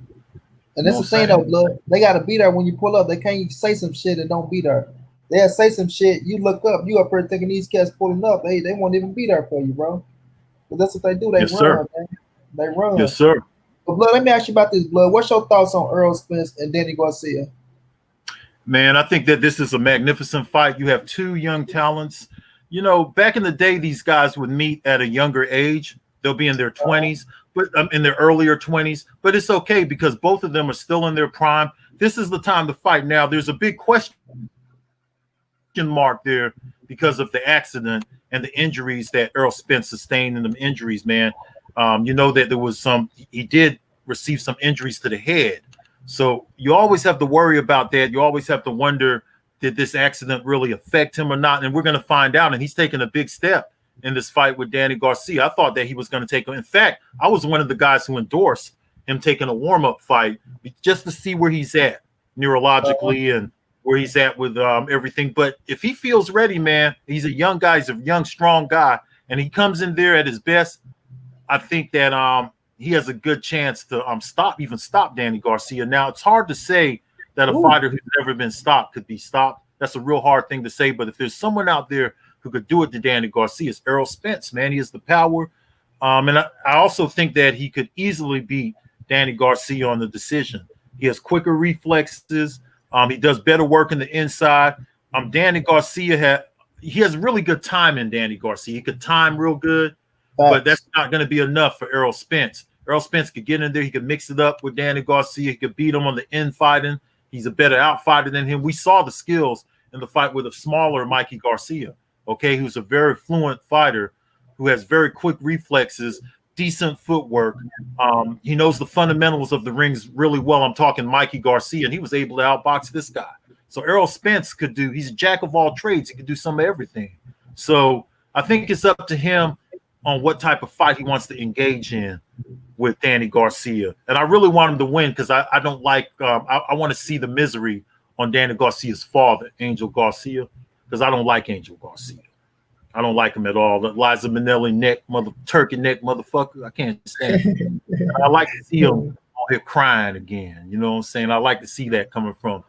[SPEAKER 1] And that's the thing, though, blood. They got to be there when you pull up. They can't say some shit and don't be there. They'll say some shit. You look up. You up there thinking these cats pulling up. They won't even be there for you, bro. But that's what they do. They run, man. They run.
[SPEAKER 3] Yes, sir.
[SPEAKER 1] But, blood, let me ask you about this, blood. What's your thoughts on Earl Spence and Danny Garcia?
[SPEAKER 3] Man, I think that this is a magnificent fight. You have two young talents. You know, back in the day, these guys would meet at a younger age. They'll be in their 20s, but in their earlier 20s. But it's okay because both of them are still in their prime. This is the time to fight. Now, there's a big question mark there because of the accident and the injuries that Earl Spence sustained in them injuries, man. You know that there was he did receive some injuries to the head. So you always have to worry about that. You always have to wonder, did this accident really affect him or not? And we're going to find out. And he's taking a big step in this fight with Danny Garcia. I thought that he was going to take him. In fact, I was one of the guys who endorsed him taking a warm-up fight just to see where he's at neurologically and where he's at with everything. But if he feels ready, man, he's a young guy. He's a young, strong guy. And he comes in there at his best. I think that he has a good chance to stop Danny Garcia. Now, it's hard to say that a fighter who's never been stopped could be stopped. That's a real hard thing to say. But if there's someone out there who could do it to Danny Garcia, it's Errol Spence, man. He has the power. And I also think that he could easily beat Danny Garcia on the decision. He has quicker reflexes. He does better work in the inside. Danny Garcia he has really good timing. Danny Garcia, he could time real good, but that's not going to be enough for Errol Spence. Errol Spence could get in there. He could mix it up with Danny Garcia. He could beat him on the infighting. He's a better outfighter than him. We saw the skills in the fight with a smaller Mikey Garcia, okay, who's a very fluent fighter, who has very quick reflexes, decent footwork. He knows the fundamentals of the rings really well. I'm talking Mikey Garcia, and he was able to outbox this guy. So Errol Spence he's a jack of all trades. He could do some of everything. So I think it's up to him on what type of fight he wants to engage in with Danny Garcia. And I really want him to win because I don't like I want to see the misery on Danny Garcia's father, Angel Garcia, because I don't like Angel Garcia. I don't like him at all. The Liza Minnelli neck, turkey neck motherfucker. I can't stand him. I like to see him on here crying again. You know what I'm saying? I like to see that coming from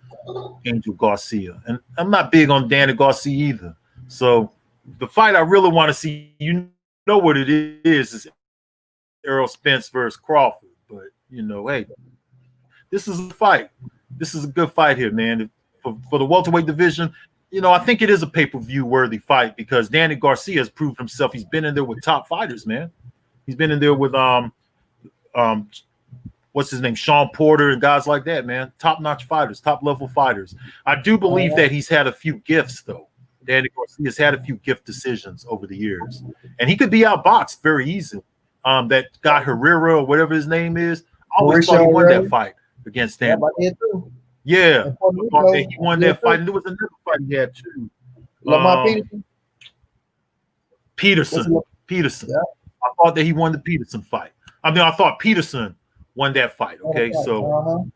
[SPEAKER 3] Angel Garcia. And I'm not big on Danny Garcia either. So the fight I really want to see, you know what it is Errol Spence versus Crawford. But, hey, this is a fight. This is a good fight here, man. For the welterweight division, I think it is a pay-per-view worthy fight because Danny Garcia has proved himself. He's been in there with top fighters, man. He's been in there with what's his name, Sean Porter and guys like that, man. Top-notch fighters, top-level fighters. I do believe that he's had a few gifts, though. Danny Garcia's had a few gift decisions over the years, and he could be outboxed very easily. That guy Herrera or whatever his name is, I always thought he won that fight against Danny. Yeah, I thought that he won that fight, and there was another fight he had too. Peterson. Yeah. I thought that he won the Peterson fight. I thought Peterson won that fight. Okay, so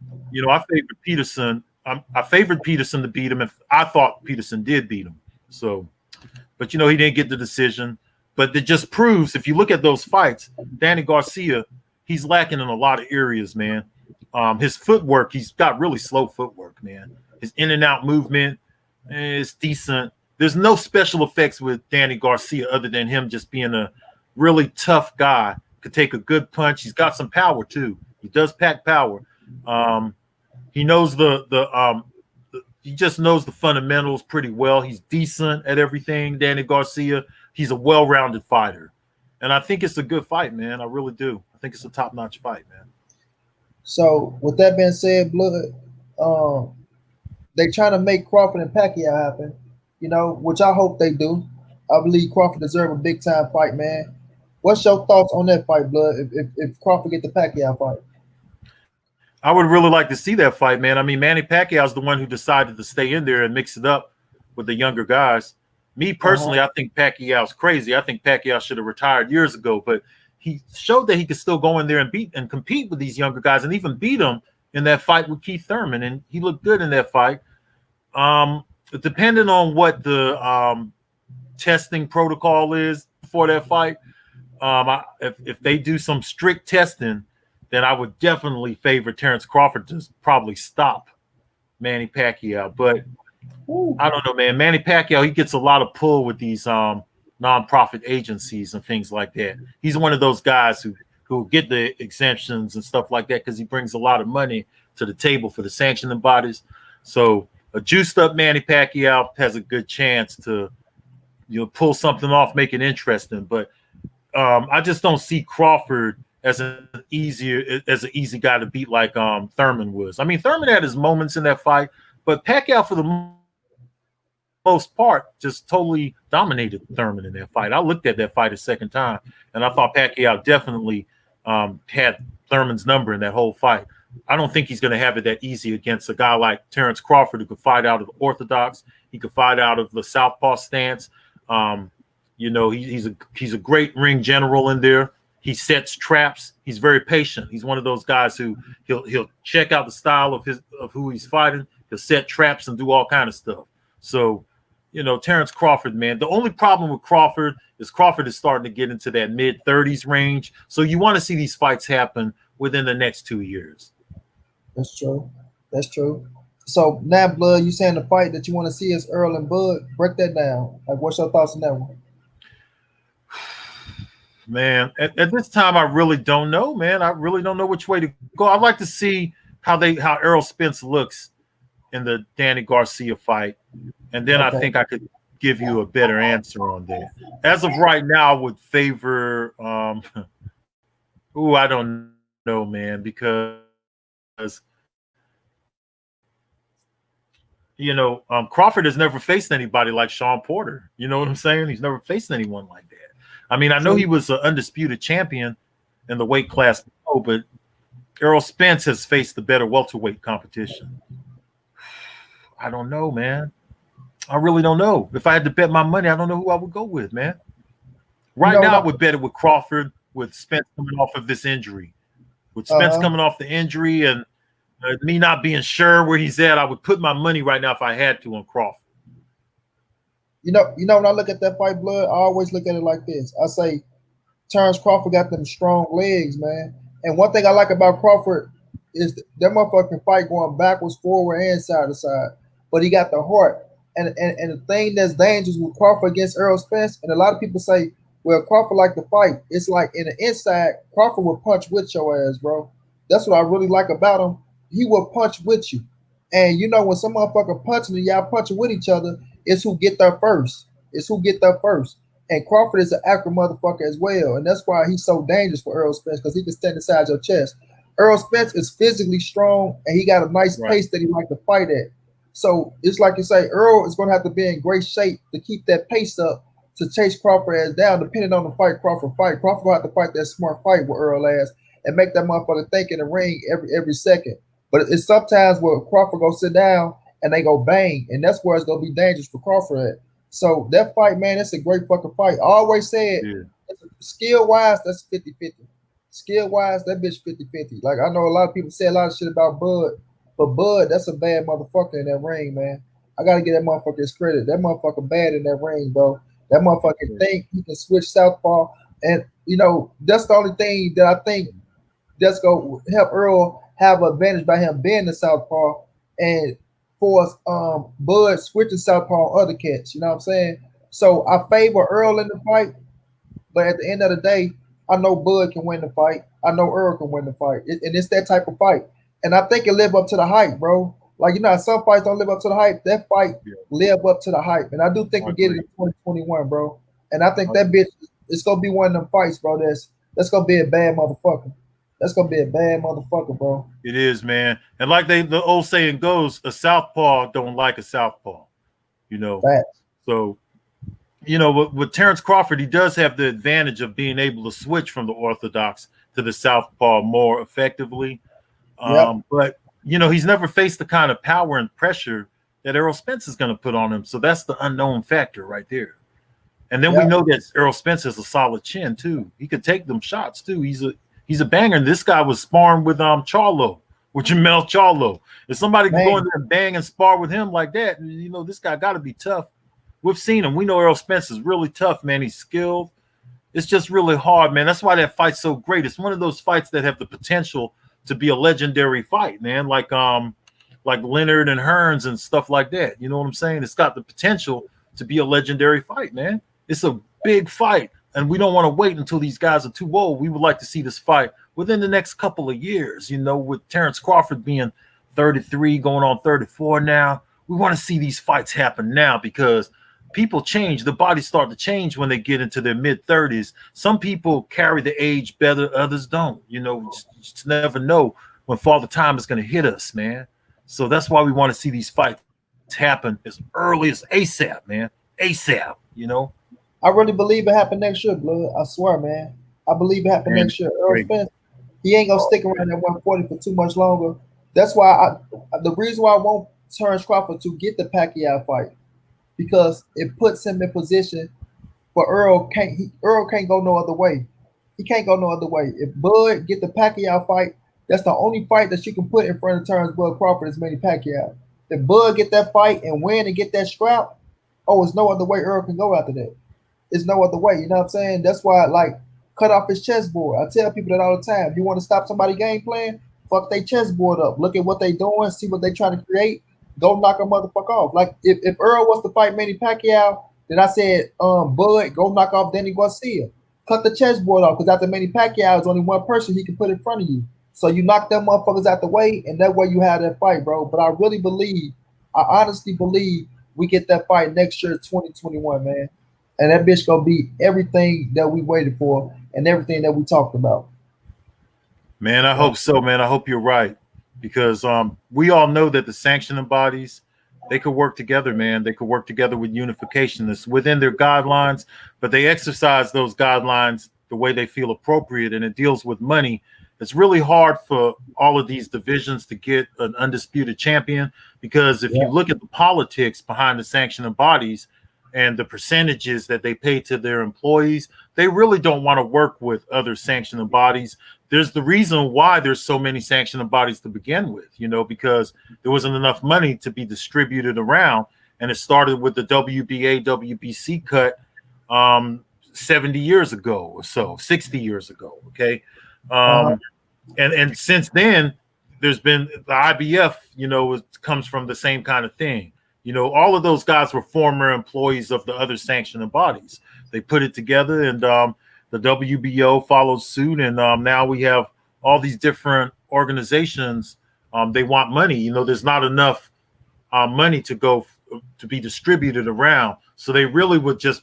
[SPEAKER 3] I favored Peterson. I favored Peterson to beat him, and I thought Peterson did beat him. So, but he didn't get the decision. But it just proves, if you look at those fights, Danny Garcia, he's lacking in a lot of areas, man. His footwork, he's got really slow footwork, man. His in and out movement is decent. There's no special effects with Danny Garcia other than him just being a really tough guy. Could take a good punch. He's got some power too. He does pack power. He knows he just knows the fundamentals pretty well. He's decent at everything. Danny Garcia, he's a well-rounded fighter, and I think it's a good fight, man. I really do. I think it's a top-notch fight, man.
[SPEAKER 1] So, with that being said, Blood, they trying to make Crawford and Pacquiao happen, which I hope they do. I believe Crawford deserves a big-time fight, man. What's your thoughts on that fight, Blood, if Crawford get the Pacquiao fight?
[SPEAKER 3] I would really like to see that fight, man. I mean, Manny Pacquiao's the one who decided to stay in there and mix it up with the younger guys. Me personally, I think Pacquiao's crazy. I think Pacquiao should have retired years ago, but he showed that he could still go in there and compete with these younger guys and even beat them in that fight with Keith Thurman, and he looked good in that fight. Depending on what the testing protocol is for that fight, if they do some strict testing, then I would definitely favor Terrence Crawford to probably stop Manny Pacquiao. But I don't know, man. Manny Pacquiao, he gets a lot of pull with these nonprofit agencies and things like that. He's one of those guys who get the exemptions and stuff like that because he brings a lot of money to the table for the sanctioning bodies. So a juiced up Manny Pacquiao has a good chance to pull something off, make it interesting. But I just don't see Crawford as an easy guy to beat like Thurman was. I mean, Thurman had his moments in that fight, but Pacquiao for the most part just totally dominated Thurman in that fight. I looked at that fight a second time, and I thought Pacquiao definitely had Thurman's number in that whole fight. I don't think he's going to have it that easy against a guy like Terrence Crawford who could fight out of the orthodox. He could fight out of the southpaw stance. He's a great ring general in there. He sets traps. He's very patient. He's one of those guys who he'll check out the style of who he's fighting. He'll set traps and do all kind of stuff. So, Terrence Crawford, man, the only problem with Crawford is starting to get into that mid-30s range. So you want to see these fights happen within the next 2 years.
[SPEAKER 1] That's true. So now, blood, you saying the fight that you want to see is Earl and Bud? Break that down. Like, what's your thoughts on that one?
[SPEAKER 3] Man, at this time, I really don't know, man. I really don't know which way to go. I'd like to see how Errol Spence looks in the Danny Garcia fight, and then I
[SPEAKER 1] Okay.
[SPEAKER 3] think I could give you a better answer on that. As of right now, I would favor. I don't know, man, because Crawford has never faced anybody like Sean Porter. You know what I'm saying? He's never faced anyone like that. I mean, I know he was an undisputed champion in the weight class below, but Errol Spence has faced the better welterweight competition. I don't know, man. I really don't know. If I had to bet my money, I don't know who I would go with, man.
[SPEAKER 1] You
[SPEAKER 3] Right
[SPEAKER 1] know
[SPEAKER 3] now, I
[SPEAKER 1] what?
[SPEAKER 3] would bet it with Crawford, with Spence coming off of this injury. With
[SPEAKER 1] Uh
[SPEAKER 3] Spence
[SPEAKER 1] huh.
[SPEAKER 3] coming off the injury and me not being sure where he's at, I would put my money right now if I had to on Crawford.
[SPEAKER 1] You know when I look at that fight, blood, I always look at it like this. I say Terrence Crawford got them strong legs, man. And one thing I like about Crawford is that motherfucking fight going backwards, forward, and side to side. But he got the heart. And the thing that's dangerous with Crawford against Errol Spence, and a lot of people say, well, Crawford like to fight. It's like in the inside, Crawford will punch with your ass, bro. That's what I really like about him. He will punch with you. And you know when some motherfucker punching and y'all punching with each other, it's who get there first. It's who get there first. And Crawford is an accurate motherfucker as well. And that's why he's so dangerous for Earl Spence because he can stand inside your chest. Earl Spence is physically strong and he got a nice
[SPEAKER 3] Right.
[SPEAKER 1] pace that he like to fight at. So it's like you say, Earl is going to have to be in great shape to keep that pace up to chase Crawford ass down, depending on the fight Crawford fight. Crawford will have to fight that smart fight with Earl ass and make that motherfucker think in the ring every second. But it's sometimes where Crawford go sit down and they go bang, and that's where it's gonna be dangerous for Crawford at. So that fight, man, it's a great fucking fight. I always said,
[SPEAKER 3] Yeah.
[SPEAKER 1] skill wise, that's 50-50. Skill wise, that bitch 50-50. Like, I know a lot of people say a lot of shit about Bud, but Bud, that's a bad motherfucker in that ring, man. I gotta get that motherfucker his credit. That motherfucker bad in that ring, bro. That motherfucker think he can switch southpaw. And, that's the only thing that I think that's gonna help Earl have an advantage by him being the southpaw and force Bud switching southpaw on other cats. You know what I'm saying? So I favor Earl in the fight, but at the end of the day, I know Bud can win the fight. I know Earl can win the fight, and it's that type of fight. And I think it live up to the hype, bro. Like some fights don't live up to the hype. That fight
[SPEAKER 3] Yeah.
[SPEAKER 1] live up to the hype, and I do think
[SPEAKER 3] I
[SPEAKER 1] we get it
[SPEAKER 3] agree.
[SPEAKER 1] in 2021, bro. And I think
[SPEAKER 3] I
[SPEAKER 1] that
[SPEAKER 3] agree.
[SPEAKER 1] bitch, it's gonna be one of them fights, bro. That's gonna be a bad motherfucker. That's gonna be a bad motherfucker, bro.
[SPEAKER 3] It is, man. And like the old saying goes, a southpaw don't like a southpaw. You know,
[SPEAKER 1] Facts.
[SPEAKER 3] so with Terrence Crawford, he does have the advantage of being able to switch from the orthodox to the southpaw more effectively.
[SPEAKER 1] Yep.
[SPEAKER 3] But he's never faced the kind of power and pressure that Errol Spence is going to put on him. So that's the unknown factor right there. And then we
[SPEAKER 1] Yep.
[SPEAKER 3] know that Errol Spence has a solid chin too. He could take them shots too. He's a banger. And this guy was sparring with Charlo, with Jamel Charlo. If somebody can go in
[SPEAKER 1] Man.
[SPEAKER 3] there and bang and spar with him like that, this guy got to be tough. We've seen him. We know Errol Spence is really tough, man. He's skilled. It's just really hard, man. That's why that fight's so great. It's one of those fights that have the potential to be a legendary fight, man. Like Leonard and Hearns and stuff like that. You know what I'm saying? It's got the potential to be a legendary fight, man. It's a big fight, and we don't want to wait until these guys are too old. We would like to see this fight within the next couple of years, with Terrence Crawford being 33, going on 34 now. We want to see these fights happen now because people change. The bodies start to change when they get into their mid-30s. Some people carry the age better, others don't. Just never know when Father Time is going to hit us, man. So that's why we want to see these fights happen as early as ASAP, man. ASAP.
[SPEAKER 1] I really believe it happened next year, blood. I swear, man. I believe it happened
[SPEAKER 3] And
[SPEAKER 1] next year. Earl
[SPEAKER 3] great.
[SPEAKER 1] Spence, he ain't gonna stick around at 140 for too much longer. That's why the reason why I want Terrence Crawford to get the Pacquiao fight because it puts him in position for Earl can't go no other way. He can't go no other way. If Bud get the Pacquiao fight, that's the only fight that you can put in front of Terrence Bud Crawford is Manny Pacquiao. If Bud get that fight and win and get that strap, oh, it's no other way Earl can go after that. There's no other way. You know what I'm saying? That's why, like, cut off his chessboard. I tell people that all the time. You want to stop somebody game plan? Fuck their chessboard up. Look at what they doing. See what they trying to create, go knock a motherfucker off. Like if Earl was to fight Manny Pacquiao, then I said, Bud, go knock off Danny Garcia. Cut the chessboard off, because after Manny Pacquiao is only one person he can put in front of you. So you knock them motherfuckers out the way, and that way you have that fight, bro. But I really believe, I honestly believe we get that fight next year, 2021, man. And that bitch gonna be everything that we waited for and everything that we talked about.
[SPEAKER 3] Man, I hope so, man. I hope you're right, because we all know that the sanctioning bodies, they could work together, man. They could work together with unification. It's within their guidelines, but they exercise those guidelines the way they feel appropriate, and it deals with money. It's really hard for all of these divisions to get an undisputed champion, because if you look at the politics behind the sanctioning bodies and the percentages that they pay to their employees, they really don't want to work with other sanctioning bodies. There's the reason why there's so many sanctioning bodies to begin with, because there wasn't enough money to be distributed around. And it started with the WBA, WBC cut 70 years ago or so, 60 years ago. Okay. And since then, there's been the IBF, it comes from the same kind of thing. All of those guys were former employees of the other sanctioning bodies. They put it together, and the WBO followed suit, and now we have all these different organizations. They want money. There's not enough money to be distributed around, so they really would just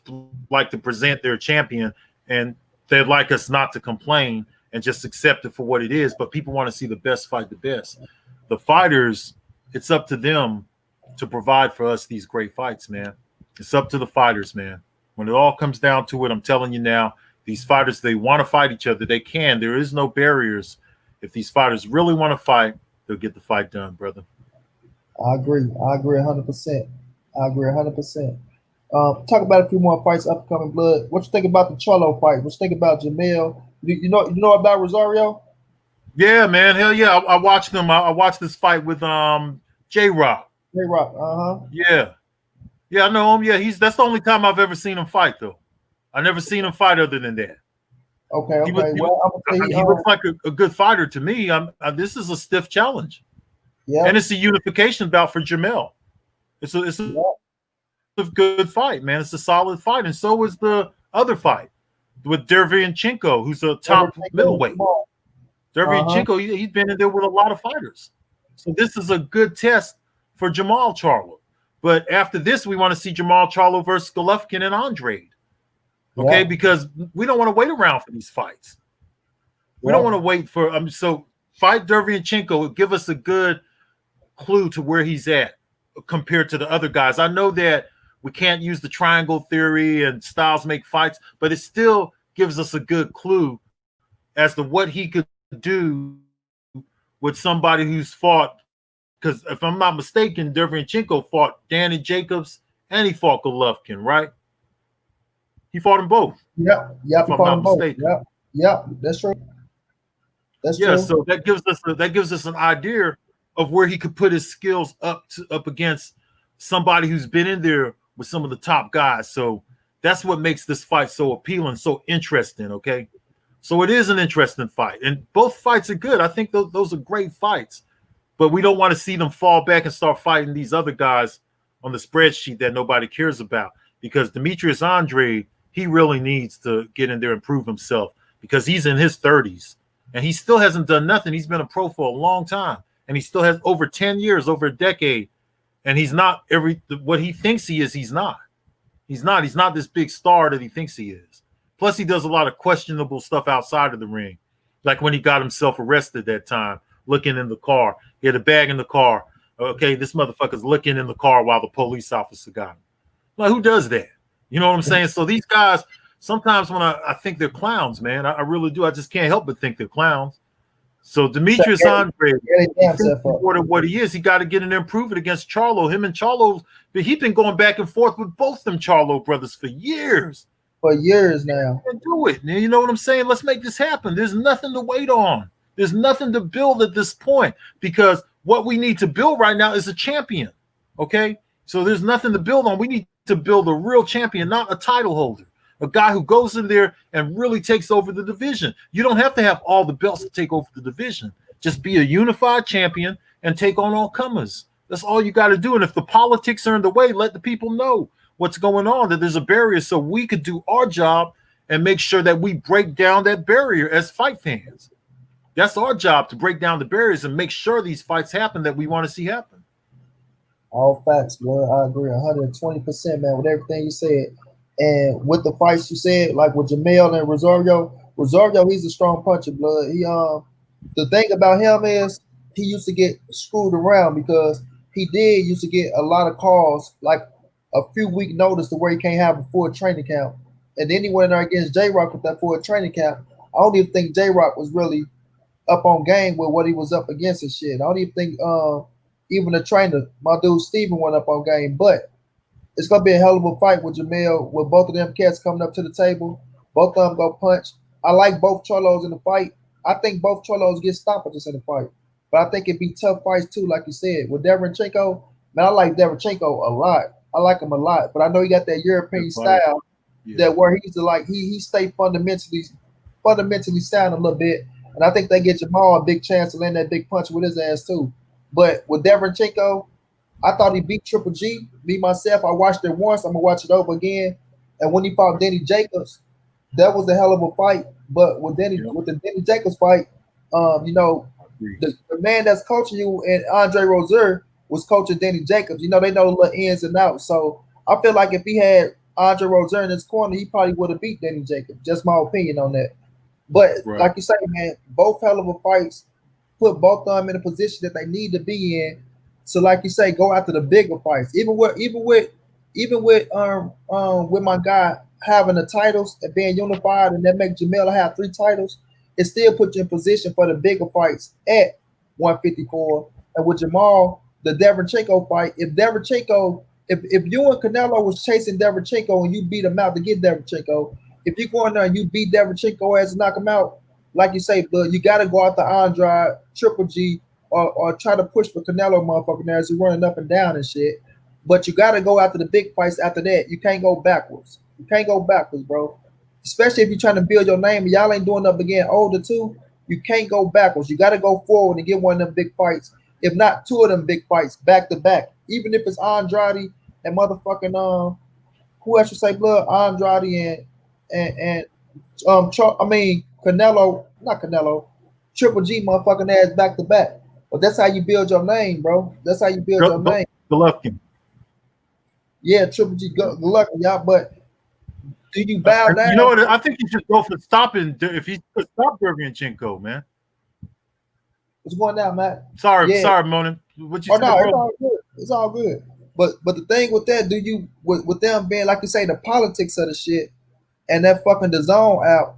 [SPEAKER 3] like to present their champion, and they'd like us not to complain and just accept it for what it is. But people want to see the best fight the best. The fighters, it's up to them to provide for us these great fights, man. It's up to the fighters, man. When it all comes down to it, I'm telling you now, these fighters, they want to fight each other. They can. There is no barriers. If these fighters really want to fight, they'll get the fight done, brother.
[SPEAKER 1] I agree 100%. I agree 100%. Talk about a few more fights upcoming, blood. What you think about the Charlo fight? What you think about Jamel? You know about Rosario?
[SPEAKER 3] Yeah, man. Hell yeah. I watched them. I watched this fight with J-Rock.
[SPEAKER 1] J-Rock,
[SPEAKER 3] Yeah. Yeah, I know him. Yeah, that's the only time I've ever seen him fight, though. I never seen him fight other than that.
[SPEAKER 1] Okay.
[SPEAKER 3] He looks like a good fighter to me. This is a stiff challenge. Yeah. And it's a unification bout for Jamel. It's a good fight, man. It's a solid fight. And so is the other fight with Derevyanchenko, who's a top middleweight. Derevyanchenko, he's been in there with a lot of fighters. So this is a good test for Jamal Charlo. But after this, we want to see Jamal Charlo versus Golovkin and Andrade. Okay, because we don't want to wait around for these fights. We don't want to wait for so fight Derevyanchenko, give us a good clue to where he's at compared to the other guys. I know that we can't use the triangle theory and styles make fights, but it still gives us a good clue as to what he could do with somebody who's fought. Because if I'm not mistaken, Derevyanchenko fought Danny Jacobs and he fought Golovkin, right? He fought them both.
[SPEAKER 1] Yep.
[SPEAKER 3] If I'm not mistaken.
[SPEAKER 1] Yep. That's true. That's
[SPEAKER 3] true.
[SPEAKER 1] So
[SPEAKER 3] that gives us an idea of where he could put his skills up against somebody who's been in there with some of the top guys. So that's what makes this fight so appealing, so interesting. Okay, so it is an interesting fight, and both fights are good. I think those are great fights. But we don't want to see them fall back and start fighting these other guys on the spreadsheet that nobody cares about. Because Demetrius Andrade, he really needs to get in there and prove himself, because he's in his 30s and he still hasn't done nothing. He's been a pro for a long time, and he still has over 10 years, over a decade. And he's not what he thinks he is. He's not. He's not this big star that he thinks he is. Plus, he does a lot of questionable stuff outside of the ring, like when he got himself arrested that time, looking in the car. He had a bag in the car. Okay, this motherfucker's looking in the car while the police officer got him. Like, who does that? You know what I'm saying? So these guys, sometimes when I think they're clowns, man, I really do. I just can't help but think they're clowns. So Demetrius Andrade, what he is, he got to get in there and prove it against Charlo. Him and Charlo, he's been going back and forth with both them Charlo brothers for years.
[SPEAKER 1] For years now.
[SPEAKER 3] Do it. You know what I'm saying? Let's make this happen. There's nothing to wait on. There's nothing to build at this point, because what we need to build right now is a champion. Okay? So there's nothing to build on. We need to build a real champion, not a title holder. A guy who goes in there and really takes over the division. You don't have to have all the belts to take over the division. Just be a unified champion and take on all comers. That's all you got to do. And if the politics are in the way, let the people know what's going on, that there's a barrier, so we could do our job and make sure that we break down that barrier as fight fans. That's our job, to break down the barriers and make sure these fights happen that we want to see happen.
[SPEAKER 1] All facts, bro. I agree 120%, man, with everything you said. And with the fights you said, like with Jamel and Rosario, he's a strong puncher, blood. The thing about him is he used to get screwed around because he did used to get a lot of calls, like a few week notice to where he can't have a full training camp. And then he went there against J Rock with that full training camp. I don't even think J Rock was really up on game with what he was up against and shit. I don't even think even the trainer, my dude Steven, went up on game. But it's gonna be a hell of a fight with Jamel, with both of them cats coming up to the table. Both of them go punch. I like both Cholos in the fight. I think both Cholos get stoppages in the fight. But I think it'd be tough fights too, like you said. With Derevchenko, man, I like Derevchenko a lot. I like him a lot. But I know he got that European style that where he's like he stay fundamentally sound a little bit. And I think they get Jamal a big chance to land that big punch with his ass too. But with Derevchenko, I thought he beat Triple G. Me myself, I watched it once. I'm gonna watch it over again. And when he fought Danny Jacobs, that was a hell of a fight. But with the Danny Jacobs fight, the man that's coaching you and Andre Rozier was coaching Danny Jacobs. You know, they know the little ins and outs. So I feel like if he had Andre Rozier in his corner, he probably would have beat Danny Jacobs. Just my opinion on that. But like you say, man, both hell of a fights put both of them in a position that they need to be in. So, like you say, go after the bigger fights. Even with my guy having the titles and being unified, and that make Jamel have 3 titles, it still puts you in position for the bigger fights at 154. And with Jamal, the Derevchenko fight, if you and Canelo was chasing Derevchenko and you beat him out to get Derevchenko, if you go in there and you beat Derevchenko as to knock him out, like you say, blood, you got to go after Andrade, Triple G, or try to push for Canelo, motherfucking there as he's running up and down and shit. But you got to go after the big fights after that. You can't go backwards. You can't go backwards, bro. Especially if you're trying to build your name and y'all ain't doing up again older too. You can't go backwards. You got to go forward and get one of them big fights. If not 2 of them big fights back to back. Even if it's Andrade and motherfucking who else you say, blood? Andrade and Canelo, not Canelo, Triple G motherfucking ass back to back. But that's how you build your name, bro. That's how you build your name.
[SPEAKER 3] Golovkin.
[SPEAKER 1] Yeah, Triple G, Golovkin, y'all. But do you bow down?
[SPEAKER 3] You know what? I think you should go for stopping. If he could stop Derevchenko, man.
[SPEAKER 1] What's going down, Matt?
[SPEAKER 3] Sorry, Monin. What you?
[SPEAKER 1] Oh no, it's all good. It's all good. But the thing with that, with them being like you say, the politics of the shit and that fucking DAZN out.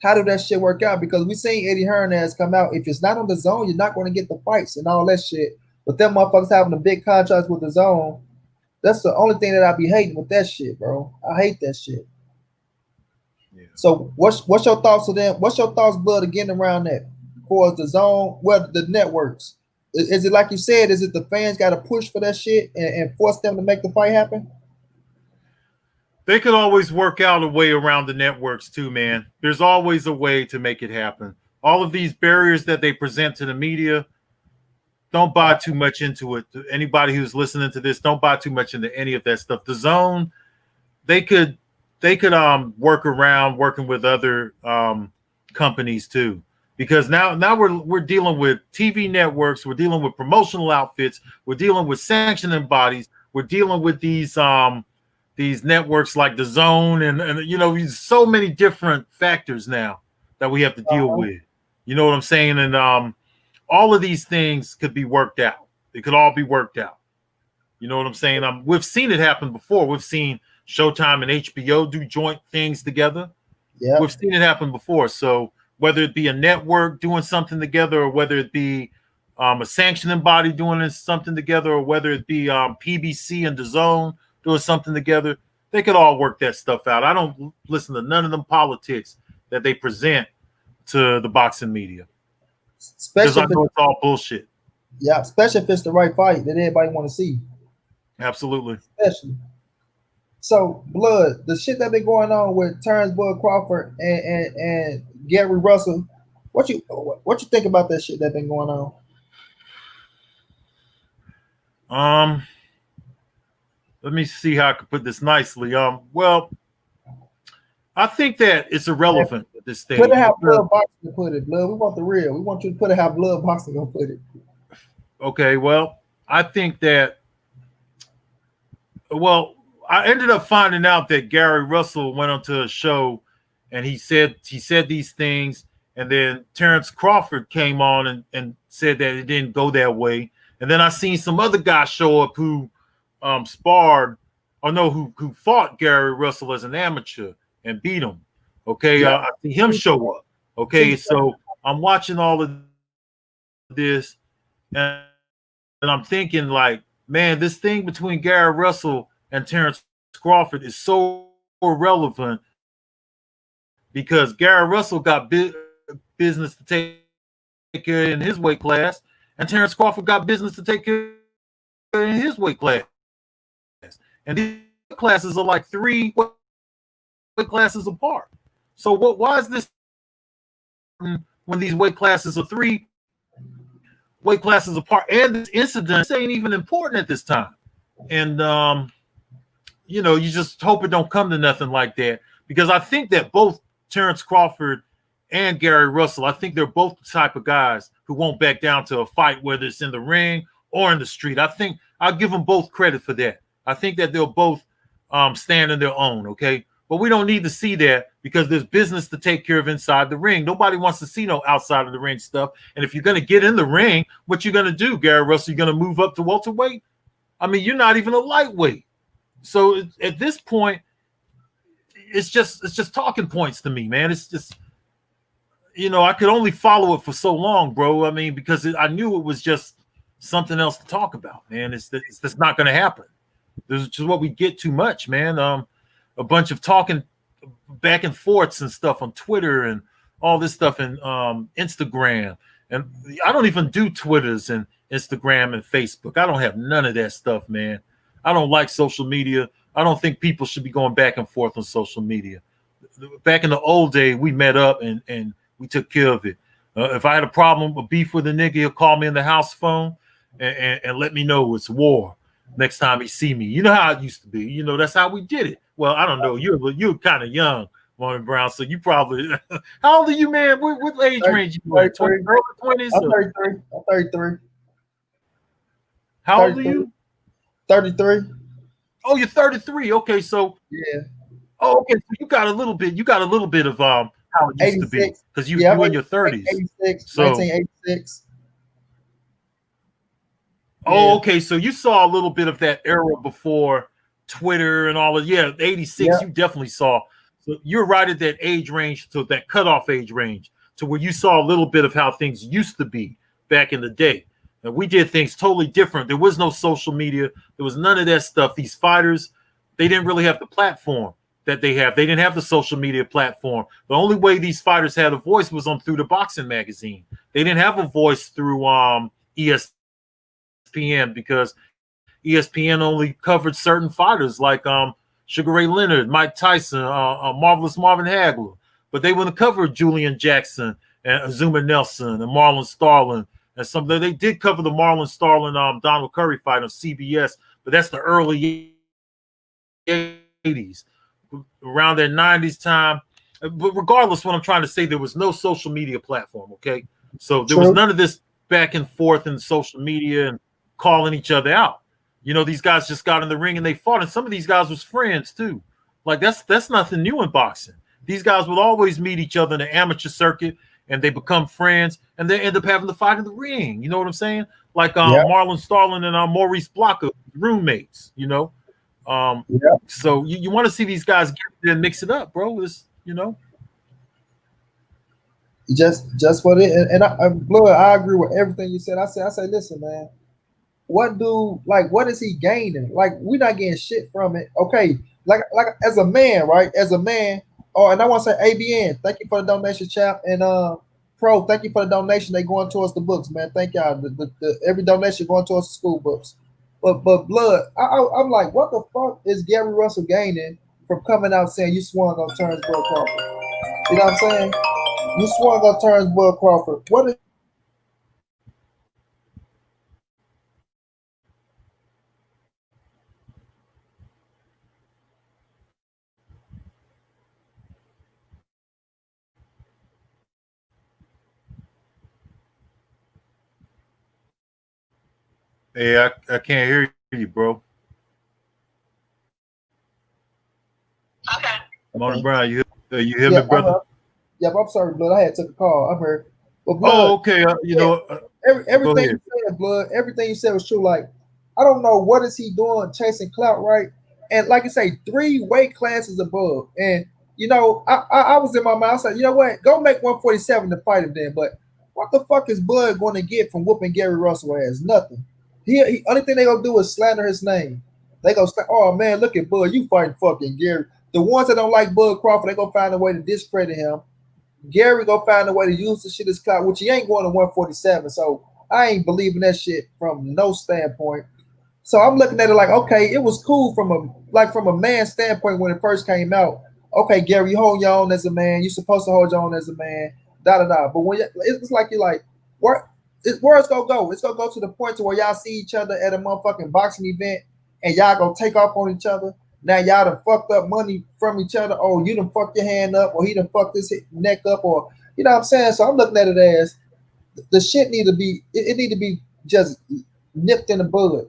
[SPEAKER 1] How do that shit work out? Because we seen Eddie Hernandez come out. If it's not on DAZN, you're not going to get the fights and all that shit. But them motherfuckers having a big contracts with DAZN, that's the only thing that I be hating with that shit, bro. I hate that shit. Yeah. So what's your thoughts of them? What's your thoughts, blood, again around that? For DAZN, well, the networks. Is it like you said? Is it the fans got to push for that shit and force them to make the fight happen?
[SPEAKER 3] They could always work out a way around the networks too, man. There's always a way to make it happen. All of these barriers that they present to the media, don't buy too much into it. Anybody who's listening to this, don't buy too much into any of that stuff. DAZN, they could work around working with other companies too. Because now we're dealing with TV networks, we're dealing with promotional outfits, we're dealing with sanctioning bodies, we're dealing with these networks like DAZN and you know, so many different factors now that we have to deal with. You know what I'm saying? And all of these things could be worked out. It could all be worked out. You know what I'm saying? We've seen it happen before. We've seen Showtime and HBO do joint things together. Yeah, we've seen it happen before. So whether it be a network doing something together, or whether it be a sanctioning body doing something together, or whether it be PBC and DAZN doing something together, they could all work that stuff out. I don't listen to none of them politics that they present to the boxing media. Because I know it's all bullshit.
[SPEAKER 1] Yeah, especially if it's the right fight that everybody want to see.
[SPEAKER 3] Absolutely.
[SPEAKER 1] Especially. So, blood, the shit that been going on with Terrence Bud Crawford and Gary Russell, what you think about that shit that been going on?
[SPEAKER 3] Let me see how I can put this nicely. Well, I think that it's irrelevant at this stage.
[SPEAKER 1] Put it how Blood Boxing put it, Blood. We want the real. We want you to put it how Blood Boxing gonna put it.
[SPEAKER 3] Okay, well, I think that. Well, I ended up finding out that Gary Russell went onto a show, and he said these things, and then Terrence Crawford came on and said that it didn't go that way, and then I seen some other guy show up who sparred, or no, who fought Gary Russell as an amateur and beat him. Okay, I see him show up. Okay, so I'm watching all of this, and I'm thinking like, man, this thing between Gary Russell and Terrence Crawford is so irrelevant because Gary Russell got business to take care of in his weight class, and Terrence Crawford got business to take care of in his weight class. And these classes are like 3 weight classes apart. So why is this when these weight classes are 3 weight classes apart, and this incident ain't even important at this time? And you know, you just hope it don't come to nothing like that, because I think that both Terrence Crawford and Gary Russell, I think they're both the type of guys who won't back down to a fight, whether it's in the ring or in the street. I think I'll give them both credit for that. I think that they'll both stand on their own, okay? But we don't need to see that because there's business to take care of inside the ring. Nobody wants to see no outside of the ring stuff. And if you're going to get in the ring, what you going to do, Gary Russell? You're going to move up to welterweight? I mean, you're not even a lightweight. So at this point, it's just talking points to me, man. It's just, you know, I could only follow it for so long, bro. I mean, because I knew it was just something else to talk about, man. It's just not going to happen. This is just what we get too much, man. A bunch of talking back and forths and stuff on Twitter and all this stuff and Instagram. And I don't even do Twitters and Instagram and Facebook. I don't have none of that stuff, man. I don't like social media. I don't think people should be going back and forth on social media. Back in the old day, we met up and we took care of it. If I had a problem, a beef with a nigga, he'll call me in the house phone and let me know it's war next time he see me. You know how it used to be. You know, that's how we did it. Well, I don't know. You're kind of young, Martin Brown, so you probably – how old are you, man? What age range you in? 20, early 20s?
[SPEAKER 1] I'm 33. I'm 33.
[SPEAKER 3] How old are you?
[SPEAKER 1] 33.
[SPEAKER 3] Oh, you're 33. Okay, so
[SPEAKER 1] yeah.
[SPEAKER 3] Oh, okay. So you got a little bit of how it used to be because you in your 30s.
[SPEAKER 1] 86,
[SPEAKER 3] so
[SPEAKER 1] 1986.
[SPEAKER 3] Oh, okay. So you saw a little bit of that era before Twitter and all of 86. You definitely saw. So you're right at that age range, to that cutoff age range, to where you saw a little bit of how things used to be back in the day. And we did things totally different. There was no social media. There was none of that stuff. These fighters, they didn't really have the platform that they have. They didn't have the social media platform. The only way these fighters had a voice was through the boxing magazine. They didn't have a voice through ESPN because ESPN only covered certain fighters like Sugar Ray Leonard, Mike Tyson, Marvelous Marvin Hagler. But they wouldn't cover Julian Jackson and Azuma Nelson and Marlon Starling. And they did cover the Marlon Starling Donald Curry fight on CBS, but that's the early 80s. Around that 90s time. But regardless, what I'm trying to say, there was no social media platform, okay? So there was none of this back and forth in social media and calling each other out. You know, these guys just got in the ring and they fought, and some of these guys was friends too. Like that's nothing new in boxing. These guys will always meet each other in the amateur circuit and they become friends and they end up having to fight in the ring. You know what I'm saying? Like Marlon Starling and Maurice Blocker, roommates, you know. So you want to see these guys get there and mix it up, bro. It's, you know.
[SPEAKER 1] Just what it and I agree with everything you said. I say, listen, man, what is he gaining? Like, we're not getting shit from it. Okay, like as a man, right? As a man, and I want to say ABN, thank you for the donation, chap, and Pro, thank you for the donation. They going towards the books, man. Thank y'all. The every donation going towards the school books. But Blood, I'm like, what the fuck is Gary Russell gaining from coming out saying you swung on Terrence Bud Crawford? You know what I'm saying? You swung on Terrence Bud Crawford. What is
[SPEAKER 3] Hey, I can't hear you, bro.
[SPEAKER 2] Okay.
[SPEAKER 3] Martin Brown, you hear
[SPEAKER 1] Yeah,
[SPEAKER 3] me, brother?
[SPEAKER 1] I'm sorry, blood. I had took a call. I'm here. But blood,
[SPEAKER 3] Oh, okay.
[SPEAKER 1] yeah,
[SPEAKER 3] Go
[SPEAKER 1] everything you
[SPEAKER 3] ahead.
[SPEAKER 1] said, blood, everything you said was true. Like, I don't know what is he doing chasing clout, right? And like you say, 3 weight classes above. And I was in my mind. I said, you know what? Go make 147 to fight him then. But what the fuck is Bud going to get from whooping Gary Russell ass? Nothing. He only thing they gonna do is slander his name. They gonna say, oh man, look at Bud, you fighting fucking Gary. The ones that don't like Bud Crawford, they gonna find a way to discredit him. Gary gonna find a way to use the shit as clout, which he ain't going to 147. So I ain't believing that shit from no standpoint. So I'm looking at it like, okay, it was cool from a man standpoint when it first came out. Okay, Gary, you hold your own as a man. You're supposed to hold your own as a man. Da da da. But when it's like you're like, where it's gonna go? It's gonna go to the point to where y'all see each other at a motherfucking boxing event and y'all gonna take off on each other. Now y'all done fucked up money from each other. Oh, you done fucked your hand up, or he done fucked his neck up, or you know what I'm saying. So I'm looking at it as the shit need to be it need to be just nipped in the bud.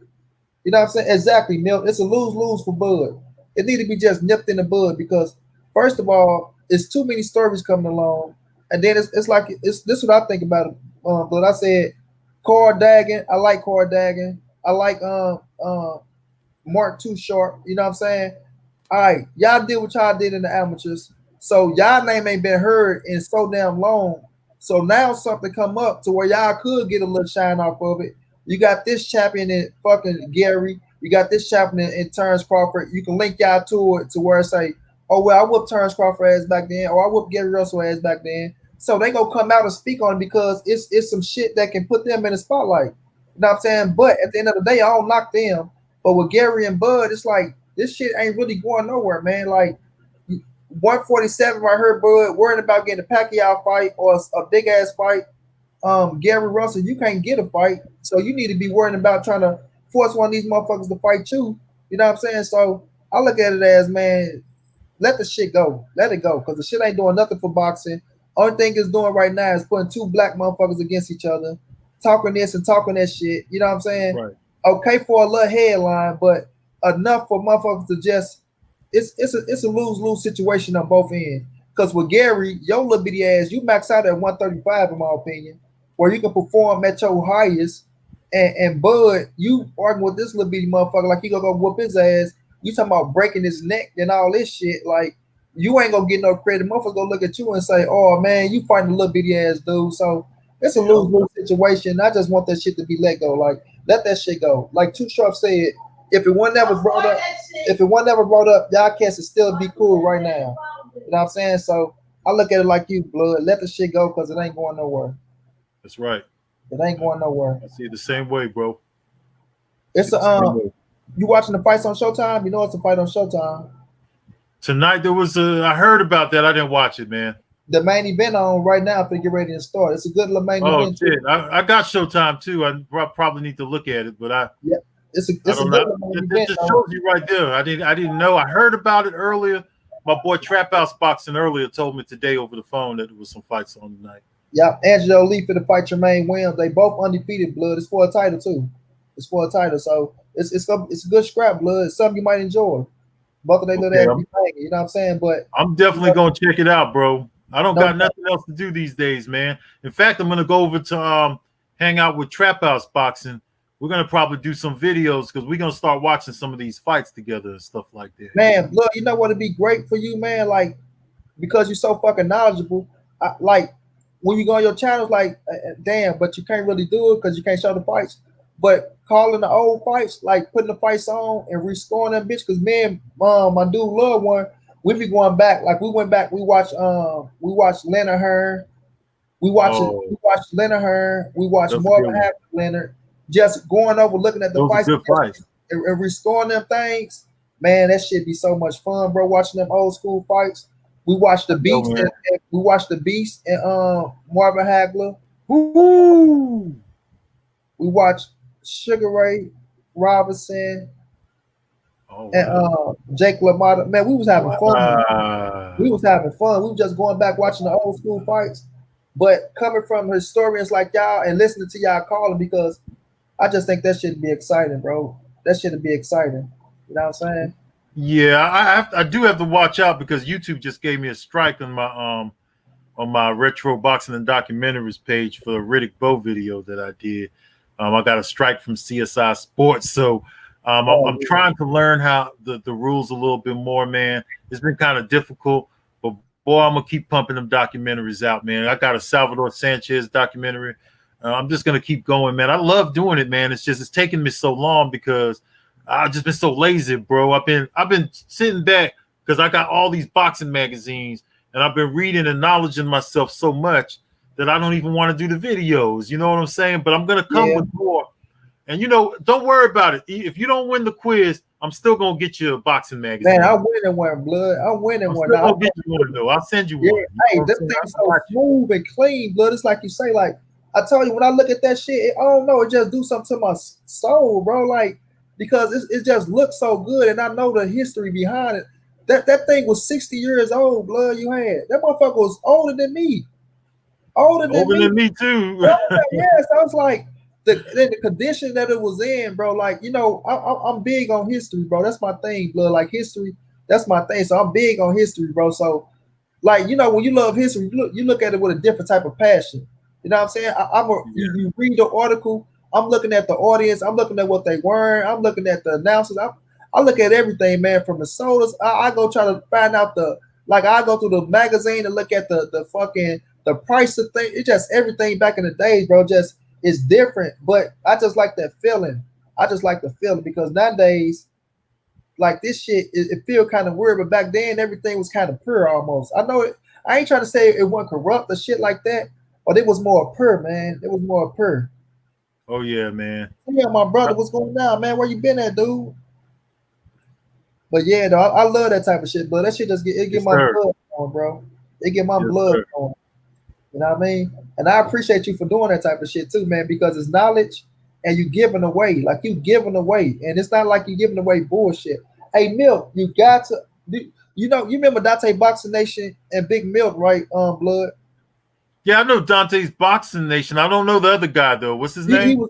[SPEAKER 1] You know what I'm saying? Exactly, Milt. It's a lose-lose for Bud. It need to be just nipped in the bud because first of all, it's too many stories coming along, and then it's like it's this is what I think about it. But I said Cord Daggin. I like Cord Daggin. I like Mark Too Short. You know what I'm saying? All right, y'all did what y'all did in the amateurs. So y'all name ain't been heard in so damn long. So now something come up to where y'all could get a little shine off of it. You got this champion in fucking Gary. You got this champion in Terrence Crawford. You can link y'all to it to where it say, oh well, I whooped Terrence Crawford ass back then, or I whooped Gary Russell ass back then. So they gonna come out and speak on it because it's some shit that can put them in the spotlight. You know what I'm saying? But at the end of the day, I don't knock them. But with Gary and Bud, it's like this shit ain't really going nowhere, man. Like 147, I heard Bud worrying about getting a Pacquiao fight or a big ass fight. Gary Russell, you can't get a fight, so you need to be worrying about trying to force one of these motherfuckers to fight you. You know what I'm saying? So I look at it as, man, let the shit go, let it go, because the shit ain't doing nothing for boxing. Only thing it's doing right now is putting 2 black motherfuckers against each other, talking this and talking that shit. You know what I'm saying?
[SPEAKER 3] Right.
[SPEAKER 1] Okay for a little headline, but enough for motherfuckers to just it's a lose-lose situation on both ends. Because with Gary, your little bitty ass, you max out at 135 in my opinion, where you can perform at your highest. And Bud, you arguing with this little bitty motherfucker like you gonna go whoop his ass. You talking about breaking his neck and all this shit. Like you ain't gonna get no credit. Motherfucker gonna look at you and say, "Oh man, you fighting a little bitty ass dude." So it's a lose-lose situation. I just want that shit to be let go. Like let that shit go. Like Too Sharp said, if it wasn't ever brought up, y'all cats would still be cool right now. You know what I'm saying? So I look at it like you, blood. Let the shit go because it ain't going nowhere.
[SPEAKER 3] That's right.
[SPEAKER 1] It ain't going nowhere.
[SPEAKER 3] I see it the same way, bro.
[SPEAKER 1] It's you watching the fights on Showtime? You know it's a fight on Showtime.
[SPEAKER 3] Tonight there was I heard about that. I didn't watch it, man.
[SPEAKER 1] The main event on right now to get ready to start. It's a good little main event.
[SPEAKER 3] Oh shit! I got Showtime too. I probably need to look at it, but I
[SPEAKER 1] it's a
[SPEAKER 3] don't
[SPEAKER 1] good
[SPEAKER 3] know.
[SPEAKER 1] main
[SPEAKER 3] It
[SPEAKER 1] event.
[SPEAKER 3] just shows you right there. I didn't know. I heard about it earlier. My boy Trap House Boxing earlier told me today over the phone that there was some fights on tonight.
[SPEAKER 1] Yeah, Angelo Lee for the fight Jermaine Williams. They both undefeated, blood. It's for a title too. It's for a title, so it's a good scrap, blood. It's something you might enjoy. Both of they little ass be banging, you know what I'm saying? But
[SPEAKER 3] I'm definitely gonna check it out, bro. I don't
[SPEAKER 1] No
[SPEAKER 3] got nothing else to do these days, man. In fact, I'm gonna go over to hang out with Trap House Boxing. We're gonna probably do some videos because we're gonna start watching some of these fights together and stuff like that.
[SPEAKER 1] man, look, you know what would be great for you, man? Like because you're so fucking knowledgeable. Like when you go on your channels, like damn, but you can't really do it because you can't show the fights. But calling the old fights, like putting the fights on and restoring them bitch. Because me and my dude Love One, we be going back. Like we went back. We watched Leonard Hearn. We watched Leonard Hearn. We watched Marvin Hack Leonard. Just going over, looking at the fights, and restoring them things. Man, that shit be so much fun, bro. Watching them old school fights. We watched the Beast. We watched the Beast and Marvin Hagler.
[SPEAKER 3] Woo!
[SPEAKER 1] We watched Sugar Ray Robinson and Jake LaMotta. Man, we was having fun. We was having fun. We were just going back watching the old school fights, but coming from historians like y'all and listening to y'all calling because I just think that should be exciting, bro. That should be exciting. You know what I'm saying?
[SPEAKER 3] Yeah, I do have to watch out because YouTube just gave me a strike on my retro boxing and documentaries page for the Riddick Bowe video that I did. I got a strike from CSI Sports, so I'm
[SPEAKER 1] Oh,
[SPEAKER 3] trying to learn how the rules a little bit more, man. It's been kind of difficult, but boy, I'm gonna keep pumping them documentaries out, man. I got a Salvador Sanchez documentary. I'm just gonna keep going, man. I love doing it, man. It's taking me so long because I've just been so lazy, bro. I've been sitting back because I got all these boxing magazines and I've been reading and knowledging myself so much that I don't even want to do the videos. You know what I'm saying? But I'm gonna come
[SPEAKER 1] yeah.
[SPEAKER 3] with more. And don't worry about it. If you don't win the quiz, I'm still gonna get you a boxing magazine.
[SPEAKER 1] Man, I'm winning one, blood. I'm winning
[SPEAKER 3] I'm
[SPEAKER 1] one.
[SPEAKER 3] still
[SPEAKER 1] Now,
[SPEAKER 3] gonna get you one though. I'll send you
[SPEAKER 1] yeah,
[SPEAKER 3] one.
[SPEAKER 1] hey, this thing's so smooth and clean, blood. It's like you say, like I tell you, when I look at that shit, I don't know, it just do something to my soul, bro. Like because it just looks so good, and I know the history behind it. That thing was 60 years old, blood. You had that motherfucker was older than me, older than
[SPEAKER 3] Older
[SPEAKER 1] me.
[SPEAKER 3] than me too.
[SPEAKER 1] Yes, I was like the condition that it was in, bro. Like I'm big on history, bro. That's my thing, blood. Like history, that's my thing. So I'm big on history, bro. So like when you love history, you look at it with a different type of passion. You know what I'm saying? You read the article. I'm looking at the audience. I'm looking at what they wearing. I'm looking at the announcers. I look at everything, man. From the sodas, I go try to find out I go through the magazine and look at the fucking the price of things. It's just everything back in the days, bro. Just it's different, but I just like that feeling. I just like the feeling because nowadays like this shit, it feel kind of weird, but back then everything was kind of pure almost. I know it. I ain't trying to say it wasn't corrupt or shit like that, but it was more pure, man. It was more pure.
[SPEAKER 3] Oh yeah, man.
[SPEAKER 1] Yeah, my brother, what's going on, man? Where you been at, dude? But yeah, though, I love that type of shit, but that shit just get
[SPEAKER 3] Yes,
[SPEAKER 1] my
[SPEAKER 3] sir.
[SPEAKER 1] blood on, bro. It get my
[SPEAKER 3] Yes,
[SPEAKER 1] blood
[SPEAKER 3] sir.
[SPEAKER 1] on. You know what I mean? And I appreciate you for doing that type of shit too, man, because it's knowledge and you giving away, like you giving away, and it's not like you giving away bullshit. Hey, Milk, you got to, you remember Dante Boxing Nation and Big Milk, right? Blood.
[SPEAKER 3] Yeah, I know Dante's Boxing Nation. I don't know the other guy though. What's his
[SPEAKER 1] He
[SPEAKER 3] name?
[SPEAKER 1] was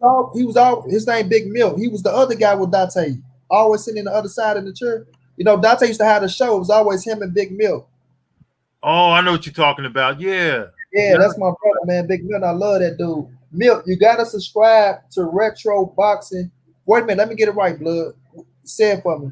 [SPEAKER 1] all his name Big Milk. He was the other guy with Dante, always sitting in the other side of the chair. Dante used to have the show. It was always him and Big Milk.
[SPEAKER 3] Oh, I know what you're talking about. Yeah.
[SPEAKER 1] Yeah,
[SPEAKER 3] Yeah.
[SPEAKER 1] that's my brother, man. Big Milk. I love that dude. Milk, you gotta subscribe to Retro Boxing. Wait a minute, let me get it right, blood. Say it for me.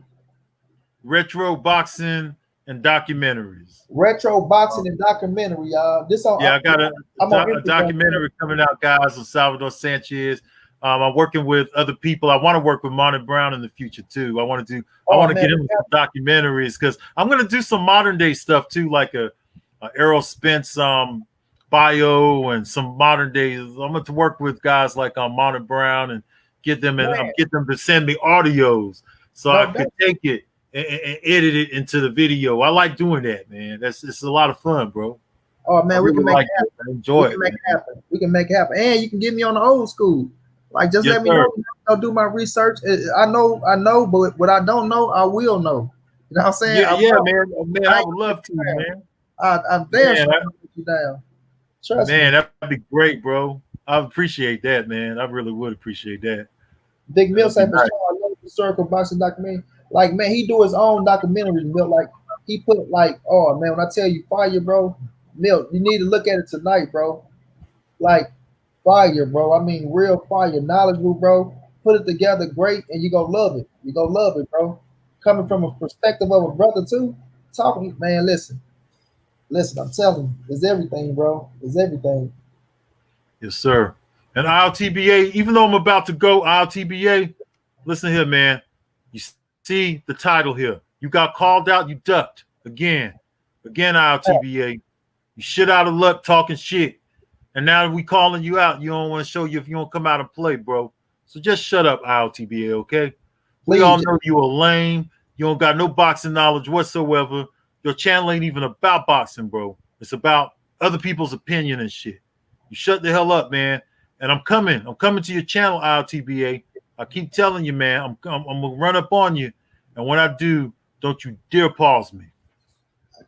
[SPEAKER 3] Retro boxing and documentaries.
[SPEAKER 1] Retro Boxing and Documentary, y'all.
[SPEAKER 3] Yeah, I got a
[SPEAKER 1] Instagram.
[SPEAKER 3] documentary coming out, guys, on Salvador Sanchez. I'm working with other people. I want to work with Monty Brown in the future too. I want to get him some documentaries because I'm going to do some modern day stuff too, like a Errol Spence bio and some modern days. I'm going to work with guys like Monty Brown and get them to send me audios so I could take it and edit it into the video. I like doing that, man. It's a lot of fun, bro.
[SPEAKER 1] Oh man, we can make it happen.
[SPEAKER 3] I enjoy it.
[SPEAKER 1] We can make it happen, and you can get me on the old school. Like, just let me know. I'll do my research. I know, but what I don't know, I will know. You know what I'm saying?
[SPEAKER 3] Yeah, man. I would love to, man.
[SPEAKER 1] I'm damn sure I'll put you down. Trust me.
[SPEAKER 3] That'd be great, bro. I appreciate that, man. I really would appreciate that.
[SPEAKER 1] Big Mill said for sure, I love historical boxing documentary. Like, man, he do his own documentaries, Mill. Like, he put oh man, when I tell you fire, bro, Mill, you need to look at it tonight, bro. Like, fire, bro. I mean, real fire, knowledgeable, bro. Put it together great, and you're gonna love it. You're gonna love it, bro. Coming from a perspective of a brother, too. Talking, man, listen, I'm telling you, it's everything, bro. It's everything.
[SPEAKER 3] Yes, sir. And ILTBA, even though I'm about to go, ILTBA, listen here, man. You see the title here. You got called out, you ducked. Again, ILTBA. You shit out of luck talking shit. And now that we calling you out, you don't want to show you if you don't come out and play, bro. So just shut up, ILTBA, okay? We all know you are lame. You don't got no boxing knowledge whatsoever. Your channel ain't even about boxing, bro. It's about other people's opinion and shit. You shut the hell up, man. And I'm coming to your channel, ILTBA. I keep telling you, man, I'm gonna run up on you. And when I do, don't you dare pause me.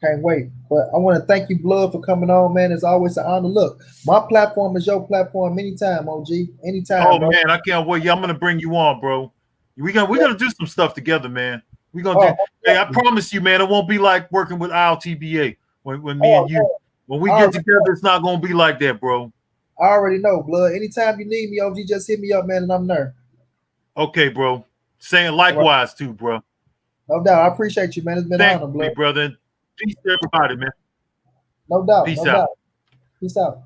[SPEAKER 1] Can't wait. But I want to thank you, Blood, for coming on, man. It's always an honor. Look, my platform is your platform anytime, OG. Anytime,
[SPEAKER 3] Oh
[SPEAKER 1] bro.
[SPEAKER 3] man, I can't wait. Yeah, I'm gonna bring you on, bro. We're gonna do some stuff together, man. We're gonna do.
[SPEAKER 1] Oh,
[SPEAKER 3] Hey, I promise you, man, it won't be like working with ILTBA when me and you.
[SPEAKER 1] man.
[SPEAKER 3] When we get together, it's not gonna be like that, bro.
[SPEAKER 1] I already know, Blood. Anytime you need me, OG, just hit me up, man, and I'm there.
[SPEAKER 3] Okay, bro. Saying likewise too, bro.
[SPEAKER 1] No doubt. I appreciate you, man. It's been an honor,
[SPEAKER 3] Thank
[SPEAKER 1] Blood.
[SPEAKER 3] you, brother. Peace to everybody, man.
[SPEAKER 1] No doubt.
[SPEAKER 3] Peace
[SPEAKER 1] No
[SPEAKER 3] out.
[SPEAKER 1] doubt. Peace out.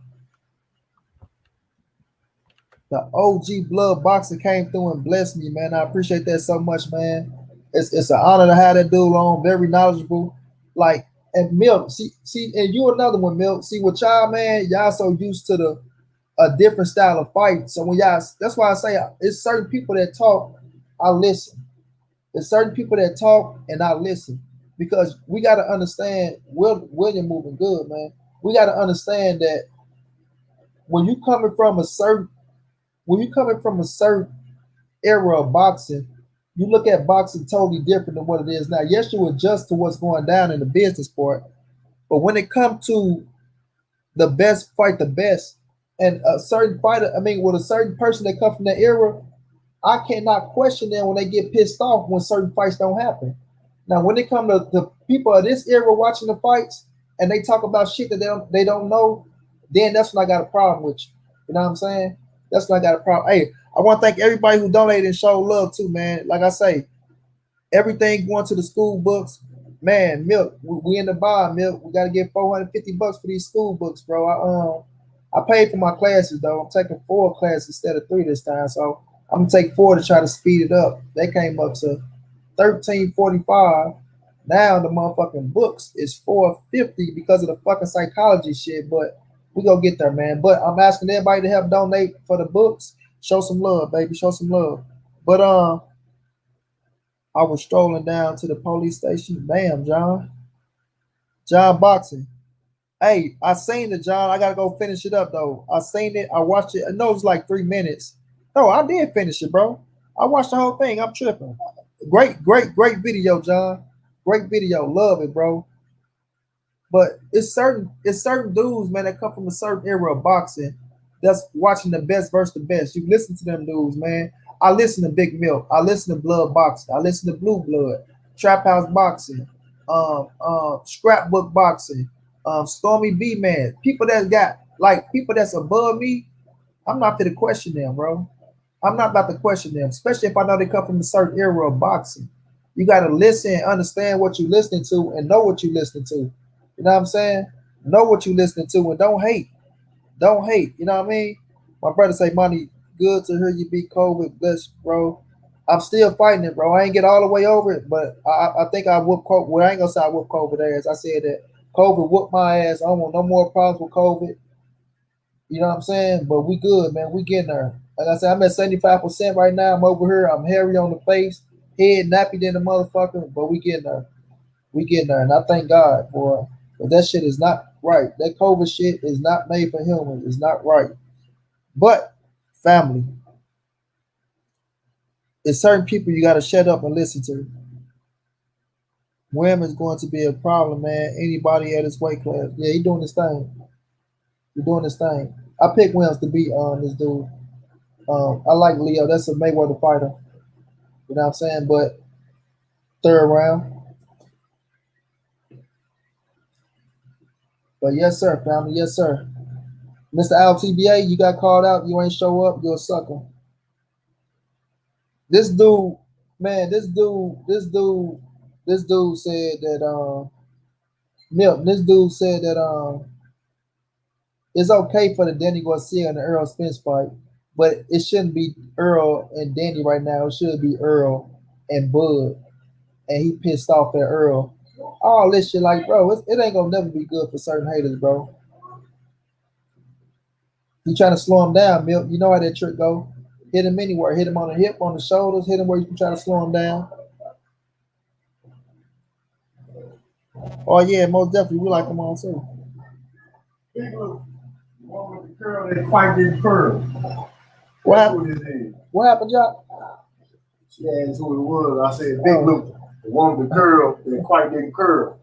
[SPEAKER 1] The OG Blood Boxer came through and blessed me, man. I appreciate that so much, man. It's an honor to have that dude on. Very knowledgeable. Like, and Milk, see, and you another one, Milk. See, with y'all, man, y'all so used to a different style of fight. So when y'all, that's why I say it's certain people that talk, I listen. There's certain people that talk and I listen because we got to understand. William moving good, man. We got to understand that when you coming from a certain era of boxing, you look at boxing totally different than what it is now. Yes, you adjust to what's going down in the business part, but when it comes to the best fight, the best, and a certain fighter, I mean, with a certain person that come from that era, I cannot question them when they get pissed off when certain fights don't happen. Now, when it comes to the people of this era watching the fights and they talk about shit that they don't know, then that's when I got a problem with you. You know what I'm saying? That's when I got a problem. Hey, I want to thank everybody who donated and showed love too, man. Like I say, everything going to the school books. Man, Milk, we in the bar, Milk. We got to get $450 for these school books, bro. I paid for my classes though. I'm taking 4 classes instead of 3 this time, so I'm gonna take 4 to try to speed it up. They came up to $13.45. Now the motherfucking books is $4.50 because of the fucking psychology shit. But we gonna get there, man. But I'm asking everybody to help donate for the books. Show some love, baby. Show some love. But I was strolling down to the police station. Damn, John Boxing. Hey, I seen it, John. I gotta go finish it up though. I seen it. I watched it. I know it was like 3 minutes. No, I did finish it, bro. I watched the whole thing. I'm tripping. Great video, John. Great video. Love it, bro. But it's certain dudes, man, that come from a certain era of boxing that's watching the best versus the best. You listen to them dudes, man. I listen to Big Milk. I listen to Blood Boxing. I listen to Blue Blood, Trap House Boxing, Scrapbook Boxing, Stormy B Man. People that's above me. I'm not going to question them, bro. I'm not about to question them, especially if I know they come from a certain era of boxing. You got to listen and understand what you're listening to and know what you're listening to. You know what I'm saying? Know what you're listening to and don't hate. Don't hate. You know what I mean? My brother say, Money, good to hear you beat COVID. Bless, bro. I'm still fighting it, bro. I ain't get all the way over it, but I think I whooped COVID. Well, I ain't going to say I whooped COVID ass. I said that COVID whooped my ass. I don't want no more problems with COVID. You know what I'm saying? But we good, man. We getting there. Like I said, I'm at 75% right now. I'm over here. I'm hairy on the face, head nappy than the motherfucker, but we getting there. We getting there. And I thank God, boy. But that shit is not right. That COVID shit is not made for humans. It's not right. But, family, there's certain people you got to shut up and listen to. Wham is going to be a problem, man. Anybody at his weight class. Yeah, he doing his thing. He doing his thing. I picked Williams to beat this dude. I like Leo. That's a Mayweather fighter. You know what I'm saying? But 3rd round. But yes, sir, family. Yes, sir. Mr.Iotba, you got called out. You ain't show up. You're a sucker. This dude, man, this dude said that Milton, this dude said that it's okay for the Danny Garcia and the Earl Spence fight, but it shouldn't be Earl and Danny right now. It should be Earl and Bud. And he pissed off at Earl. All this shit, like, bro, it ain't gonna never be good for certain haters, bro. You trying to slow him down, Milk. You know how that trick go. Hit him anywhere. Hit him on the hip, on the shoulders. Hit him where you can try to slow him down. Oh, yeah, most definitely. We like him on, too.
[SPEAKER 5] With the curl, they fight this curl.
[SPEAKER 1] What happened? What happened, Jock?
[SPEAKER 5] She asked who it was. I said, Big Luke. The one with the curl, they quite didn't curl.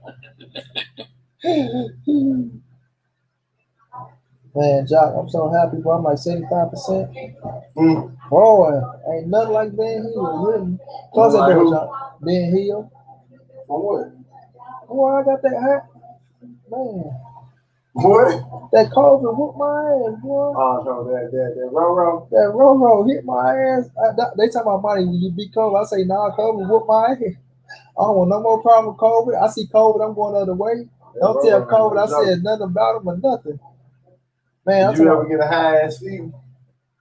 [SPEAKER 1] Man, Jock, I'm so happy, bro. I'm like 75%. Boy, ain't nothing like being healed. Close that door, Jock. Being healed.
[SPEAKER 5] For what?
[SPEAKER 1] Boy, I got that hat. Man,
[SPEAKER 5] What?
[SPEAKER 1] that COVID whooped my ass, boy.
[SPEAKER 5] Oh, no, that row.
[SPEAKER 1] That Roro hit my ass. They talking about money when you beat COVID. I say, nah, COVID whooped my ass. I don't want no more problem with COVID. I see COVID, I'm going the other way. Don't tell COVID I said nothing about him or nothing. Man,
[SPEAKER 5] Did you ever get a high ass fever?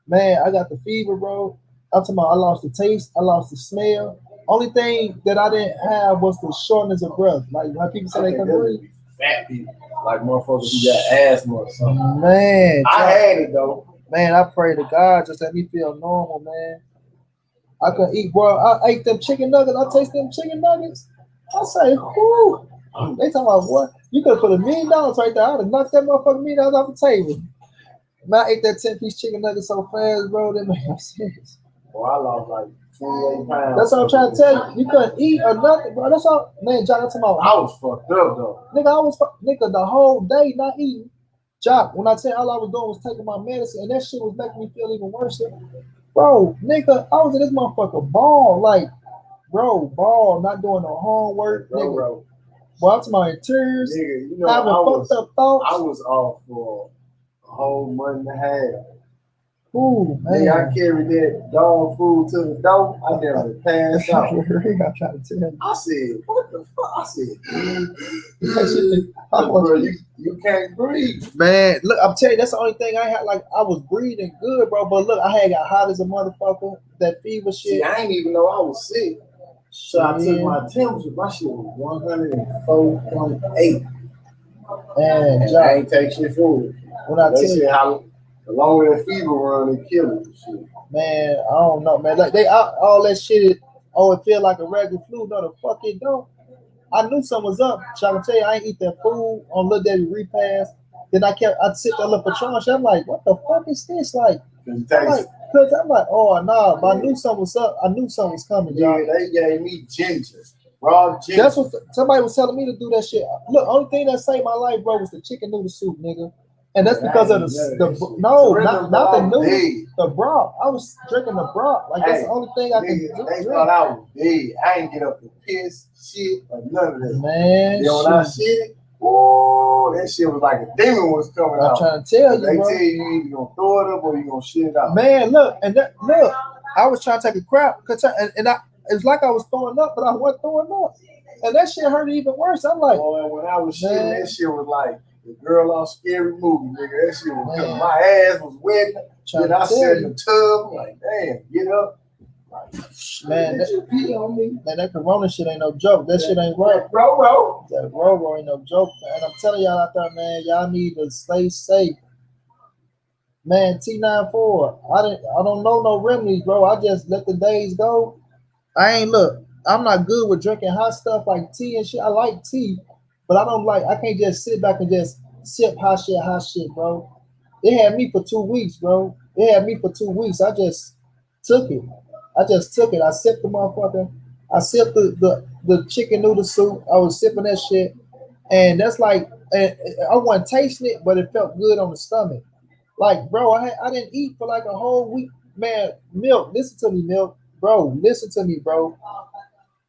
[SPEAKER 1] Man, I got the fever, bro. I'm talking about I lost the taste, I lost the smell. Only thing that I didn't have was the shortness of breath. Like how people say they can breathe.
[SPEAKER 5] Fat people, like motherfuckers who got asthma or something.
[SPEAKER 1] Man,
[SPEAKER 5] I had it though.
[SPEAKER 1] Man, I pray to God just let me feel normal, man. I couldn't eat, bro. I ate them chicken nuggets. I taste them chicken nuggets. I say, whoo. They talking about what? You could have put $1 million right there. I'd have knocked that motherfucking $1 million off the table. Man, I ate that 10-piece chicken nugget so fast, bro. That made no sense.
[SPEAKER 5] Boy, I lost like 28 pounds.
[SPEAKER 1] That's what I'm trying to tell you. You couldn't eat or nothing, bro. That's all. Man, Jock, I'm talking about.
[SPEAKER 5] I was fucked up, though.
[SPEAKER 1] Nigga, the whole day not eating. Jock, when I tell you all I was doing was taking my medicine, and that shit was making me feel even worse. Bro, nigga, I was in this motherfucker ball. Like, bro, ball, not doing no homework. Nigga. Well, I'm talking about in tears.
[SPEAKER 5] Nigga, you know,
[SPEAKER 1] having fucked up thoughts.
[SPEAKER 5] I was off for a whole month and a half.
[SPEAKER 1] Ooh, man.
[SPEAKER 5] Nigga, I carried that dog food to the door. I never passed out.
[SPEAKER 1] I'm trying to tell you.
[SPEAKER 5] I said, what the fuck? I said, bro, you can't breathe.
[SPEAKER 1] Man, look, I'm telling you, that's the only thing I had. Like, I was breathing good, bro. But look, I had got hot as a motherfucker. That fever shit.
[SPEAKER 5] See, I ain't even know I was sick. So I took my temperature. My shit was 104.8. And I ain't take shit for it.
[SPEAKER 1] When I tell you
[SPEAKER 5] how the longer that fever run, it kills you. Shit.
[SPEAKER 1] Man, I don't know, man. Like all that shit. Oh, it feel like a regular flu. No, the fuck it don't. I knew something was up. So I can tell you, I ain't eat that food on Little Daddy repast. Then I'd sit there little Patron shit. I'm like, what the fuck is this? Like, I'm like, oh no, but I knew something was up. I knew something was coming, y'all.
[SPEAKER 5] Yeah, they gave me ginger. Raw ginger.
[SPEAKER 1] That's what somebody was telling me to do that shit. Look, only thing that saved my life, bro, was the chicken noodle soup, nigga. And that's because of the no, not the noodles, the broth. I was drinking the broth. Like that's the only thing I could do.
[SPEAKER 5] They thought I was dead. I ain't get up to piss, shit, or none of that.
[SPEAKER 1] Man,
[SPEAKER 5] then when I shit, oh, that shit was like a demon was coming out.
[SPEAKER 1] I'm trying to tell you,
[SPEAKER 5] they
[SPEAKER 1] bro.
[SPEAKER 5] Tell you either gonna throw it up or you gonna shit it out.
[SPEAKER 1] Man, look, I was trying to take a crap, and it's like I was throwing up, but I wasn't throwing up, and that shit hurt even worse. I'm like,
[SPEAKER 5] boy, when I was shitting, that shit was like the girl on Scary Movie, nigga. That shit was coming. My ass was wet. Then I sat in the tub, like, damn, get up. Like,
[SPEAKER 1] man,
[SPEAKER 5] you pee on me?
[SPEAKER 1] Man, that Corona shit ain't no joke. That shit ain't right.
[SPEAKER 5] Roro.
[SPEAKER 1] That Roro ain't no joke, man. I'm telling y'all out there, man, y'all need to stay safe. Man, T94. I don't know no remedies, bro. I just let the days go. I'm not good with drinking hot stuff like tea and shit. I like tea, but I can't just sit back and just sip hot shit, bro. It had me for 2 weeks, bro. I just took it. I sipped the motherfucker. I sipped the chicken noodle soup. I was sipping that shit. And that's like, and I wasn't tasting it, but it felt good on the stomach. Like, bro, I didn't eat for like a whole week. Man, Milk, listen to me, Milk. Bro, listen to me, bro.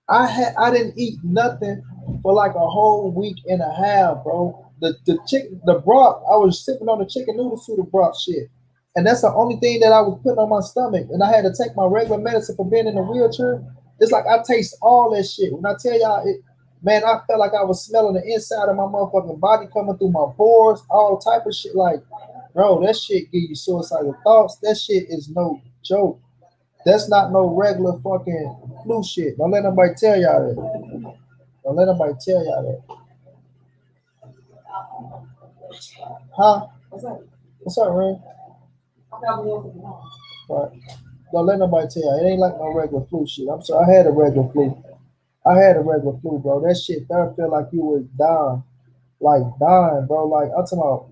[SPEAKER 1] I didn't eat nothing for like a whole week and a half, bro. The broth, I was sipping on the chicken noodle soup, the broth shit. And that's the only thing that I was putting on my stomach. And I had to take my regular medicine for being in a wheelchair. It's like I taste all that shit. When I tell y'all, man, I felt like I was smelling the inside of my motherfucking body coming through my pores, all type of shit. Like, bro, that shit give you suicidal thoughts. That shit is no joke. That's not no regular fucking flu shit. Don't let nobody tell y'all that. Huh? What's up, Ray? Right. Don't let nobody tell you. It ain't like no regular flu shit. I'm sorry. I had a regular flu, bro. That shit there felt like you was dying. Like dying, bro. Like, I'm talking about,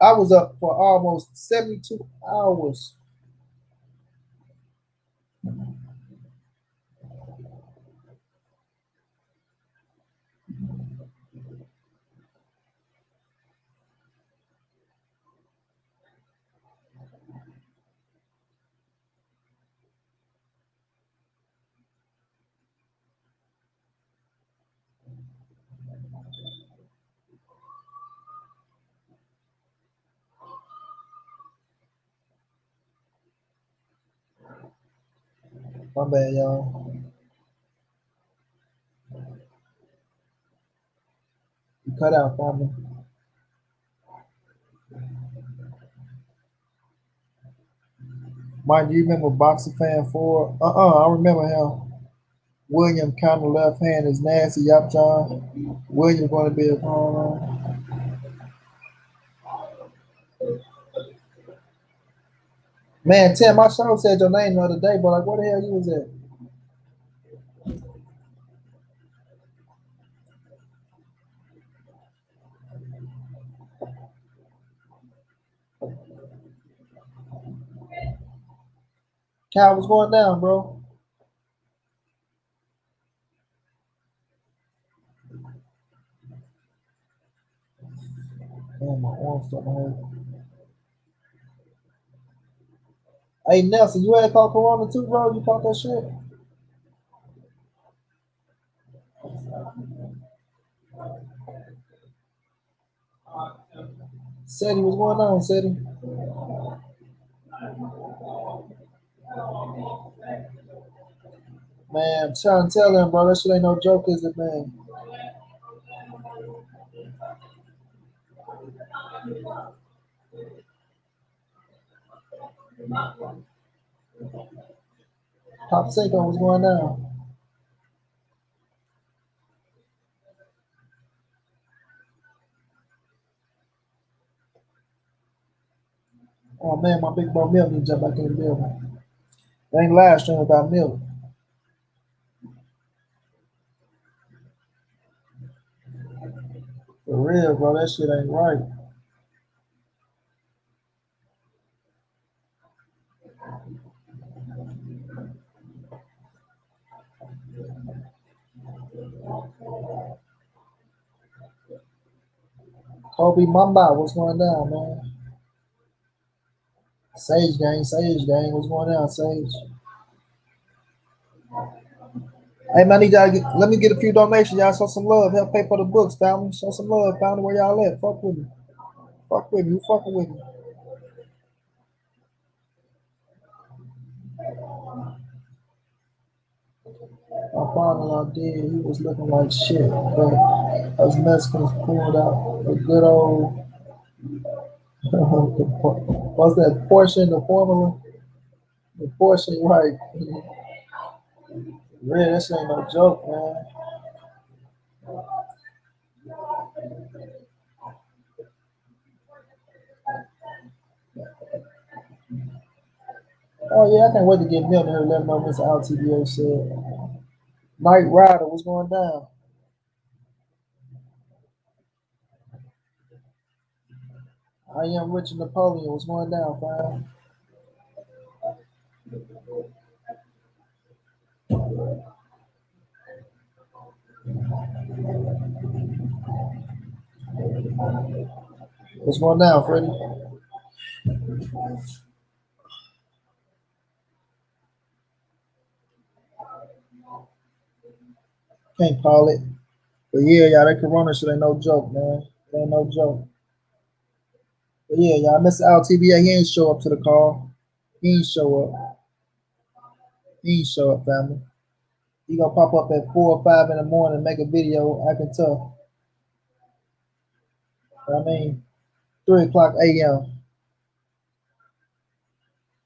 [SPEAKER 1] I was up for almost 72 hours. My bad, y'all. You cut out for me. Mike, do you remember Boxer Fan 4? I remember him. William counter left hand is nasty. Yep, John. William going to be a corner. Man, Tim, my show said your name the other day, but like, where the hell you was at? Cal, what's going down, bro? Damn, my arm's starting to hurt. Hey, Nelson, you had caught Corona too, bro? You caught that shit? Seti, what's going on, Seti? Man, I'm trying to tell him, bro, that shit ain't no joke, is it, man? Pop Seco, what's going on? Oh, man, my big bro Milk need to jump back in the building. They ain't live stream about Milk. For real, bro, that shit ain't right. Kobe Mamba, what's going down, man? Sage gang, what's going on, Sage? Hey man, let me get a few donations, y'all. Show some love, help pay for the books, family. Show some love, family. Where y'all at? Fuck with me. Fuck with me. Who fucking with me? My father-in-law did. He was looking like shit, but us Mexicans pulled out a good old what's that portion, the formula? The portion, right? Real, this ain't no joke, man. Oh yeah, I can't wait to get Milton here. Let him know Mr.Iotba said. Night Rider, what's going down? I am Richard Napoleon. What's going down, fam? What's going down, Freddie? Can't call it. But yeah, y'all, that corona shit ain't no joke, man. It ain't no joke. But yeah, y'all, Mr.Iotba, he ain't show up to the call. He ain't show up. He ain't show up, family. He gonna pop up at 4 or 5 in the morning and make a video acting tough. I mean, 3 o'clock a.m.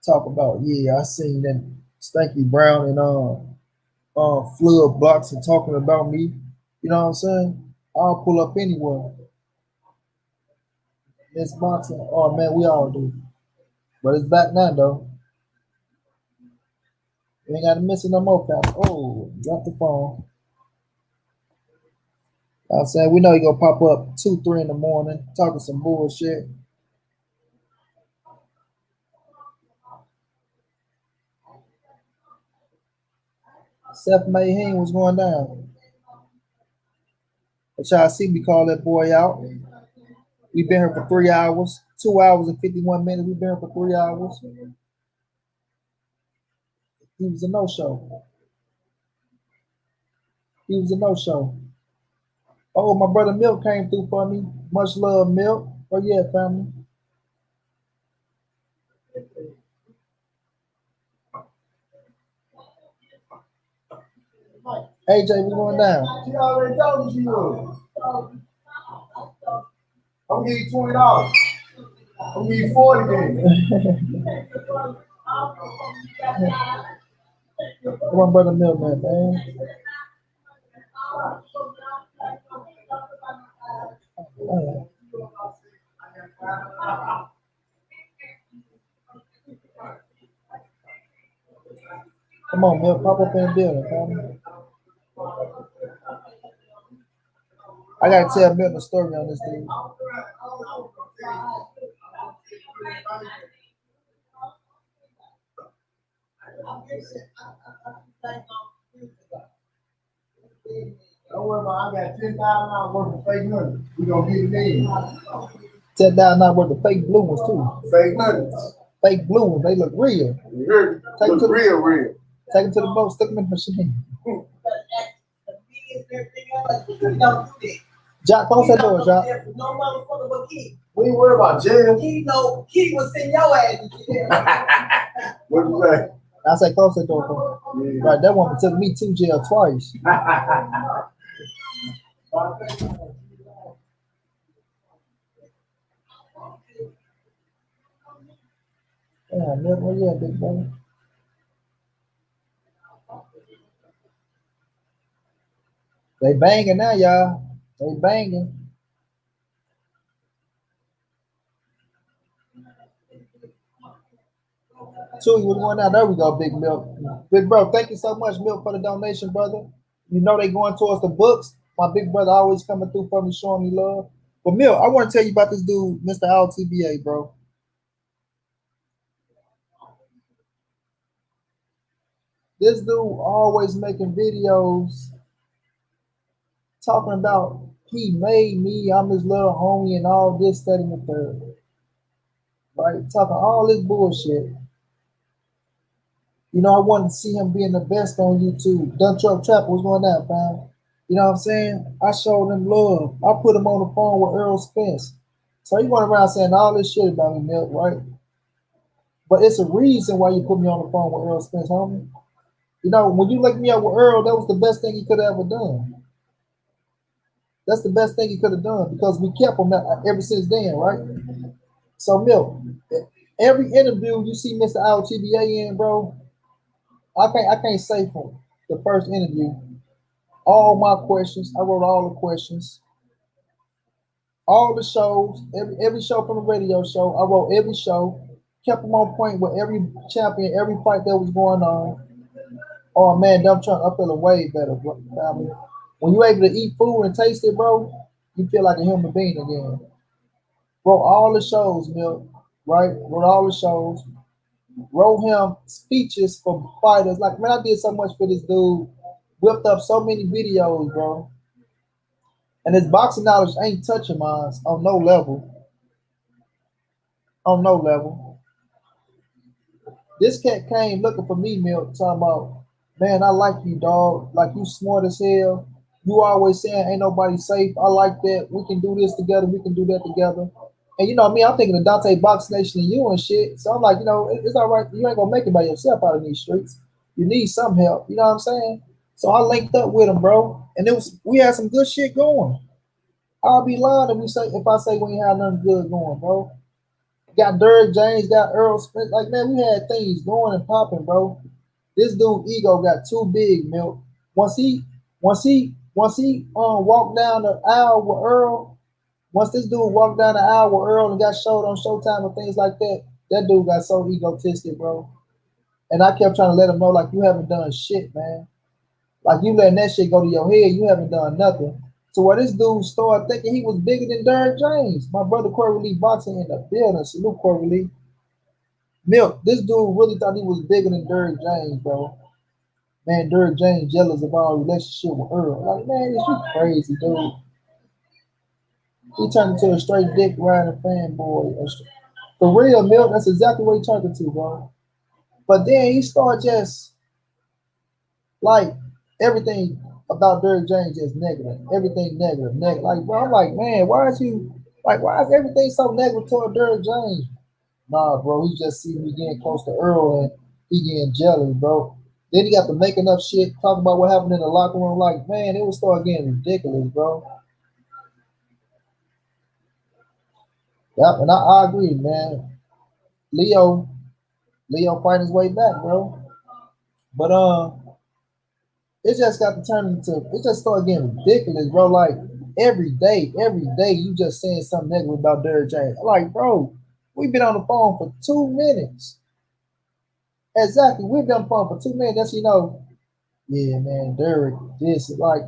[SPEAKER 1] Talk about, yeah, I seen that Stanky Brown and Flood blocks and talking about me. You know what I'm saying? I'll pull up anywhere. This boxing, oh man, we all do. But it's back now though. We ain't got to miss it no more, pal. Oh, drop the phone. I'm saying we know you gonna pop up 2, 3 in the morning, talking some bullshit. Seth Mayhem was going down. But y'all see me call that boy out. We've been here for 3 hours, 2 hours and 51 minutes. We've been here for 3 hours. He was a no-show. He was a no-show. Oh, my brother Milk came through for me. Much love, Milk. Oh yeah, family. AJ, we going down.
[SPEAKER 5] She already told me she was. I'm gonna give you $20. I'm gonna give you 40 then.
[SPEAKER 1] Come on, brother Milk, man. Come on, Milk, pop up in the building, family. I gotta tell Milton a story on this dude.
[SPEAKER 5] Don't worry about it. I got $10,000 worth of fake money. We gonna get it in.
[SPEAKER 1] $10,000 worth of fake blue ones too.
[SPEAKER 5] Fake money.
[SPEAKER 1] Fake blue ones, they look real.
[SPEAKER 5] You heard me?
[SPEAKER 1] Take them to
[SPEAKER 5] real.
[SPEAKER 1] Take them to the boat, stick them in the machine. Jack, close that door, Jack.
[SPEAKER 6] No motherfucker but Key.
[SPEAKER 5] We ain't worried about jail.
[SPEAKER 6] Key was sending your ass to jail.
[SPEAKER 5] What you say?
[SPEAKER 1] I say close that door for me.
[SPEAKER 5] Yeah.
[SPEAKER 1] Right, that woman took me to jail twice. Yeah, Milk, where you at, big brother? They banging now, y'all. They banging. Chewy, what's going on? There we go, Big Milk. Big bro, thank you so much, Milk, for the donation, brother. You know they going towards the books. My big brother always coming through for me, showing me love. But Milk, I want to tell you about this dude, Mr.Iotba, bro. This dude always making videos talking about he made me, I'm his little homie, and all this, that, and the third. Right? Talking all this bullshit. You know, I wanted to see him being the best on YouTube. Dump Truck Trapper, what's going on, fam? You know what I'm saying? I showed him love. I put him on the phone with Earl Spence. So he went around saying all this shit about me, Milk, right? But it's a reason why you put me on the phone with Earl Spence, homie. You know, when you linked me up with Earl, that was the best thing he could have ever done. That's the best thing he could have done because we kept him ever since then, right? So, Milk, every interview you see Mr.Iotba in, bro, I can't say from the first interview. All my questions, I wrote all the questions. All the shows, every show from the radio show, I wrote every show. Kept them on point with every champion, every fight that was going on. Oh man, Dump Truck, I'm feeling way better, bro. Family. When you're able to eat food and taste it, bro, you feel like a human being again. Wrote all the shows, Milk, right? Wrote all the shows. Wrote him speeches for fighters. Like, man, I did so much for this dude. Whipped up so many videos, bro. And his boxing knowledge ain't touching mine on no level. On no level. This cat came looking for me, Milk, talking about, man, I like you, dog. Like, you smart as hell. You always saying ain't nobody safe. I like that. We can do this together. We can do that together. And you know me, I'm thinking of Dante Box Nation and you and shit. So I'm like, you know, it's all right. You ain't gonna make it by yourself out of these streets. You need some help. You know what I'm saying? So I linked up with him, bro. And we had some good shit going. I'll be lying if I say we ain't had nothing good going, bro. Got Derrick James, got Earl Spence. Like, man, we had things going and popping, bro. This dude ego got too big, Milk. Once he walked down the aisle with Earl, once this dude walked down the aisle with Earl and got showed on Showtime and things like that, that dude got so egotistic, bro. And I kept trying to let him know, like, you haven't done shit, man. Like, you letting that shit go to your head, you haven't done nothing. So where this dude started thinking he was bigger than Derrick James. My brother Corey Lee boxing in the building. Salute Corey Lee. Milk, this dude really thought he was bigger than Derrick James, bro. Man, Derrick James jealous of our relationship with Earl. Like, man, this you crazy, dude. He turned into a straight dick riding fanboy. For real, Milk, that's exactly what he turned into, bro. But then he started just like everything. about Derrick James just negative. Everything negative, negative. Like, bro, I'm like, man, why is everything so negative toward Derrick James? Nah, bro, he just see me getting close to Earl and he getting jealous, bro. Then he got to making up shit, talk about what happened in the locker room. Like, man, it would start getting ridiculous, bro. Yep, and I agree, man. Leo, Leo fighting his way back, bro. But it just got to turn into it just started getting ridiculous, bro. Like every day you just saying something negative about Derrick James. Like, bro, we've been on the phone for 2 minutes. Exactly, we've been on the phone for 2 minutes. That's yeah, man, Derrick, this like,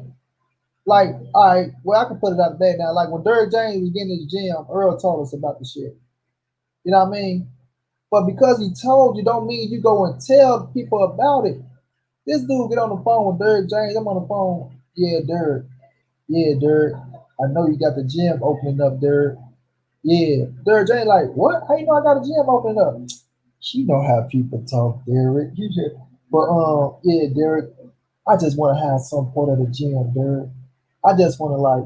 [SPEAKER 1] all right, well, I can put it out there now. Like when Derrick James was getting in the gym, Earl told us about the shit. You know what I mean? But because he told you, don't mean you go and tell people about it. This dude get on the phone with Derrick James. I'm on the phone. Yeah, Derrick. Yeah, Derrick. I know you got the gym opening up, Derrick. Yeah, Derrick James like, what? How you know I got a gym opening up? She know how people talk, Derrick. But yeah, Derrick. I just want to have some part of the gym, Derrick. I just want to like,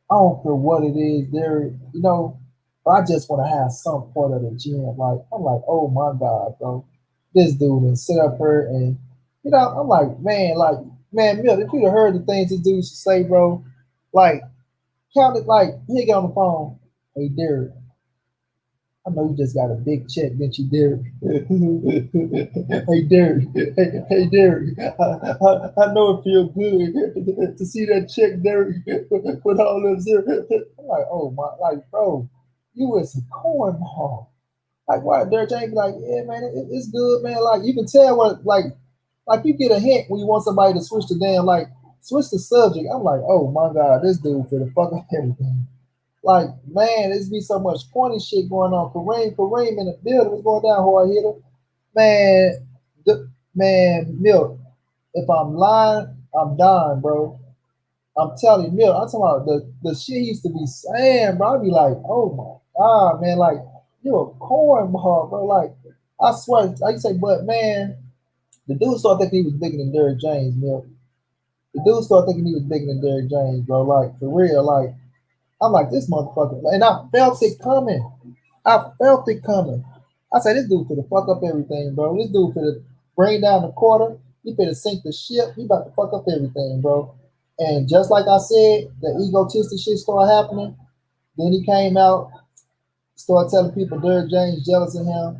[SPEAKER 1] I don't care what it is, Derrick. But I just want to have some part of the gym. Like, I'm like, oh my God, bro, this dude and sit up here and I'm like, man, Milt, if you'd have heard the things this dude used to say, bro, like, count it like he get on the phone. Hey, Derrick, I know you just got a big check, didn't you, Derrick? Hey, Derrick. Hey, Derrick. I know it feels good to see that check, Derrick, with all them zero. I'm like, oh my, like, bro, you is a cornball. Like, why Derrick James be like, yeah, man, it's good, man. Like, you can tell what, like you get a hint when you want somebody to switch the switch the subject. I'm like, oh my God, this dude for the fuck up everything. Like, man, there's be so much corny shit going on. Kareem in the building was going down hard hitter. Man, man, Milk, if I'm lying, I'm dying, bro. I'm telling you, Milk, I'm talking about the shit he used to be saying, bro. I'd be like, oh my God, man, like, you a cornball, bro. Like, I swear, like you say, but man, the dude started thinking he was bigger than Derrick James, Milk. The dude started thinking he was bigger than Derrick James, bro. Like, for real, like, I'm like, this motherfucker. And I felt it coming. I felt it coming. I said, this dude finna fuck up everything, bro. This dude finna bring down the quarter. He finna sink the ship. He about to fuck up everything, bro. And just like I said, the egotistic shit started happening. Then he came out, started telling people Derrick James jealous of him.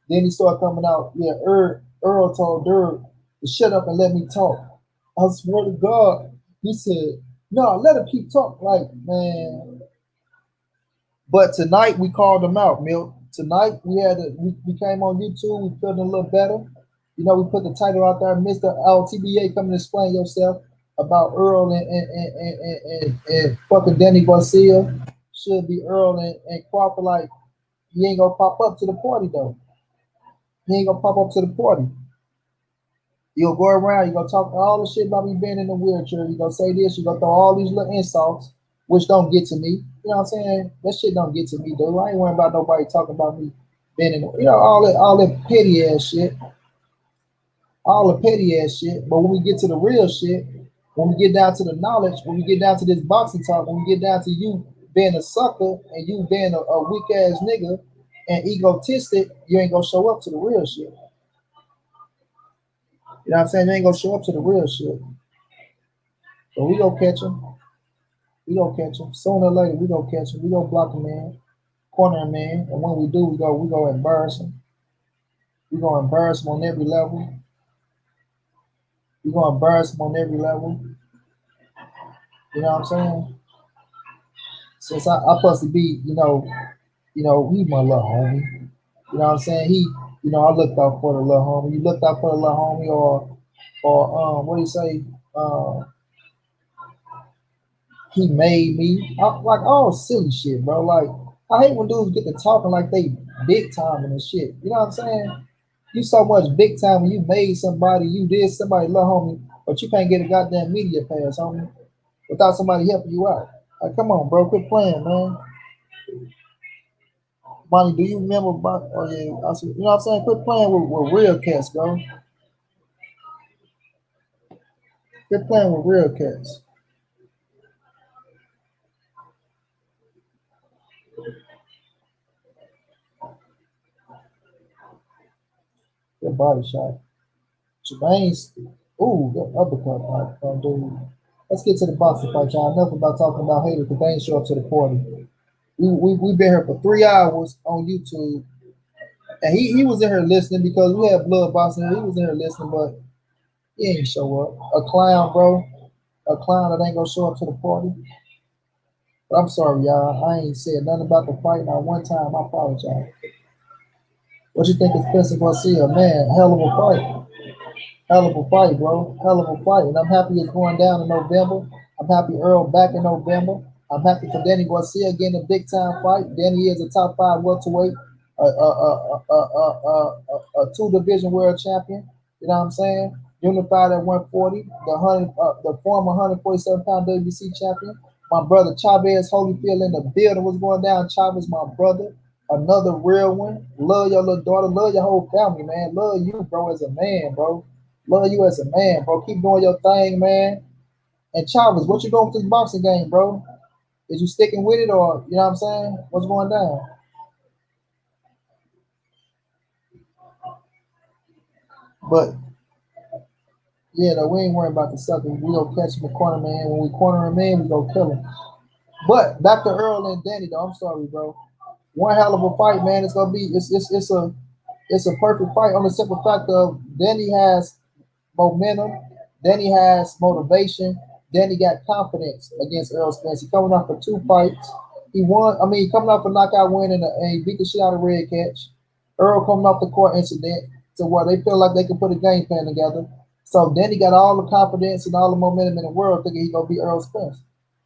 [SPEAKER 1] Then he started coming out, yeah, Earl told Derrick to shut up and let me talk. I swear to God. He said, no, let him keep talking. Like, man. But tonight we called them out, Milt. Tonight we came on YouTube. We feeling a little better. We put the title out there, Mr.Iotba, come and explain yourself about Earl and fucking Danny Garcia. Should be Earl and Crawford. Like, he ain't gonna pop up to the party though. He ain't gonna pop up to the party. You'll go around, you're gonna talk all the shit about me being in the wheelchair. You're gonna say this, you're gonna throw all these little insults, which don't get to me. You know what I'm saying? That shit don't get to me, dude. I ain't worrying about nobody talking about me being in all that petty ass shit. All the petty ass shit. But when we get to the real shit, when we get down to the knowledge, when we get down to this boxing talk, when we get down to you being a sucker and you being a weak ass nigga and egotistic, you ain't gonna show up to the real shit. You know what I'm saying? You ain't gonna show up to the real shit. But we gonna catch him. We gonna catch him. Sooner or later, we gonna catch him. We gonna block him, man. Corner him, man. And when we do, we go embarrass him. We gonna embarrass him on every level. We gonna embarrass him on every level. You know what I'm saying? Since I supposed to be, he my little homie. You know what I'm saying? I looked out for the little homie. You looked out for the little homie, or what do you say? He made me. Like all silly shit, bro. Like, I hate when dudes get to talking like they big time and shit. You know what I'm saying? You so much big time when you made somebody, you did somebody little homie, but you can't get a goddamn media pass, homie, without somebody helping you out. Like, come on, bro, quit playing, man. Money, do you remember about? Oh yeah, you know what I'm saying? Quit playing with real cats, bro. They're playing with real cats. Good body shot. Jermaine's. Ooh, good uppercut by dude. Let's get to the boxing fight, y'all. Enough about talking about haters because they ain't show up to the party. We've been here for 3 hours on YouTube. And he was in here listening because we had blood boxing. He was in here listening, but he ain't show up. A clown, bro. A clown that ain't gonna show up to the party. But I'm sorry, y'all. I ain't said nothing about the fight. Not one time. I apologize. What you think of Spencer Garcia? Man, hell of a fight. Hell of a fight, bro. Hell of a fight. And I'm happy it's going down in November. I'm happy Earl back in November. I'm happy for Danny Garcia getting a big time fight. Danny is a top 5 welterweight, a 2 division world champion. You know what I'm saying? Unified at 140, the former 147-pound WBC champion. My brother Chavez Holyfield in the building. What's going down? Chavez, my brother. Another real one. Love your little daughter. Love your whole family, man. Love you, bro, as a man, bro. Love you as a man, bro. Keep doing your thing, man. And Chavez, what you doing with this boxing game, bro? Is you sticking with it or, you know what I'm saying? What's going down? But, yeah, though, we ain't worrying about the sucker. We gonna catch him a corner, man. When we corner him in, we gonna kill him. But back to Earl and Danny, though. I'm sorry, bro. One hell of a fight, man. It's gonna be it's a perfect fight on the simple fact of Danny has momentum. Then he has motivation. Then he got confidence against Earl Spence. He coming off for 2 fights. He won. I mean, coming off a knockout win and he beat the shit out of Red Catch. Earl coming off the court incident to where they feel like they can put a game plan together. So then he got all the confidence and all the momentum in the world thinking he gonna beat Earl Spence.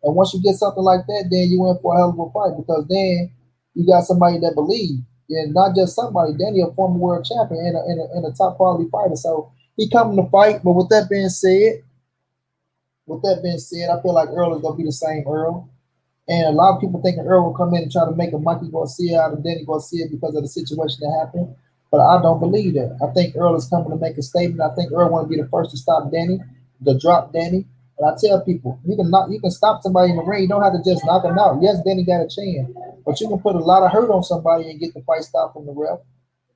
[SPEAKER 1] And once you get something like that, then you in for a hell of a fight because then you got somebody that believes. And not just somebody, Danny, a former world champion and a top quality fighter. So he coming to fight, but with that being said, I feel like Earl is gonna be the same Earl. And a lot of people thinking Earl will come in and try to make a Mikey Garcia out of Danny Garcia because of the situation that happened. But I don't believe that. I think Earl is coming to make a statement. I think Earl want to be the first to stop Danny, to drop Danny. And I tell people, you can stop somebody in the ring. You don't have to just knock him out. Yes, Danny got a chance, but you can put a lot of hurt on somebody and get the fight stopped from the ref.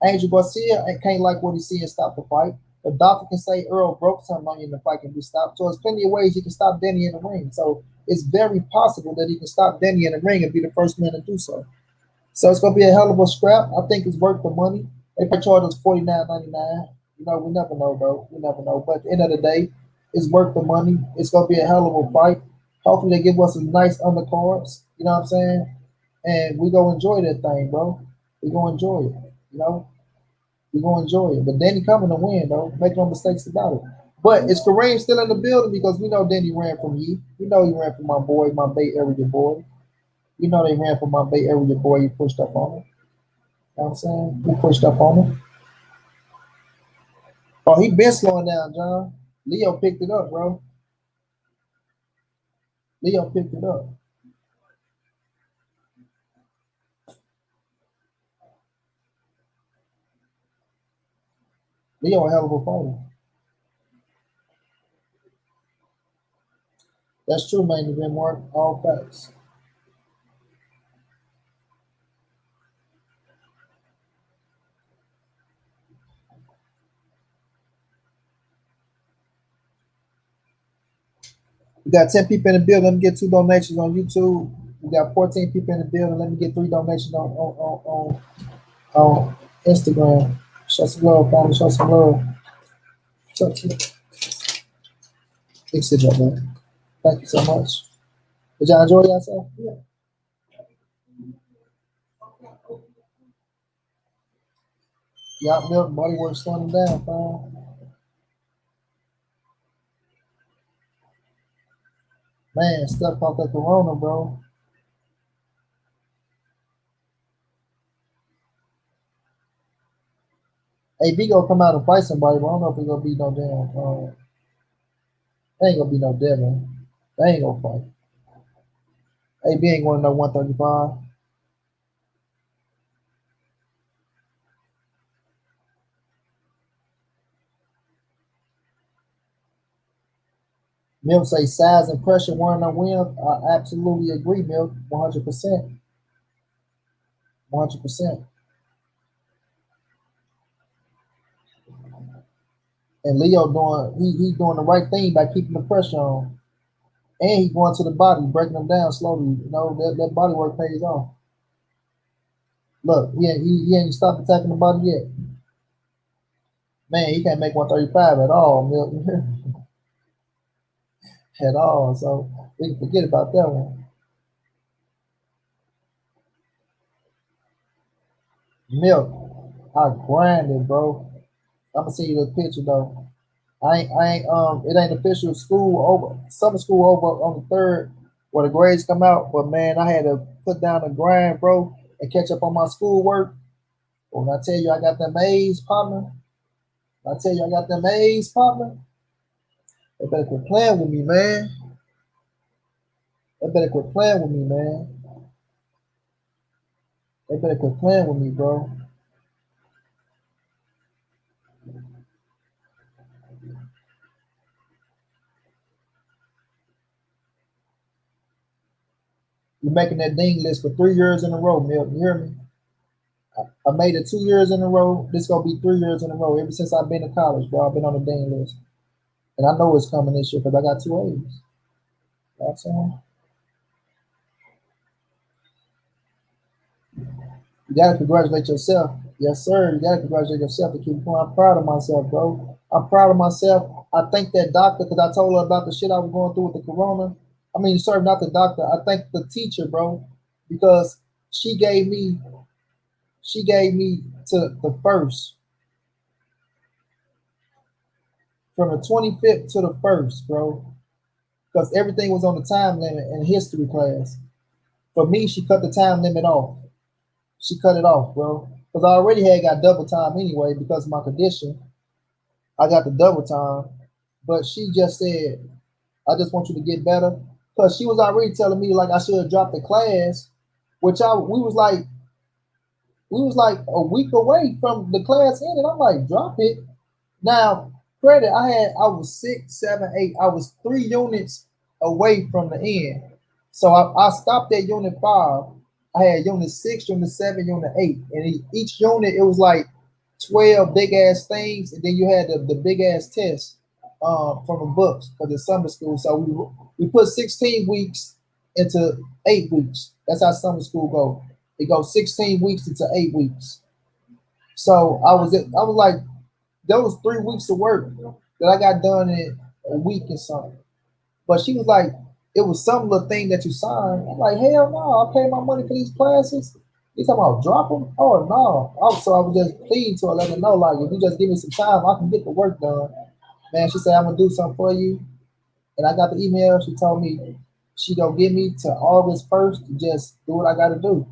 [SPEAKER 1] Angel Garcia can't like what he see and stop the fight. The doctor can say Earl broke somebody and the fight can be stopped. So there's plenty of ways he can stop Danny in the ring. So it's very possible that he can stop Danny in the ring and be the first man to do so. So it's gonna be a hell of a scrap. I think it's worth the money. They probably charge us $49.99. You know, we never know though. We never know. But at the end of the day, it's worth the money. It's gonna be a hell of a fight. Hopefully they give us some nice undercards. You know what I'm saying? And we gonna enjoy that thing, bro. We gonna enjoy it. You know? We're gonna enjoy it. But Danny coming to win, though. Make no mistakes about it. But is Kareem still in the building? Because we know Danny ran from you. We know he ran from my boy, my Bay Area boy. You know they ran from my Bay Area boy. You pushed up on him. You know what I'm saying? You pushed up on him. Oh, he been slowing down, John. Leo picked it up, bro. Leo picked it up. Leo a hell of a fighter. That's true, man. You've been Mark. All facts. We got 10 people in the building. Let me get 2 donations on YouTube. We got 14 people in the building. Let me get 3 donations on Instagram. Show some love, family. Show some love. Show some Fix it up, man. Thank you so much. Did y'all enjoy yourself? Yeah. Y'all milk body work slowing them down, fam. Man, stuff off that corona, bro. AB gonna come out and fight somebody, but I don't know if it's gonna be no damn. They ain't gonna be no Devin. They ain't gonna fight. AB ain't going to no 135. Milk say size and pressure weren't a win. I absolutely agree, Milk. 100%. 100%. And Leo he's doing the right thing by keeping the pressure on. And he's going to the body, breaking them down slowly. You know, that body work pays off. Look, he ain't stopped attacking the body yet. Man, he can't make 135 at all, Milk. At all. So we can forget about that one. Milk, I grinded, bro. I'm gonna send you the picture though. It ain't official school over, summer school over on the 3rd where the grades come out, but man, I had to put down the grind, bro, and catch up on my schoolwork. When I tell you I got them A's, partner, I tell you I got them A's, partner, they better quit playing with me, man. They better quit playing with me, man. They better quit playing with me, bro. You're making that ding list for 3 years in a row, Milton. You hear me? I made it 2 years in a row. This gonna be 3 years in a row. Ever since I've been to college, bro, I've been on the ding list. And I know it's coming this year because I got 2 A's. You know what I'm saying? You gotta congratulate yourself. Yes, sir. You gotta congratulate yourself to keep going. I'm proud of myself, bro. I'm proud of myself. I thank that doctor because I told her about the shit I was going through with the corona. I mean, sorry, not the doctor. I thank the teacher, bro, because she gave me to the first, from the 25th to the first, bro, because everything was on the time limit in history class. For me, she cut the time limit off. She cut it off, bro, because I already had got double time anyway because of my condition. I got the double time, but she just said, "I just want you to get better," because she was already telling me like I should have dropped the class, which we was like a week away from the class ending. I'm like, drop it. Now, credit, I was 6, 7, 8. I was 3 units away from the end. So I stopped at unit 5. I had unit 6, unit 7, unit 8. And each unit, it was like 12 big ass things. And then you had the big ass test from the books for the summer school. So we put 16 weeks into 8 weeks. That's how summer school go. It goes 16 weeks into 8 weeks. So I was like, there was 3 weeks of work that I got done in a week or something. But she was like, it was some little thing that you signed. I'm like, hell no, I pay my money for these classes. You talking about drop them? Oh no. So I was just pleading to her, let her know, like, if you just give me some time, I can get the work done. Man, she said, I'm gonna do something for you. And I got the email. She told me she gonna get me to August 1st to just do what I gotta do.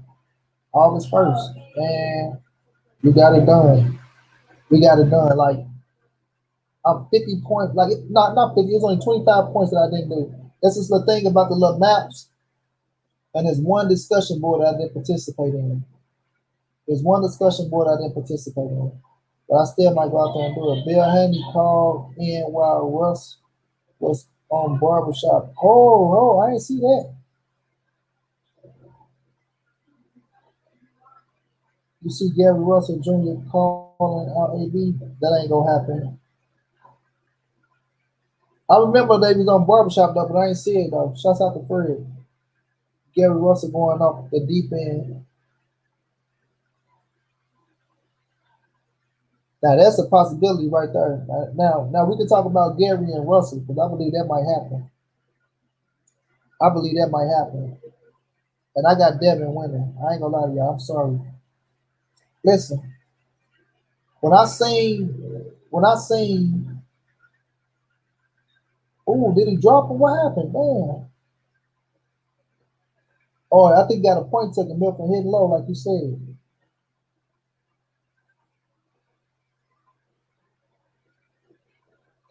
[SPEAKER 1] August 1st. And we got it done. We got it done. Like, I'm 50 points, like not 50, it's only 25 points that I didn't do. That's just the thing about the little maps. And there's one discussion board that I didn't participate in. There's one discussion board I didn't participate in. But I still might go out there and do it. Bill Haney called in while Russ was on barbershop. Oh, I didn't see that. You see Gary Russell Jr. calling out AB? That ain't gonna happen. I remember they was on barbershop though, but I ain't see it though. Shouts out to Fred. Gary Russell going off the deep end. Now that's a possibility right there. Now we can talk about Gary and Russell because I believe that might happen. I believe that might happen. And I got Devin winning. I ain't gonna lie to y'all. I'm sorry. Listen, when I seen, oh, did he drop him? What happened? Damn. Oh, I think he got a point taken Milk and hit low, like you said.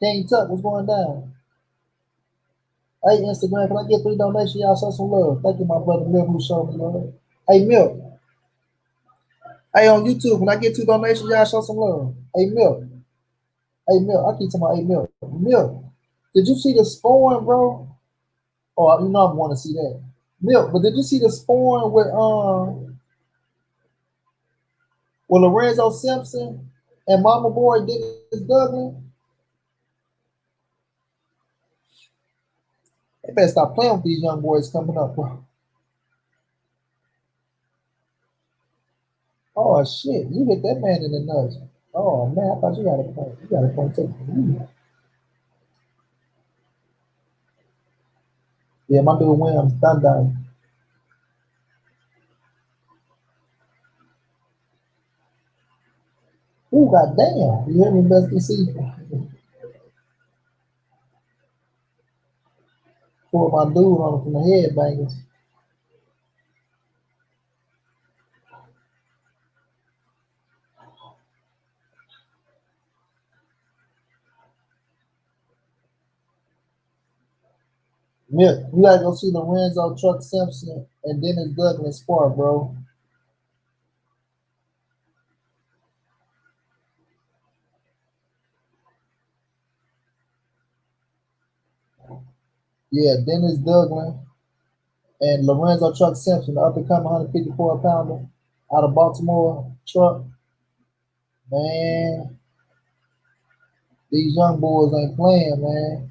[SPEAKER 1] King Tuck, what's going down? Hey, Instagram, can I get 3 donations? Y'all show some love. Thank you, my brother Milk, who showed me love. Hey, Milk. Hey, on YouTube, can I get 2 donations? Y'all show some love. Hey, Milk. Hey, Milk. I keep talking about, hey, Milk. Milk. Did you see the spawn, bro? Oh, you know I want to see that. Milk, but did you see the spawn with Lorenzo Simpson and Mama Boy Dennis Douglas? They better stop playing with these young boys coming up, bro. Oh shit, you hit that man in the nuts. Oh man, I thought you got a point. You got a point too. Yeah, my dude Williams done. Ooh, goddamn. You hear me, best to see. Pull my dude on from the headbangers. Yeah, you gotta go see Lorenzo Truck Simpson and Dennis Douglas spar, bro. Yeah, Dennis Douglas and Lorenzo Truck Simpson, the up and coming 154 pounder out of Baltimore truck. Man, these young boys ain't playing, man.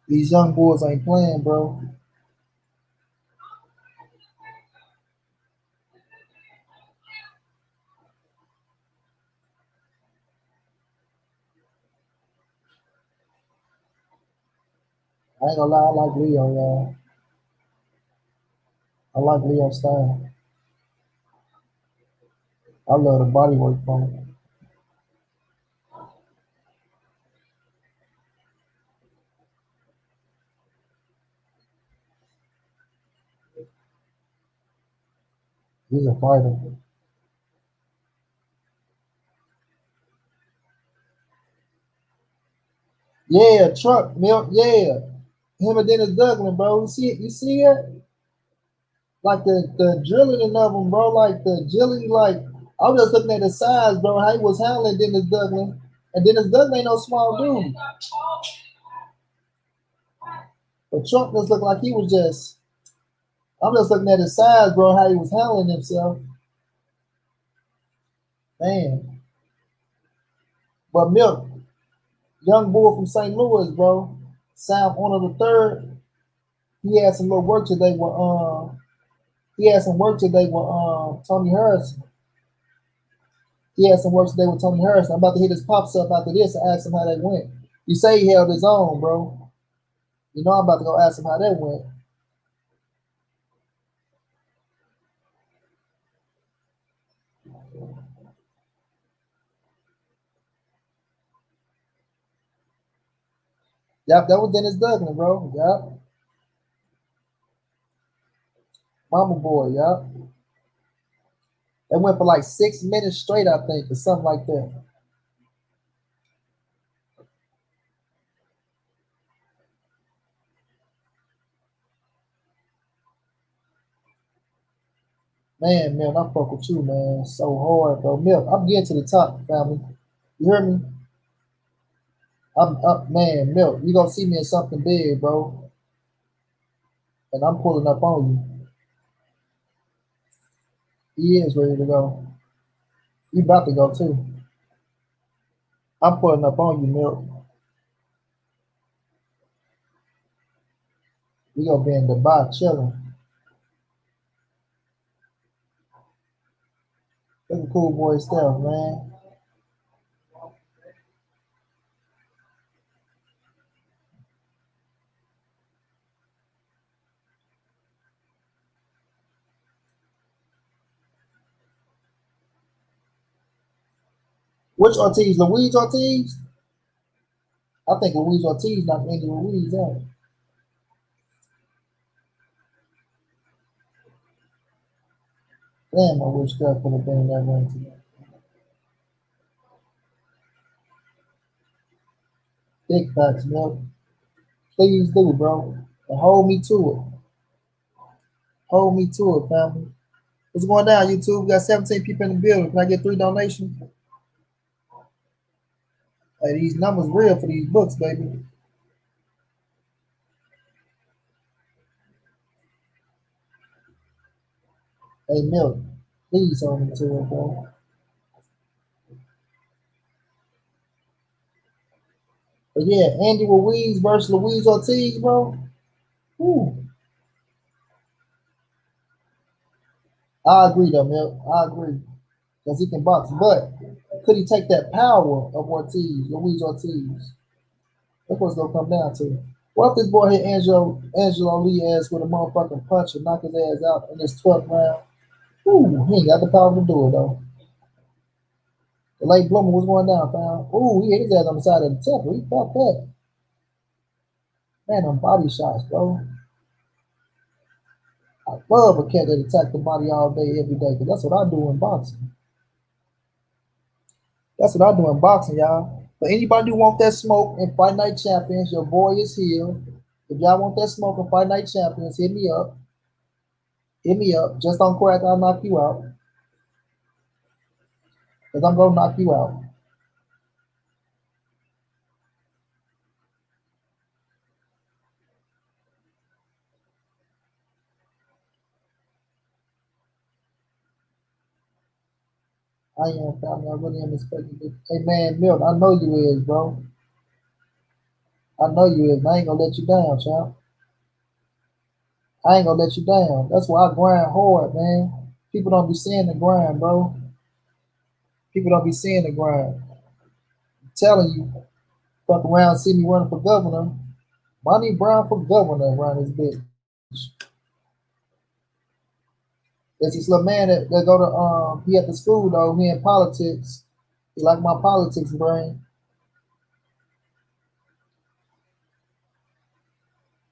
[SPEAKER 1] These young boys ain't playing, bro. I ain't gonna lie, I like Leo, y'all. I like Leo style. I love the body work from him. He's a fighter. Yeah, truck, milk, yeah. Him and Dennis Douglas, bro. You see it? Like the drilling of them, bro. Like the agility, like I was just looking at the size, bro. How he was handling Dennis Douglas. And Dennis Douglas ain't no small dude. But Trump just looked like he was just I'm just looking at his size, bro, how he was handling himself. Man. But Milk, young boy from St. Louis, bro. Sam on the third. He had some little work today with Tony Harrison. He had some work today with Tony Harrison. I'm about to hit his pops up after this and ask him how that went. You say he held his own, bro. You know I'm about to go ask him how that went. Yep, that was Dennis Douglas, bro. Yep. Mama boy, yep. They went for like 6 minutes straight, I think, or something like that. Man, I fuck with you, man. So hard, bro. Milk, I'm getting to the top, family. You hear me? I'm up, man. Milk, you gonna see me in something big, bro. And I'm pulling up on you. He is ready to go. You about to go too. I'm pulling up on you, Milk. We gonna be in Dubai chilling. Look at cool boy stuff, man. Which Ortiz? Louise Ortiz? I think Louise Ortiz knocked Andy Louise out. Damn, I wish God could have been in that ring today. Big facts, Milk. Please do, bro. And hold me to it. Hold me to it, family. What's going down, YouTube? We got 17 people in the building. Can I get 3 donations? Hey, these numbers real for these books, baby. Hey, Milk, please on me to it, bro. But yeah, Andy Ruiz versus Luis Ortiz, bro. Ooh. I agree, though, Milk. I agree. Because he can box. But could he take that power of Ortiz, Luis Ortiz? That's what's going to come down to. What if this boy hit Angelo Lee ass with a motherfucking punch and knock his ass out in this 12th round? Ooh, he ain't got the power to do it, though. The late bloomer was going down, fam. Ooh, he hit his ass on the side of the temple. He felt that. Man, them body shots, bro. I love a cat that attack the body all day, every day, because that's what I do in boxing. That's what I do in boxing, y'all. For anybody who want that smoke in Fight Night Champions, your boy is here. If y'all want that smoke in Fight Night Champions, hit me up. Hit me up. Just don't crack, I'll knock you out. Because I'm going to knock you out. I am, family. I really am expecting this. Hey, man, Milk, I know you is, bro. I know you is. I ain't going to let you down, champ. I ain't going to let you down. That's why I grind hard, man. People don't be seeing the grind, bro. People don't be seeing the grind. I'm telling you, fuck around, see me running for governor. Money Brown for governor around this bitch. There's this little man that go to he at the school though, he in politics. He like my politics brain.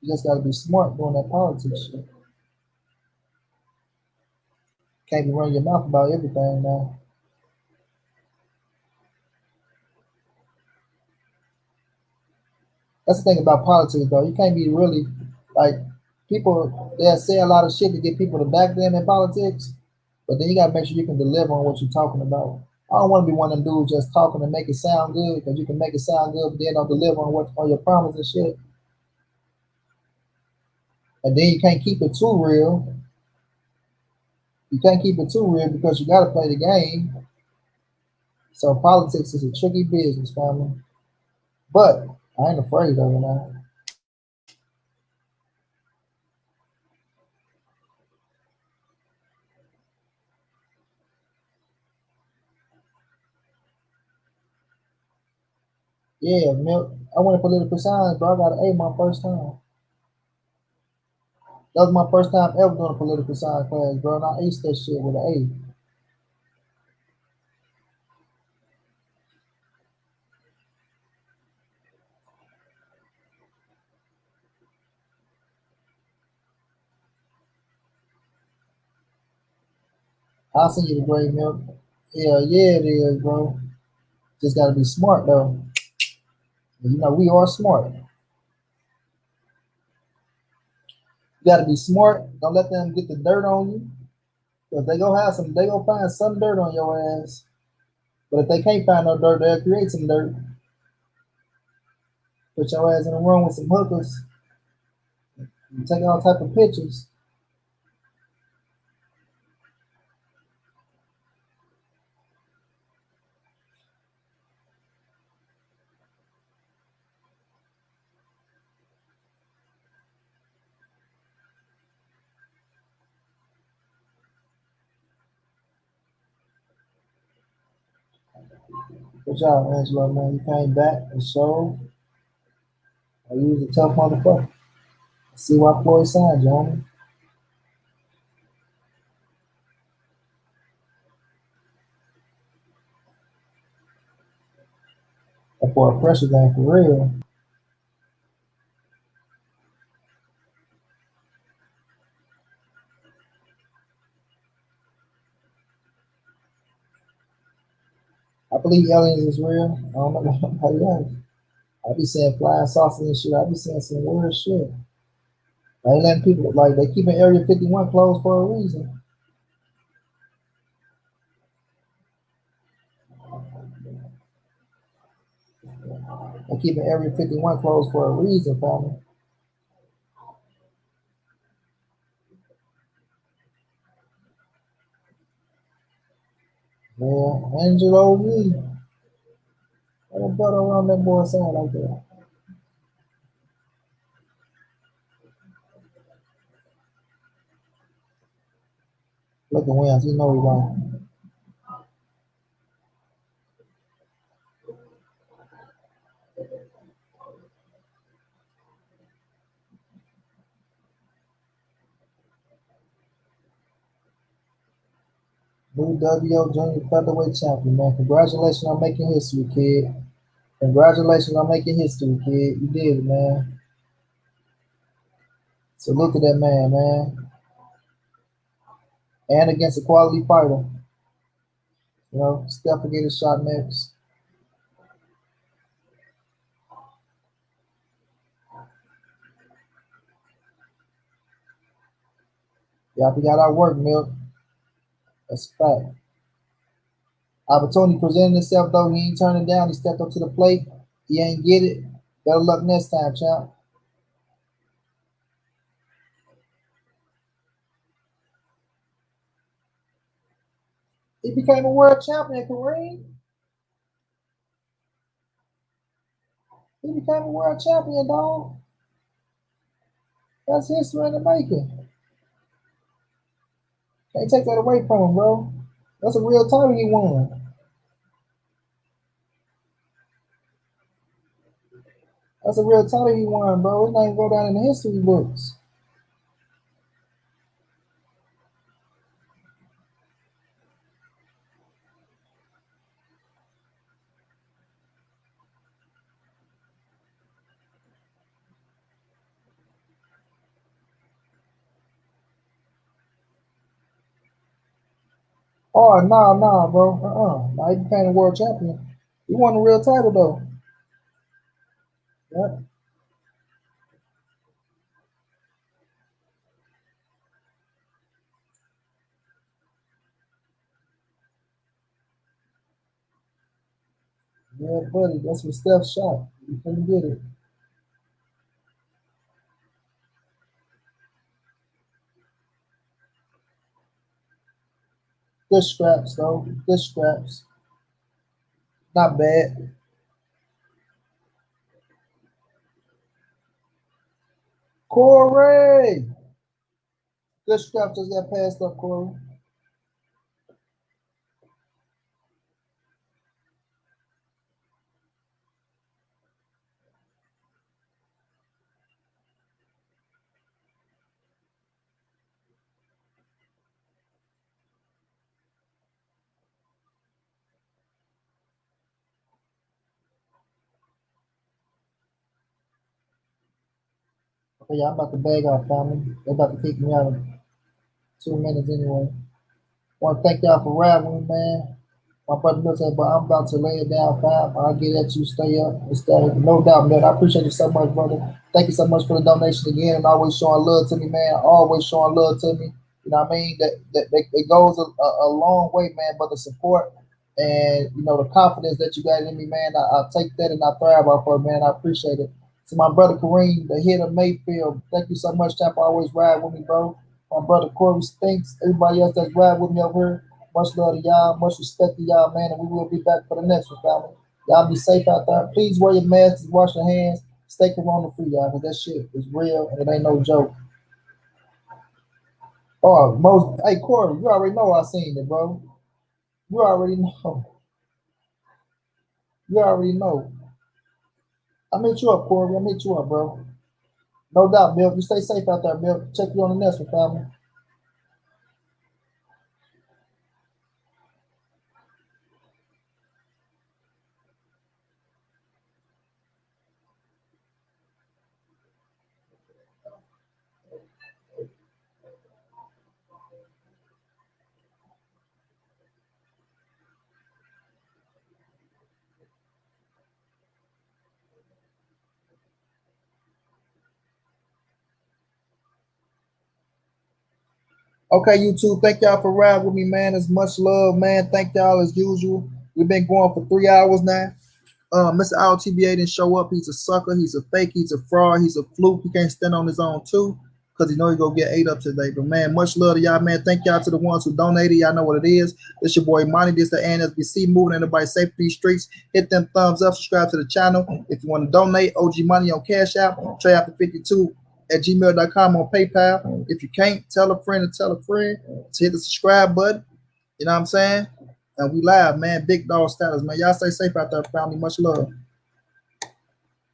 [SPEAKER 1] You just gotta be smart doing that politics shit. Can't be running your mouth about everything now. That's the thing about politics though. You can't be really like people they'll say a lot of shit to get people to back them in politics, but then you gotta make sure you can deliver on what you're talking about. I don't want to be one of them dudes just talking to make it sound good because you can make it sound good, but then don't deliver on your promise and shit. And then you can't keep it too real. You can't keep it too real because you got to play the game. So politics is a tricky business, family. But I ain't afraid of it now. Yeah, Milk. I went to political science, bro. I got an A my first time. That was my first time ever doing a political science class, bro. And I aced that shit with an A. I'll send you the grade, Milk. Yeah, it is, bro. Just got to be smart, though. You know, we are smart. You got to be smart. Don't let them get the dirt on you. Because they gonna find some dirt on your ass. But if they can't find no dirt, they'll create some dirt. Put your ass in a room with some hookers and take all type of pictures. Good job, Angelo, man. You came back and showed. You was a tough motherfucker. I see why Floyd signed you, homie. That boy pressure game for real. I believe aliens is real. I don't know how you else. I be saying flying saucers and shit. I be saying some weird shit. I ain't letting people like they keeping Area 51 closed for a reason. They're keeping Area 51 closed for a reason, family. Yeah, Angelo Lee. What a butter around that boy sound like that. Look at Williams, he know he's wrong. New WO Junior Featherweight Champion, man. Congratulations on making history, kid. Congratulations on making history, kid. You did it, man. Salute to that man. And against a quality fighter. You know, Steph will get a shot next. Yeah, we got our work, Milk. That's a fact. Opportunity presented itself, though. He ain't turning down. He stepped up to the plate. He ain't get it. Better luck next time, champ. He became a world champion, Kareem. He became a world champion, dog. That's history in the making. Can't take that away from him, bro. That's a real title he won. That's a real title he won, bro. His name go down in the history books. Oh, nah, bro. Nah, he became a world champion. He won the real title, though. Yeah. Yeah, buddy. That's what Steph shot. You couldn't get it. Good scraps, though. Good scraps. Not bad. Corey! Good scraps just got passed up, Corey. Okay, yeah, I'm about to bag out, family. They're about to kick me out in 2 minutes anyway. Want to thank y'all for riding with me, man. My brother Bill said, but I'm about to lay it down, fam. I'll get at you, stay up, and stay. No doubt, man. I appreciate you so much, brother. Thank you so much for the donation again and always showing love to me, man. Always showing love to me. You know what I mean? That it goes a long way, man. But the support and, you know, the confidence that you got in me, man, I take that and I thrive off of it, man. I appreciate it. To my brother Kareem, the hit of Mayfield, thank you so much, Chap. Always ride with me, bro. My brother Corey Stinks, everybody else that's ride with me over here. Much love to y'all, much respect to y'all, man, and we will be back for the next one, family. Y'all be safe out there. Please wear your masks, wash your hands, stay corona free, y'all, because that shit is real and it ain't no joke. Oh, most hey Corey, you already know I seen it, bro. You already know. You already know. I'll meet you up, Corey. I'll meet you up, bro. No doubt, Bill. You stay safe out there, Bill. Check you on the next one, family. Okay, YouTube, thank y'all for riding with me, man. As much love, man. Thank y'all as usual. We've been going for 3 hours now. Mr. Iotba didn't show up. He's a sucker. He's a fake. He's a fraud. He's a fluke. He can't stand on his own too, because he know he gonna get ate up today. But man, much love to y'all, man. Thank y'all to the ones who donated. Y'all know what it is. It's your boy Monty. This the NSBC moving everybody safe to these streets. Hit them thumbs up. Subscribe to the channel. If you want to donate, OG Money on Cash App. Trey after 52 at gmail.com on PayPal. If you can't, tell a friend and tell a friend to hit the subscribe button. You know what I'm saying? And we live, man. Big dog status, man. Y'all stay safe out there, family. Much love.